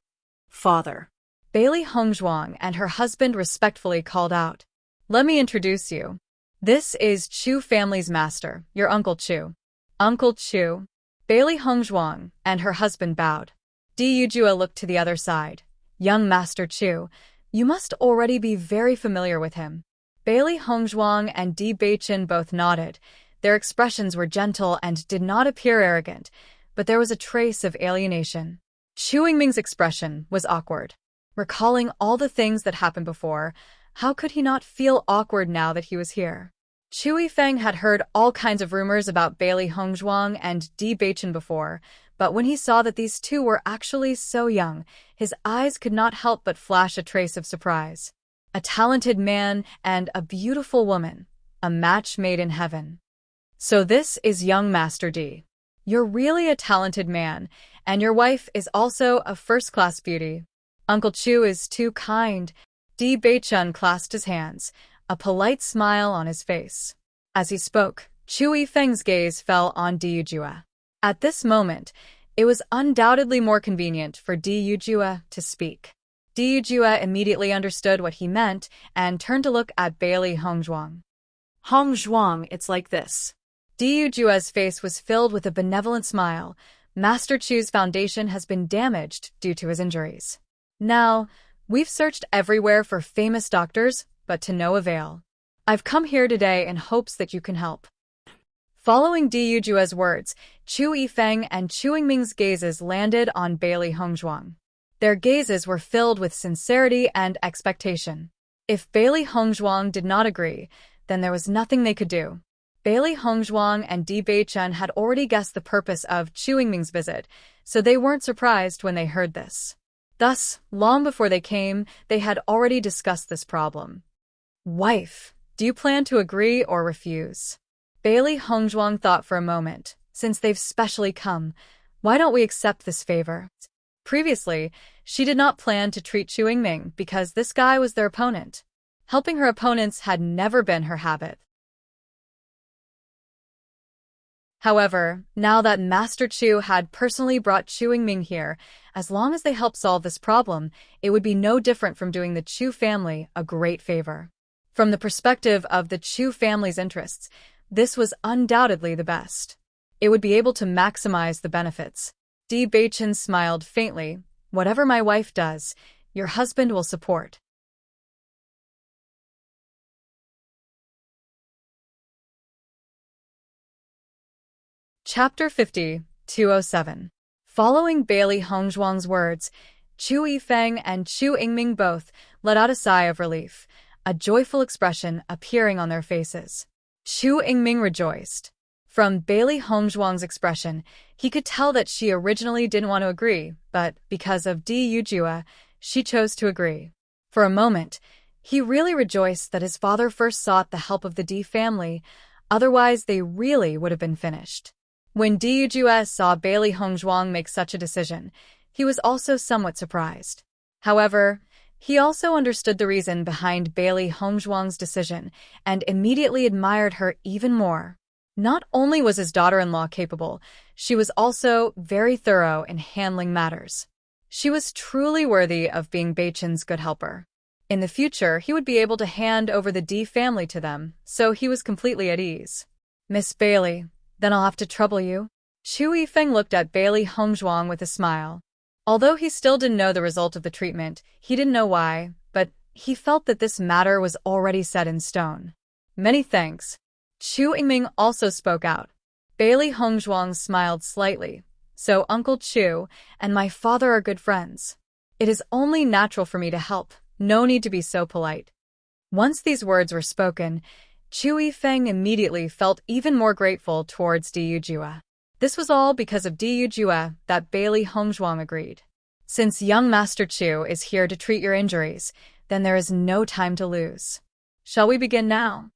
"Father." Bailey Hongzhuang and her husband respectfully called out. "Let me introduce you. This is Chu family's master, your Uncle Chu." "Uncle Chu." Bailey Hongzhuang and her husband bowed. Di Yujue looked to the other side. "Young Master Chu, you must already be very familiar with him." Bailey Hongzhuang and Di Beichen both nodded. Their expressions were gentle and did not appear arrogant, but there was a trace of alienation. Chu Yingming's expression was awkward. Recalling all the things that happened before, how could he not feel awkward now that he was here? Chu Yifeng had heard all kinds of rumors about Bailey Hongzhuang and Di Beichen before, but when he saw that these two were actually so young, his eyes could not help but flash a trace of surprise. A talented man and a beautiful woman, a match made in heaven. "So this is young Master Di. You're really a talented man, and your wife is also a first-class beauty. Uncle Chu is too kind." Di Beichen clasped his hands, a polite smile on his face. As he spoke, Chu Yifeng's gaze fell on Di Yujue. At this moment, it was undoubtedly more convenient for Di Yujue to speak. Di Yujue immediately understood what he meant and turned to look at Bailey Hongzhuang. "Hongzhuang, it's like this." Di Yujue's face was filled with a benevolent smile. "Master Chu's foundation has been damaged due to his injuries. Now, we've searched everywhere for famous doctors, but to no avail. I've come here today in hopes that you can help." Following Di Yujue's words, Chu Yifeng and Chu Yingming's gazes landed on Bailey Hongzhuang. Their gazes were filled with sincerity and expectation. If Bailey Hongzhuang did not agree, then there was nothing they could do. Bailey Hongzhuang and Di Beichen had already guessed the purpose of Chu Yingming's visit, so they weren't surprised when they heard this. Thus, long before they came, they had already discussed this problem. "Wife, do you plan to agree or refuse?" Bailey Hongzhuang thought for a moment. "Since they've specially come, why don't we accept this favor?" Previously, she did not plan to treat Chu Yingming because this guy was their opponent. Helping her opponents had never been her habit. However, now that Master Chu had personally brought Chu Yingming here, as long as they helped solve this problem, it would be no different from doing the Chu family a great favor. From the perspective of the Chu family's interests, this was undoubtedly the best. It would be able to maximize the benefits. Di Beichen smiled faintly. "Whatever my wife does, your husband will support." Chapter 5207. Following Bailey Hongzhuang's words, Chu Yifeng and Chu Yingming both let out a sigh of relief, a joyful expression appearing on their faces. Chu Yingming rejoiced. From Bailey Hongzhuang's expression, he could tell that she originally didn't want to agree, but because of Di Yujue, she chose to agree. For a moment, he really rejoiced that his father first sought the help of the Di family, otherwise they really would have been finished. When Di Yujue saw Bailey Hongzhuang make such a decision, he was also somewhat surprised. However, he also understood the reason behind Bailey Hongzhuang's decision and immediately admired her even more. Not only was his daughter-in-law capable, she was also very thorough in handling matters. She was truly worthy of being Beichen's good helper. In the future, he would be able to hand over the Di family to them, so he was completely at ease. "Miss Bailey, then I'll have to trouble you." Chu Yifeng looked at Bailey Hongzhuang with a smile. Although he still didn't know the result of the treatment, he didn't know why, but he felt that this matter was already set in stone. Many thanks. Chu Yingming also spoke out. Bailey Hongzhuang smiled slightly. So Uncle Chu and my father are good friends. It is only natural for me to help. No need to be so polite. Once these words were spoken, Chu Yifeng immediately felt even more grateful towards Di Yujue. This was all because of Di Yujue that Bailey Hongzhuang agreed. Since young Master Chu is here to treat your injuries, then there is no time to lose. Shall we begin now?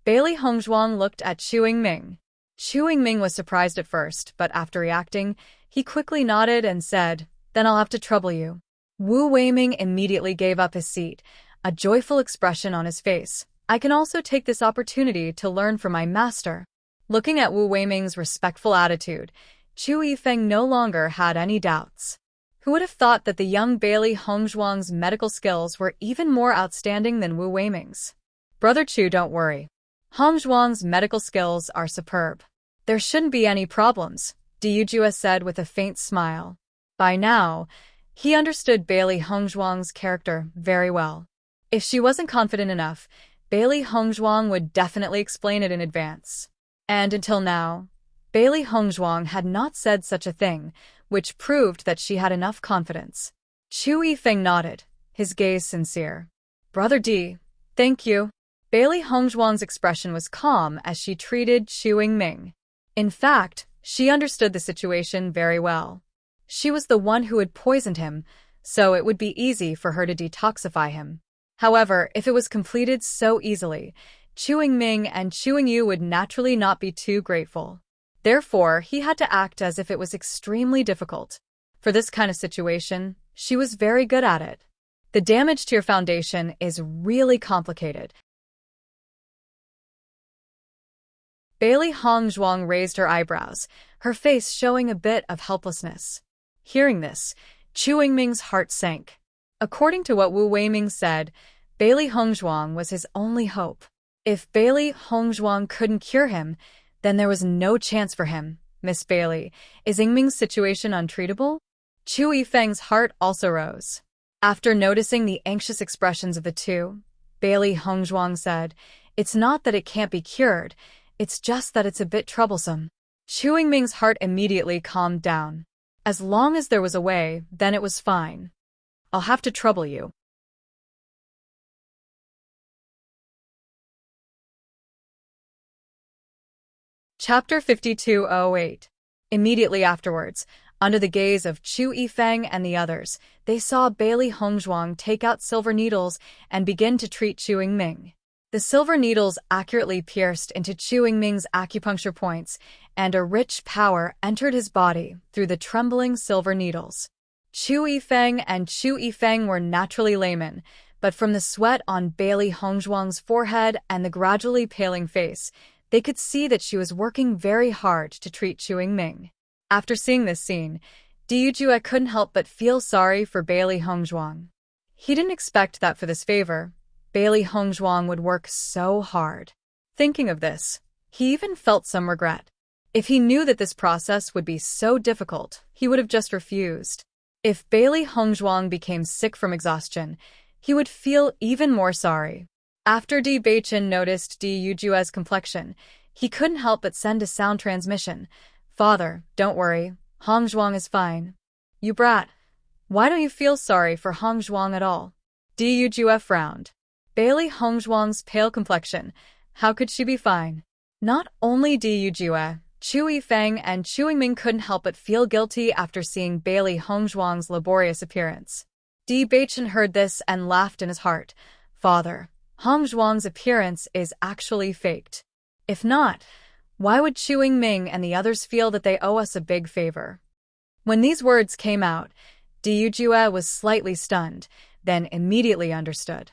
Bailey Hongzhuang looked at Chu Yingming. Chu Yingming was surprised at first, but after reacting, he quickly nodded and said, "Then I'll have to trouble you." Wu Weiming immediately gave up his seat, a joyful expression on his face. I can also take this opportunity to learn from my master. Looking at Wu Weiming's respectful attitude, Chu Yifeng no longer had any doubts. Who would have thought that the young Bailey Hongzhuang's medical skills were even more outstanding than Wu Weiming's? Brother Chu, don't worry. Hongzhuang's medical skills are superb. There shouldn't be any problems, Di Yujue said with a faint smile. By now, he understood Bailey Hongzhuang's character very well. If she wasn't confident enough, Bailey Hongzhuang would definitely explain it in advance. And until now, Bailey Hongzhuang had not said such a thing, which proved that she had enough confidence. Chu Yifeng nodded, his gaze sincere. Brother Di, thank you. Bailey Hongzhuang's expression was calm as she treated Chu Yingming. In fact, she understood the situation very well. She was the one who had poisoned him, so it would be easy for her to detoxify him. However, if it was completed so easily, Chu Yingming and Chu Yingyu would naturally not be too grateful. Therefore, he had to act as if it was extremely difficult. For this kind of situation, she was very good at it. The damage to your foundation is really complicated. Bailey Hongzhuang raised her eyebrows, her face showing a bit of helplessness. Hearing this, Chu Yingming's heart sank. According to what Wu Weiming said, Bailey Hongzhuang was his only hope. If Bailey Hongzhuang couldn't cure him, then there was no chance for him. Miss Bailey, is Yingming's situation untreatable? Chu Yifeng's heart also rose. After noticing the anxious expressions of the two, Bailey Hongzhuang said, "It's not that it can't be cured, it's just that it's a bit troublesome." Chu Yingming's heart immediately calmed down. As long as there was a way, then it was fine. I'll have to trouble you. Chapter 5208. Immediately afterwards, under the gaze of Chu Yifeng and the others, they saw Bailey Hongzhuang take out silver needles and begin to treat Chu Yingming. The silver needles accurately pierced into Chu Yingming's acupuncture points, and a rich power entered his body through the trembling silver needles. Chu Yifeng and Chu Yifeng were naturally laymen, but from the sweat on Bailey Hongzhuang's forehead and the gradually paling face, they could see that she was working very hard to treat Chu Yingming. After seeing this scene, Di Yujue couldn't help but feel sorry for Bailey Hongzhuang. He didn't expect that for this favor, Bailey Hongzhuang would work so hard. Thinking of this, he even felt some regret. If he knew that this process would be so difficult, he would have just refused. If Bailey Hongzhuang became sick from exhaustion, he would feel even more sorry. After Di Beichen noticed Di Yujue's complexion, he couldn't help but send a sound transmission. "Father, don't worry, Hongzhuang is fine." "You brat. Why don't you feel sorry for Hongzhuang at all?" Di Yujue frowned. Bailey Hongzhuang's pale complexion, how could she be fine? Not only Di Yujue, Chu Yifeng and Chu Yingming couldn't help but feel guilty after seeing Bailey Hongzhuang's laborious appearance. Di Beichen heard this and laughed in his heart. "Father, Hongzhuang's appearance is actually faked. If not, why would Chu Yingming and the others feel that they owe us a big favor?" When these words came out, Di Yujue was slightly stunned, then immediately understood.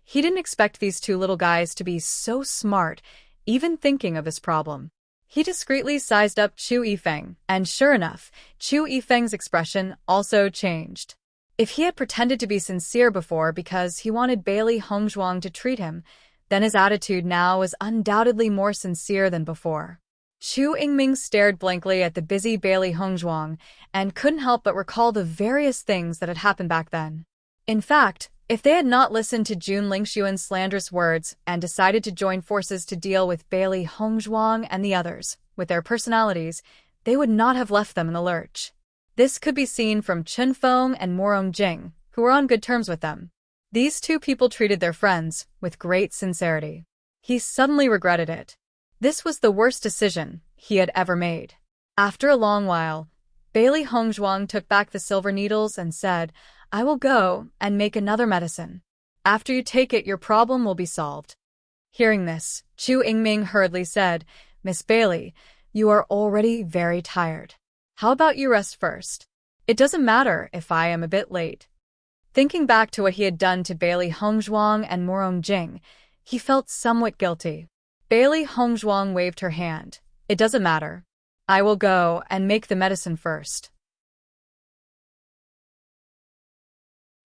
He didn't expect these two little guys to be so smart, even thinking of this problem. He discreetly sized up Chu Yifeng, and sure enough, Chu Yifeng's expression also changed. If he had pretended to be sincere before because he wanted Bailey Hongzhuang to treat him, then his attitude now was undoubtedly more sincere than before. Chu Yingming stared blankly at the busy Bailey Hongzhuang and couldn't help but recall the various things that had happened back then. In fact, if they had not listened to Jun Lingxuan's slanderous words and decided to join forces to deal with Bailey Hongzhuang and the others, with their personalities, they would not have left them in the lurch. This could be seen from Chen Feng and Morong Jing, who were on good terms with them. These two people treated their friends with great sincerity. He suddenly regretted it. This was the worst decision he had ever made. After a long while, Bailey Hongzhuang took back the silver needles and said, "I will go and make another medicine. After you take it, your problem will be solved." Hearing this, Chu Yingming hurriedly said, "Miss Bailey, you are already very tired. How about you rest first? It doesn't matter if I am a bit late." Thinking back to what he had done to Bailey Hongzhuang and Morong Jing, he felt somewhat guilty. Bailey Hongzhuang waved her hand. "It doesn't matter. I will go and make the medicine first.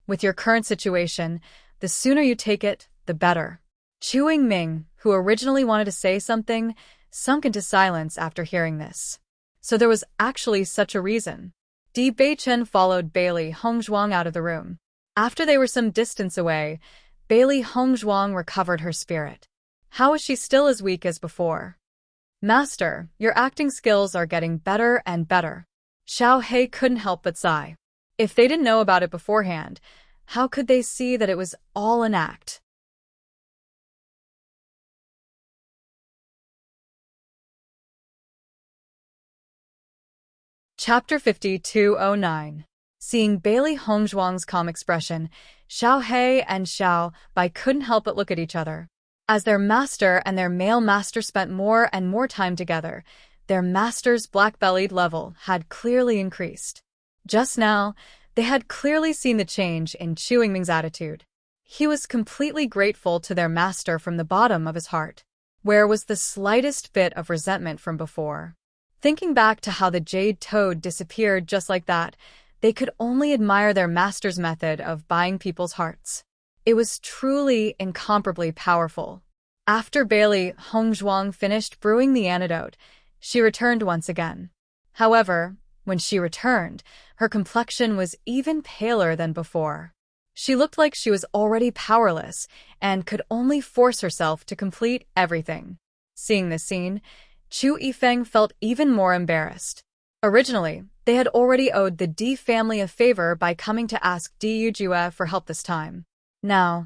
With your current situation, the sooner you take it, the better." Chu Yingming, who originally wanted to say something, sunk into silence after hearing this. So there was actually such a reason. Di Beichen followed Bailey Hongzhuang out of the room. After they were some distance away, Bailey Hongzhuang recovered her spirit. How is she still as weak as before? "Master, your acting skills are getting better and better." Xiao He couldn't help but sigh. If they didn't know about it beforehand, how could they see that it was all an act? Chapter 5209. Seeing Bailey Hongzhuang's calm expression, Xiao He and Xiao Bai couldn't help but look at each other. As their master and their male master spent more and more time together, their master's black-bellied level had clearly increased. Just now, they had clearly seen the change in Chu Yingming's attitude. He was completely grateful to their master from the bottom of his heart. Where was the slightest bit of resentment from before? Thinking back to how the jade toad disappeared just like that, they could only admire their master's method of buying people's hearts. It was truly incomparably powerful. After Bailey Hongzhuang finished brewing the antidote, she returned once again. However, when she returned, her complexion was even paler than before. She looked like she was already powerless and could only force herself to complete everything. Seeing this scene, Chu Yifeng felt even more embarrassed. Originally, they had already owed the Di family a favor by coming to ask Di Yujue for help this time. Now,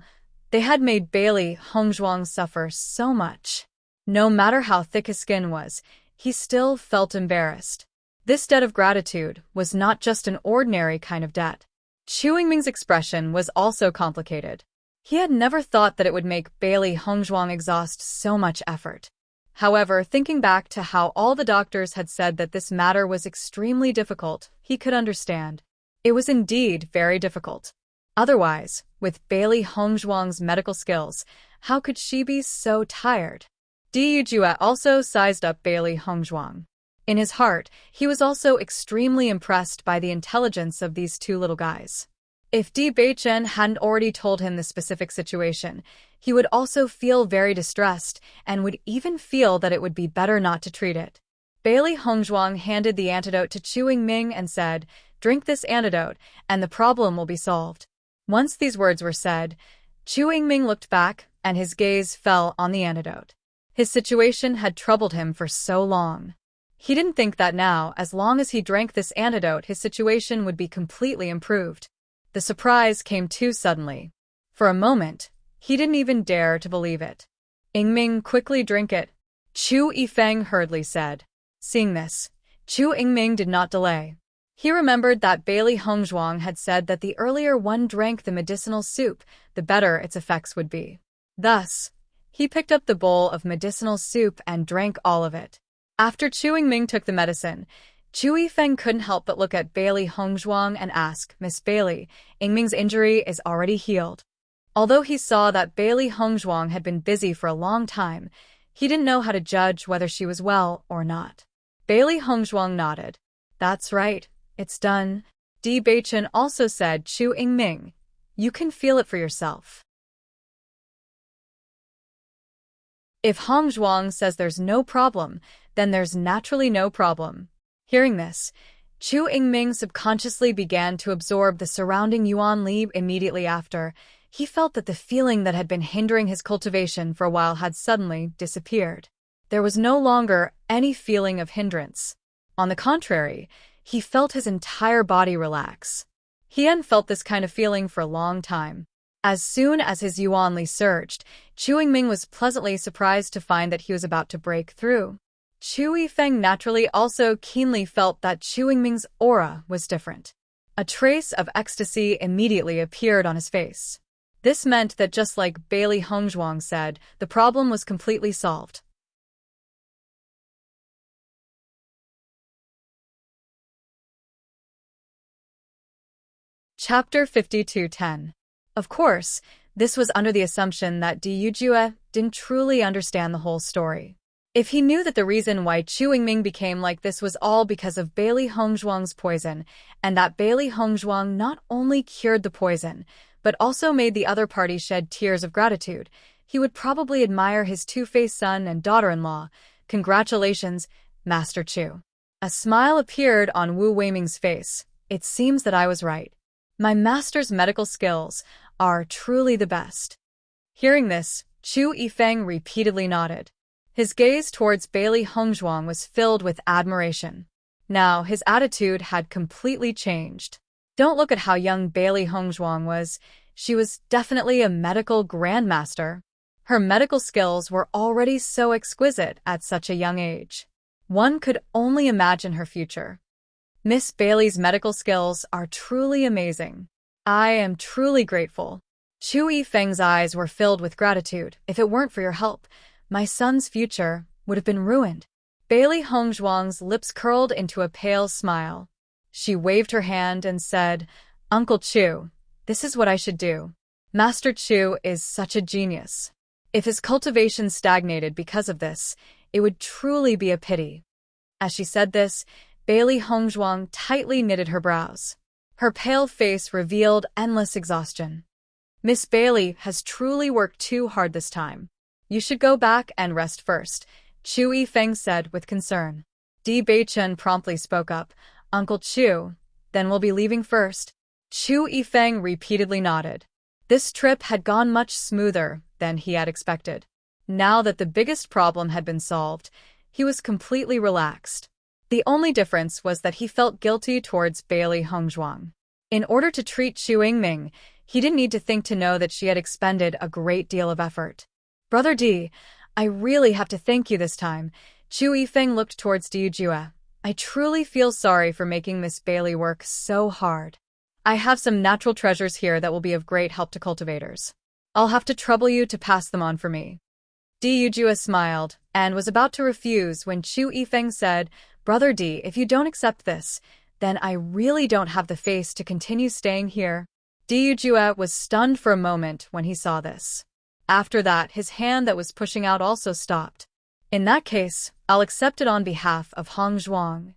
they had made Bailey Hongzhuang suffer so much. No matter how thick his skin was, he still felt embarrassed. This debt of gratitude was not just an ordinary kind of debt. Chu Yingming's expression was also complicated. He had never thought that it would make Bailey Hongzhuang exhaust so much effort. However, thinking back to how all the doctors had said that this matter was extremely difficult, he could understand. It was indeed very difficult. Otherwise, with Bailey Hongzhuang's medical skills, how could she be so tired? Di Yujue also sized up Bailey Hongzhuang. In his heart, he was also extremely impressed by the intelligence of these two little guys. If Di Beichen hadn't already told him the specific situation, he would also feel very distressed and would even feel that it would be better not to treat it. Bailey Hongzhuang handed the antidote to Chu Yingming and said, "Drink this antidote, and the problem will be solved." Once these words were said, Chu Yingming looked back, and his gaze fell on the antidote. His situation had troubled him for so long. He didn't think that now, as long as he drank this antidote, his situation would be completely improved. The surprise came too suddenly. For a moment, he didn't even dare to believe it. "Yingming, quickly drink it," Chu Yifeng hurriedly said. Seeing this, Chu Yingming did not delay. He remembered that Bailey Hongzhuang had said that the earlier one drank the medicinal soup, the better its effects would be. Thus, he picked up the bowl of medicinal soup and drank all of it. After Chu Yingming took the medicine, Chu Yifeng couldn't help but look at Bailey Hongzhuang and ask, "Miss Bailey, Yingming's injury is already healed." Although he saw that Bailey Hongzhuang had been busy for a long time, he didn't know how to judge whether she was well or not. Bailey Hongzhuang nodded. "That's right, it's done." Di Beichen also said, "Chu Yingming, you can feel it for yourself." If Hongzhuang says there's no problem, then there's naturally no problem. Hearing this, Chu Yingming subconsciously began to absorb the surrounding Yuan Li immediately after. He felt that the feeling that had been hindering his cultivation for a while had suddenly disappeared. There was no longer any feeling of hindrance. On the contrary, he felt his entire body relax. He hadn't felt this kind of feeling for a long time. As soon as his Yuan Li surged, Chu Yingming was pleasantly surprised to find that he was about to break through. Chu Yifeng naturally also keenly felt that Chu Yingming's aura was different. A trace of ecstasy immediately appeared on his face. This meant that just like Bailey Hongzhuang said, the problem was completely solved. Chapter 52:10. Of course, this was under the assumption that Di Yujue didn't truly understand the whole story. If he knew that the reason why Chu Yingming became like this was all because of Bailey Hongzhuang's poison, and that Bailey Hongzhuang not only cured the poison, but also made the other party shed tears of gratitude, he would probably admire his two-faced son and daughter-in-law. Congratulations, Master Chu. A smile appeared on Wu Weiming's face. It seems that I was right. My master's medical skills are truly the best. Hearing this, Chu Yifeng repeatedly nodded. His gaze towards Bailey Hongzhuang was filled with admiration. Now his attitude had completely changed. Don't look at how young Bailey Hongzhuang was. She was definitely a medical grandmaster. Her medical skills were already so exquisite at such a young age. One could only imagine her future. Miss Bailey's medical skills are truly amazing. I am truly grateful. Chu Yifeng's eyes were filled with gratitude. If it weren't for your help, my son's future would have been ruined. Bailey Hongzhuang's lips curled into a pale smile. She waved her hand and said, Uncle Chu, this is what I should do. Master Chu is such a genius. If his cultivation stagnated because of this, it would truly be a pity. As she said this, Bailey Hongzhuang tightly knitted her brows. Her pale face revealed endless exhaustion. Miss Bailey has truly worked too hard this time. You should go back and rest first, Chu Yifeng said with concern. Di Beichen promptly spoke up. Uncle Chu, then we'll be leaving first. Chu Yifeng repeatedly nodded. This trip had gone much smoother than he had expected. Now that the biggest problem had been solved, he was completely relaxed. The only difference was that he felt guilty towards Bailey Hongzhuang. In order to treat Chu Yingming, he didn't need to think to know that she had expended a great deal of effort. Brother Di, I really have to thank you this time. Chu Yifeng looked towards Di Yujue. I truly feel sorry for making Miss Bailey work so hard. I have some natural treasures here that will be of great help to cultivators. I'll have to trouble you to pass them on for me. Di Yujue smiled and was about to refuse when Chu Yifeng said, Brother Di, if you don't accept this, then I really don't have the face to continue staying here. Di Yujue was stunned for a moment when he saw this. After that, his hand that was pushing out also stopped. In that case, I'll accept it on behalf of Hongzhuang.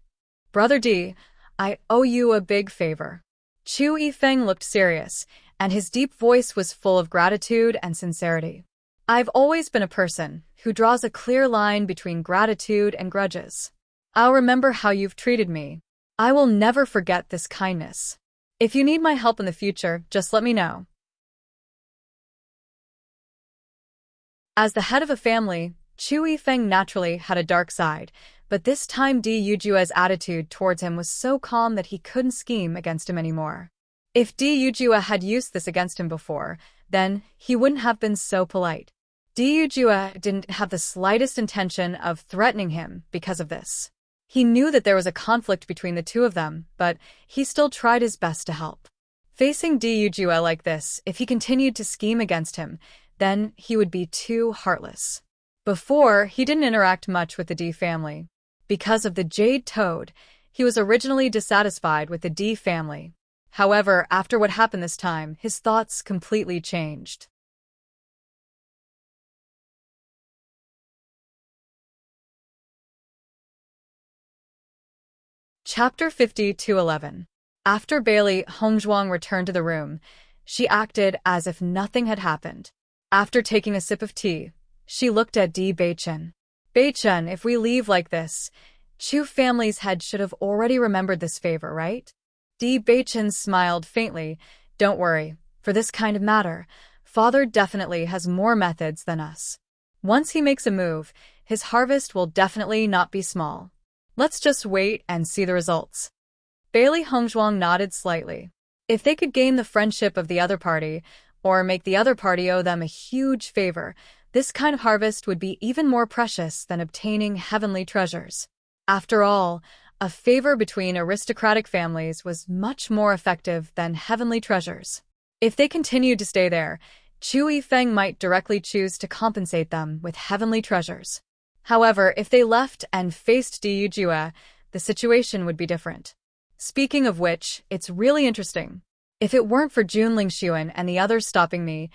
Brother Di, I owe you a big favor. Chu Yifeng looked serious, and his deep voice was full of gratitude and sincerity. I've always been a person who draws a clear line between gratitude and grudges. I'll remember how you've treated me. I will never forget this kindness. If you need my help in the future, just let me know. As the head of a family, Chu Yifeng naturally had a dark side, but this time Di Yujue's attitude towards him was so calm that he couldn't scheme against him anymore. If Di Yujue had used this against him before, then he wouldn't have been so polite. Di Yujue didn't have the slightest intention of threatening him because of this. He knew that there was a conflict between the two of them, but he still tried his best to help. Facing Di Yujue like this, if he continued to scheme against him, then he would be too heartless. Before, he didn't interact much with the Di family. Because of the Jade Toad, he was originally dissatisfied with the Di family. However, after what happened this time, his thoughts completely changed. Chapter 50-11. After Bailey Hongzhuang returned to the room, she acted as if nothing had happened. After taking a sip of tea, she looked at Di Beichen. Bei-chun, if we leave like this, Chu family's head should have already remembered this favor, right? Bei-chun smiled faintly. Don't worry, for this kind of matter, father definitely has more methods than us. Once he makes a move, his harvest will definitely not be small. Let's just wait and see the results. Bailey Hongzhuang nodded slightly. If they could gain the friendship of the other party, or make the other party owe them a huge favor, this kind of harvest would be even more precious than obtaining heavenly treasures. After all, a favor between aristocratic families was much more effective than heavenly treasures. If they continued to stay there, Chu Yifeng might directly choose to compensate them with heavenly treasures. However, if they left and faced Di Yujue, the situation would be different. Speaking of which, it's really interesting. If it weren't for Junling Xuan and the others stopping me,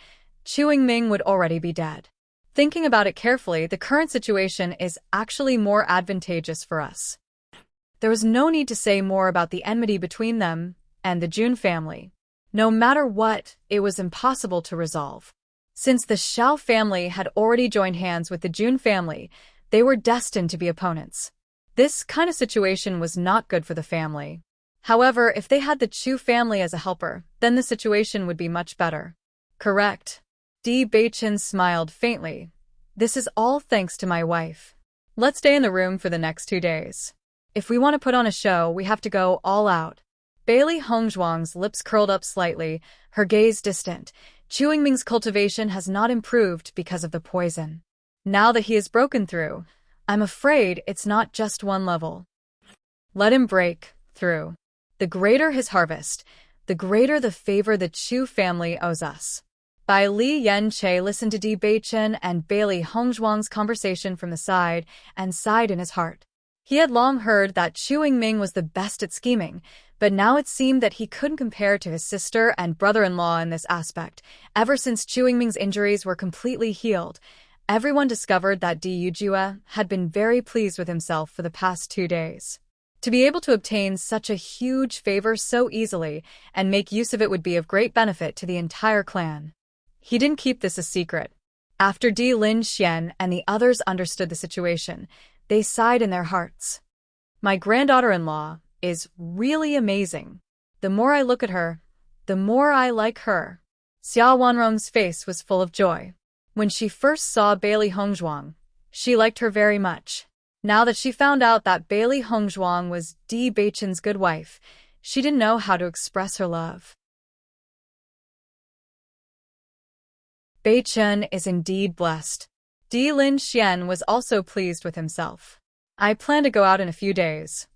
Chu Yingming would already be dead. Thinking about it carefully, the current situation is actually more advantageous for us. There was no need to say more about the enmity between them and the Jun family. No matter what, it was impossible to resolve. Since the Xiao family had already joined hands with the Jun family, they were destined to be opponents. This kind of situation was not good for the family. However, if they had the Chu family as a helper, then the situation would be much better. Correct. Bei-chun smiled faintly. This is all thanks to my wife. Let's stay in the room for the next 2 days. If we want to put on a show, we have to go all out. Bailey Hongzhuang's lips curled up slightly, her gaze distant. Chu Yingming's cultivation has not improved because of the poison. Now that he has broken through, I'm afraid it's not just one level. Let him break through. The greater his harvest, the greater the favor the Chu family owes us. Bai Li Yanche listened to Bei-chun and Bailey Hongzhuang's conversation from the side and sighed in his heart. He had long heard that Chu Yingming was the best at scheming, but now it seemed that he couldn't compare to his sister and brother-in-law in this aspect. Ever since Chu Yingming's injuries were completely healed, everyone discovered that Di Yujue had been very pleased with himself for the past 2 days. To be able to obtain such a huge favor so easily and make use of it would be of great benefit to the entire clan. He didn't keep this a secret. After Di Lin Xian and the others understood the situation, they sighed in their hearts. My granddaughter-in-law is really amazing. The more I look at her, the more I like her. Xia Wanrong's face was full of joy. When she first saw Bailey Hongzhuang, she liked her very much. Now that she found out that Bailey Hongzhuang was Bei-chun's good wife, she didn't know how to express her love. Bei-chun is indeed blessed. Di Lin Xian was also pleased with himself. I plan to go out in a few days.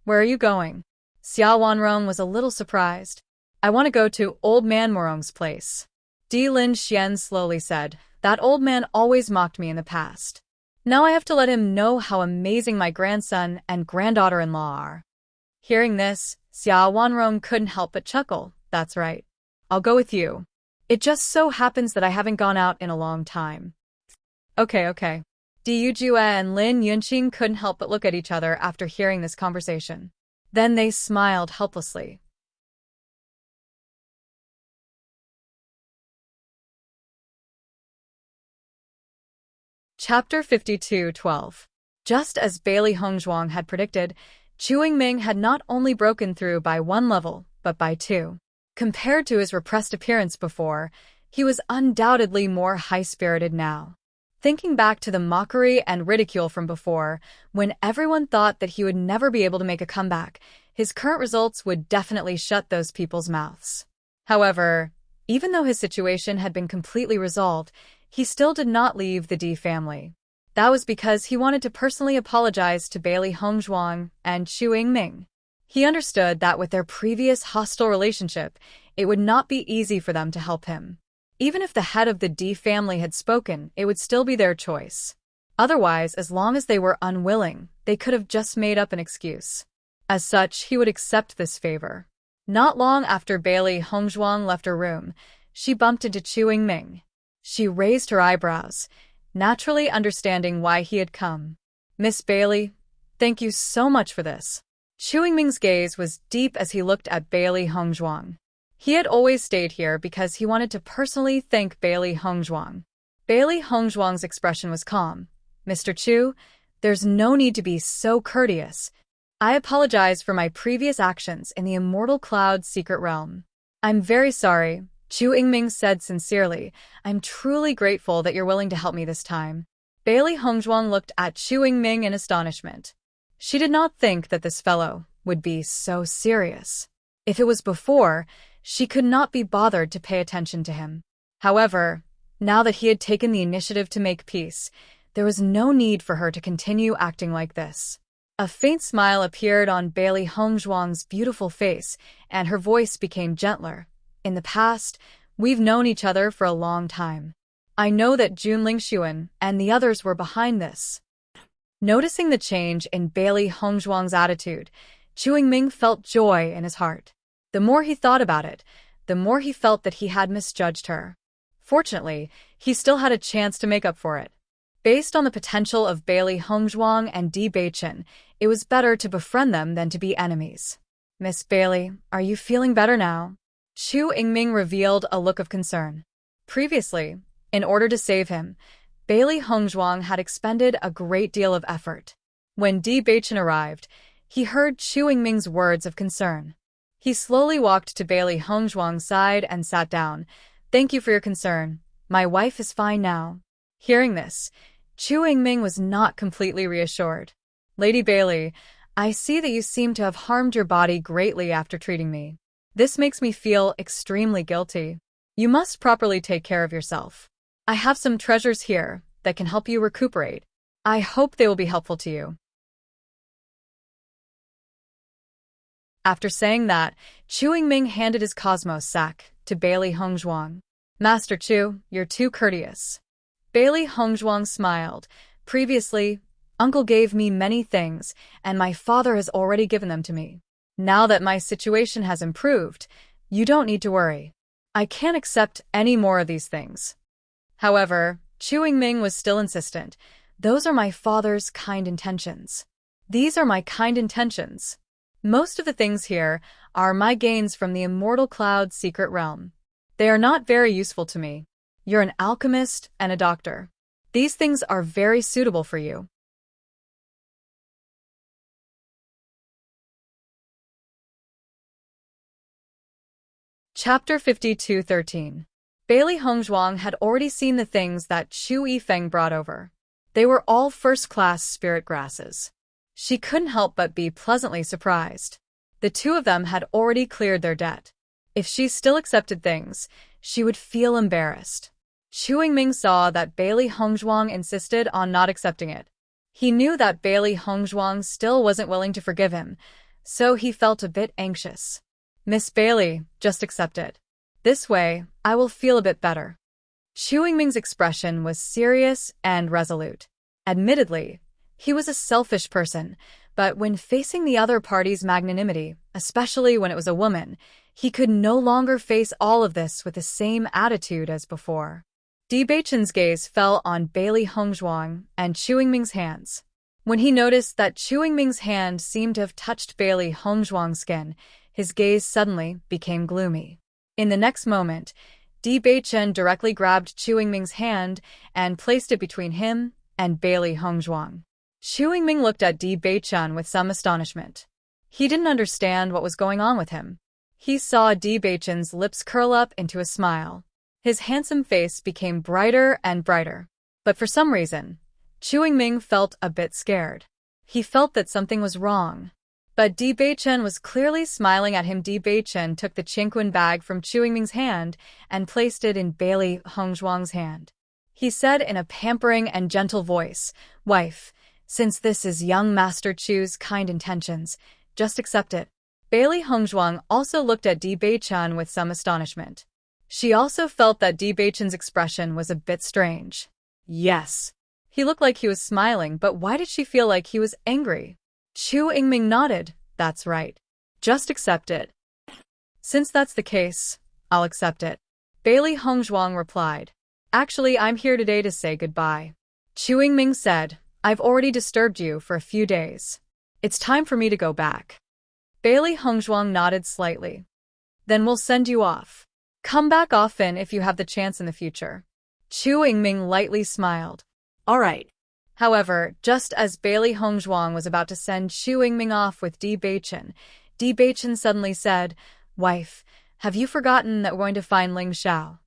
Where are you going? Xia Wanrong was a little surprised. I want to go to Old Man Morong's place. Di Lin Xian slowly said, that old man always mocked me in the past. Now I have to let him know how amazing my grandson and granddaughter-in-law are. Hearing this, Xia Wanrong couldn't help but chuckle. That's right. I'll go with you. It just so happens that I haven't gone out in a long time. Okay. Di Yujue and Lin Yunqing couldn't help but look at each other after hearing this conversation. Then they smiled helplessly. Chapter 52:12. Just as Bailey Hongzhuang had predicted, Chu Yingming had not only broken through by 1 level, but by 2. Compared to his repressed appearance before, he was undoubtedly more high-spirited now. Thinking back to the mockery and ridicule from before, when everyone thought that he would never be able to make a comeback, his current results would definitely shut those people's mouths. However, even though his situation had been completely resolved, he still did not leave the Di family. That was because he wanted to personally apologize to Bailey Hongzhuang and Chu Yingming. He understood that with their previous hostile relationship, it would not be easy for them to help him. Even if the head of the Di family had spoken, it would still be their choice. Otherwise, as long as they were unwilling, they could have just made up an excuse. As such, he would accept this favor. Not long after Bailey Hongzhuang left her room, she bumped into Chu Yingming. She raised her eyebrows, naturally understanding why he had come. Miss Bailey, thank you so much for this. Chu Yingming's gaze was deep as he looked at Bailey Hongzhuang. He had always stayed here because he wanted to personally thank Bailey Hongzhuang. Bailey Hongzhuang's expression was calm, Mr. Chu, there's no need to be so courteous. I apologize for my previous actions in the Immortal Cloud's secret realm. I'm very sorry, Chu Yingming said sincerely. I'm truly grateful that you're willing to help me this time. Bailey Hongzhuang looked at Chu Yingming in astonishment. She did not think that this fellow would be so serious. If it was before, she could not be bothered to pay attention to him. However, now that he had taken the initiative to make peace, there was no need for her to continue acting like this. A faint smile appeared on Bailey Hongzhuang's beautiful face, and her voice became gentler. In the past, we've known each other for a long time. I know that Junling Xuan and the others were behind this. Noticing the change in Bailey Hongzhuang's attitude, Chu Yingming felt joy in his heart. The more he thought about it, the more he felt that he had misjudged her. Fortunately, he still had a chance to make up for it. Based on the potential of Bailey Hongzhuang and Di Beichen, it was better to befriend them than to be enemies. Miss Bailey, are you feeling better now? Chu Yingming revealed a look of concern. Previously, in order to save him, Bailey Hongzhuang had expended a great deal of effort. When Di Beichen arrived, he heard Chu Yingming's words of concern. He slowly walked to Bailey Hongzhuang's side and sat down. Thank you for your concern. My wife is fine now. Hearing this, Chu Yingming was not completely reassured. Lady Bailey, I see that you seem to have harmed your body greatly after treating me. This makes me feel extremely guilty. You must properly take care of yourself. I have some treasures here that can help you recuperate. I hope they will be helpful to you. After saying that, Chu Yingming handed his Cosmos sack to Bailey Hongzhuang. Master Chu, you're too courteous. Bailey Hongzhuang smiled. Previously, Uncle gave me many things, and my father has already given them to me. Now that my situation has improved, you don't need to worry. I can't accept any more of these things. However, Chu Yingming was still insistent. Those are my father's kind intentions. These are my kind intentions. Most of the things here are my gains from the Immortal Cloud's secret realm. They are not very useful to me. You're an alchemist and a doctor. These things are very suitable for you. Chapter 52:13. Bailey Hongzhuang had already seen the things that Chu Yifeng brought over. They were all first-class spirit grasses. She couldn't help but be pleasantly surprised. The two of them had already cleared their debt. If she still accepted things, she would feel embarrassed. Chu Yingming saw that Bailey Hongzhuang insisted on not accepting it. He knew that Bailey Hongzhuang still wasn't willing to forgive him, so he felt a bit anxious. Miss Bailey, just accept it. This way, I will feel a bit better. Chu Yingming's expression was serious and resolute. Admittedly, he was a selfish person, but when facing the other party's magnanimity, especially when it was a woman, he could no longer face all of this with the same attitude as before. Di Beichen's gaze fell on Bailey Hongzhuang and Chu Yingming's hands. When he noticed that Chu Yingming's hand seemed to have touched Bailey Hongzhuang's skin, his gaze suddenly became gloomy. In the next moment, Di Beichen directly grabbed Chu Yingming's hand and placed it between him and Bailey Hongzhuang. Chu Yingming looked at Di Beichen with some astonishment. He didn't understand what was going on with him. He saw Di Beichen's lips curl up into a smile. His handsome face became brighter and brighter. But for some reason, Chu Yingming felt a bit scared. He felt that something was wrong. But Di Beichen was clearly smiling at him. Di Beichen took the Qingquan bag from Chu Yingming's hand and placed it in Bailey Hongzhuang's hand. He said in a pampering and gentle voice, "Wife, since this is young Master Chu's kind intentions, just accept it." Bailey Hongzhuang also looked at Di Beichen with some astonishment. She also felt that Di Beichen's expression was a bit strange. Yes. He looked like he was smiling, but why did she feel like he was angry? Chu Yingming nodded. That's right. Just accept it. Since that's the case, I'll accept it. Bailey Hongzhuang replied. Actually, I'm here today to say goodbye. Chu Yingming said, I've already disturbed you for a few days. It's time for me to go back. Bailey Hongzhuang nodded slightly. Then we'll send you off. Come back often if you have the chance in the future. Chu Yingming lightly smiled. All right. However, just as Bailey Hongzhuang was about to send Chu Yingming off with Di Beichen suddenly said, "Wife, have you forgotten that we're going to find Ling Xiao?"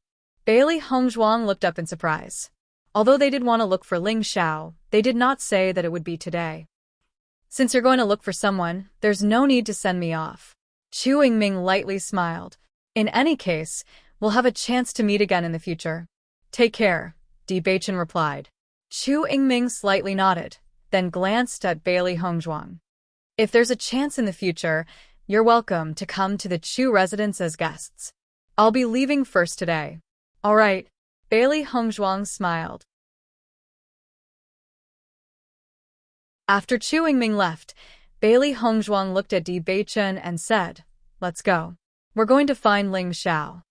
Bailey Hongzhuang looked up in surprise. Although they did want to look for Ling Xiao, they did not say that it would be today. "Since you're going to look for someone, there's no need to send me off." Chu Yingming lightly smiled. "In any case, we'll have a chance to meet again in the future." "Take care," Di Beichen replied. Chu Yingming slightly nodded, then glanced at Bailey Hongzhuang. "If there's a chance in the future, you're welcome to come to the Chu residence as guests. I'll be leaving first today." "All right," Bailey Hongzhuang smiled. After Chu Yingming left, Bailey Hongzhuang looked at Di Beichen and said, "Let's go. We're going to find Ling Xiao.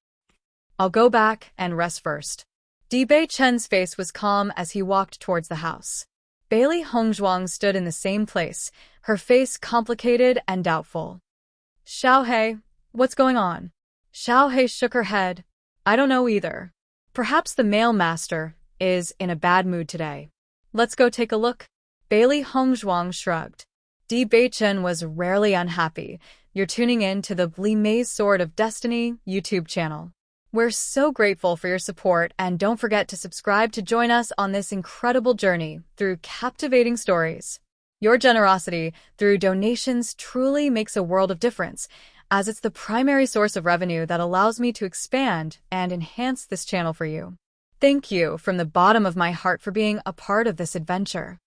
I'll go back and rest first." Di Beichen's face was calm as he walked towards the house. Bailey Hongzhuang stood in the same place, her face complicated and doubtful. "Xiaohei, what's going on?" Xiaohei shook her head. "I don't know either. Perhaps the male master is in a bad mood today. Let's go take a look." Bailey Hongzhuang shrugged. Di Beichen was rarely unhappy. You're tuning in to the Li Mei's Sword of Destiny YouTube channel. We're so grateful for your support, and don't forget to subscribe to join us on this incredible journey through captivating stories. Your generosity through donations truly makes a world of difference, as it's the primary source of revenue that allows me to expand and enhance this channel for you. Thank you from the bottom of my heart for being a part of this adventure.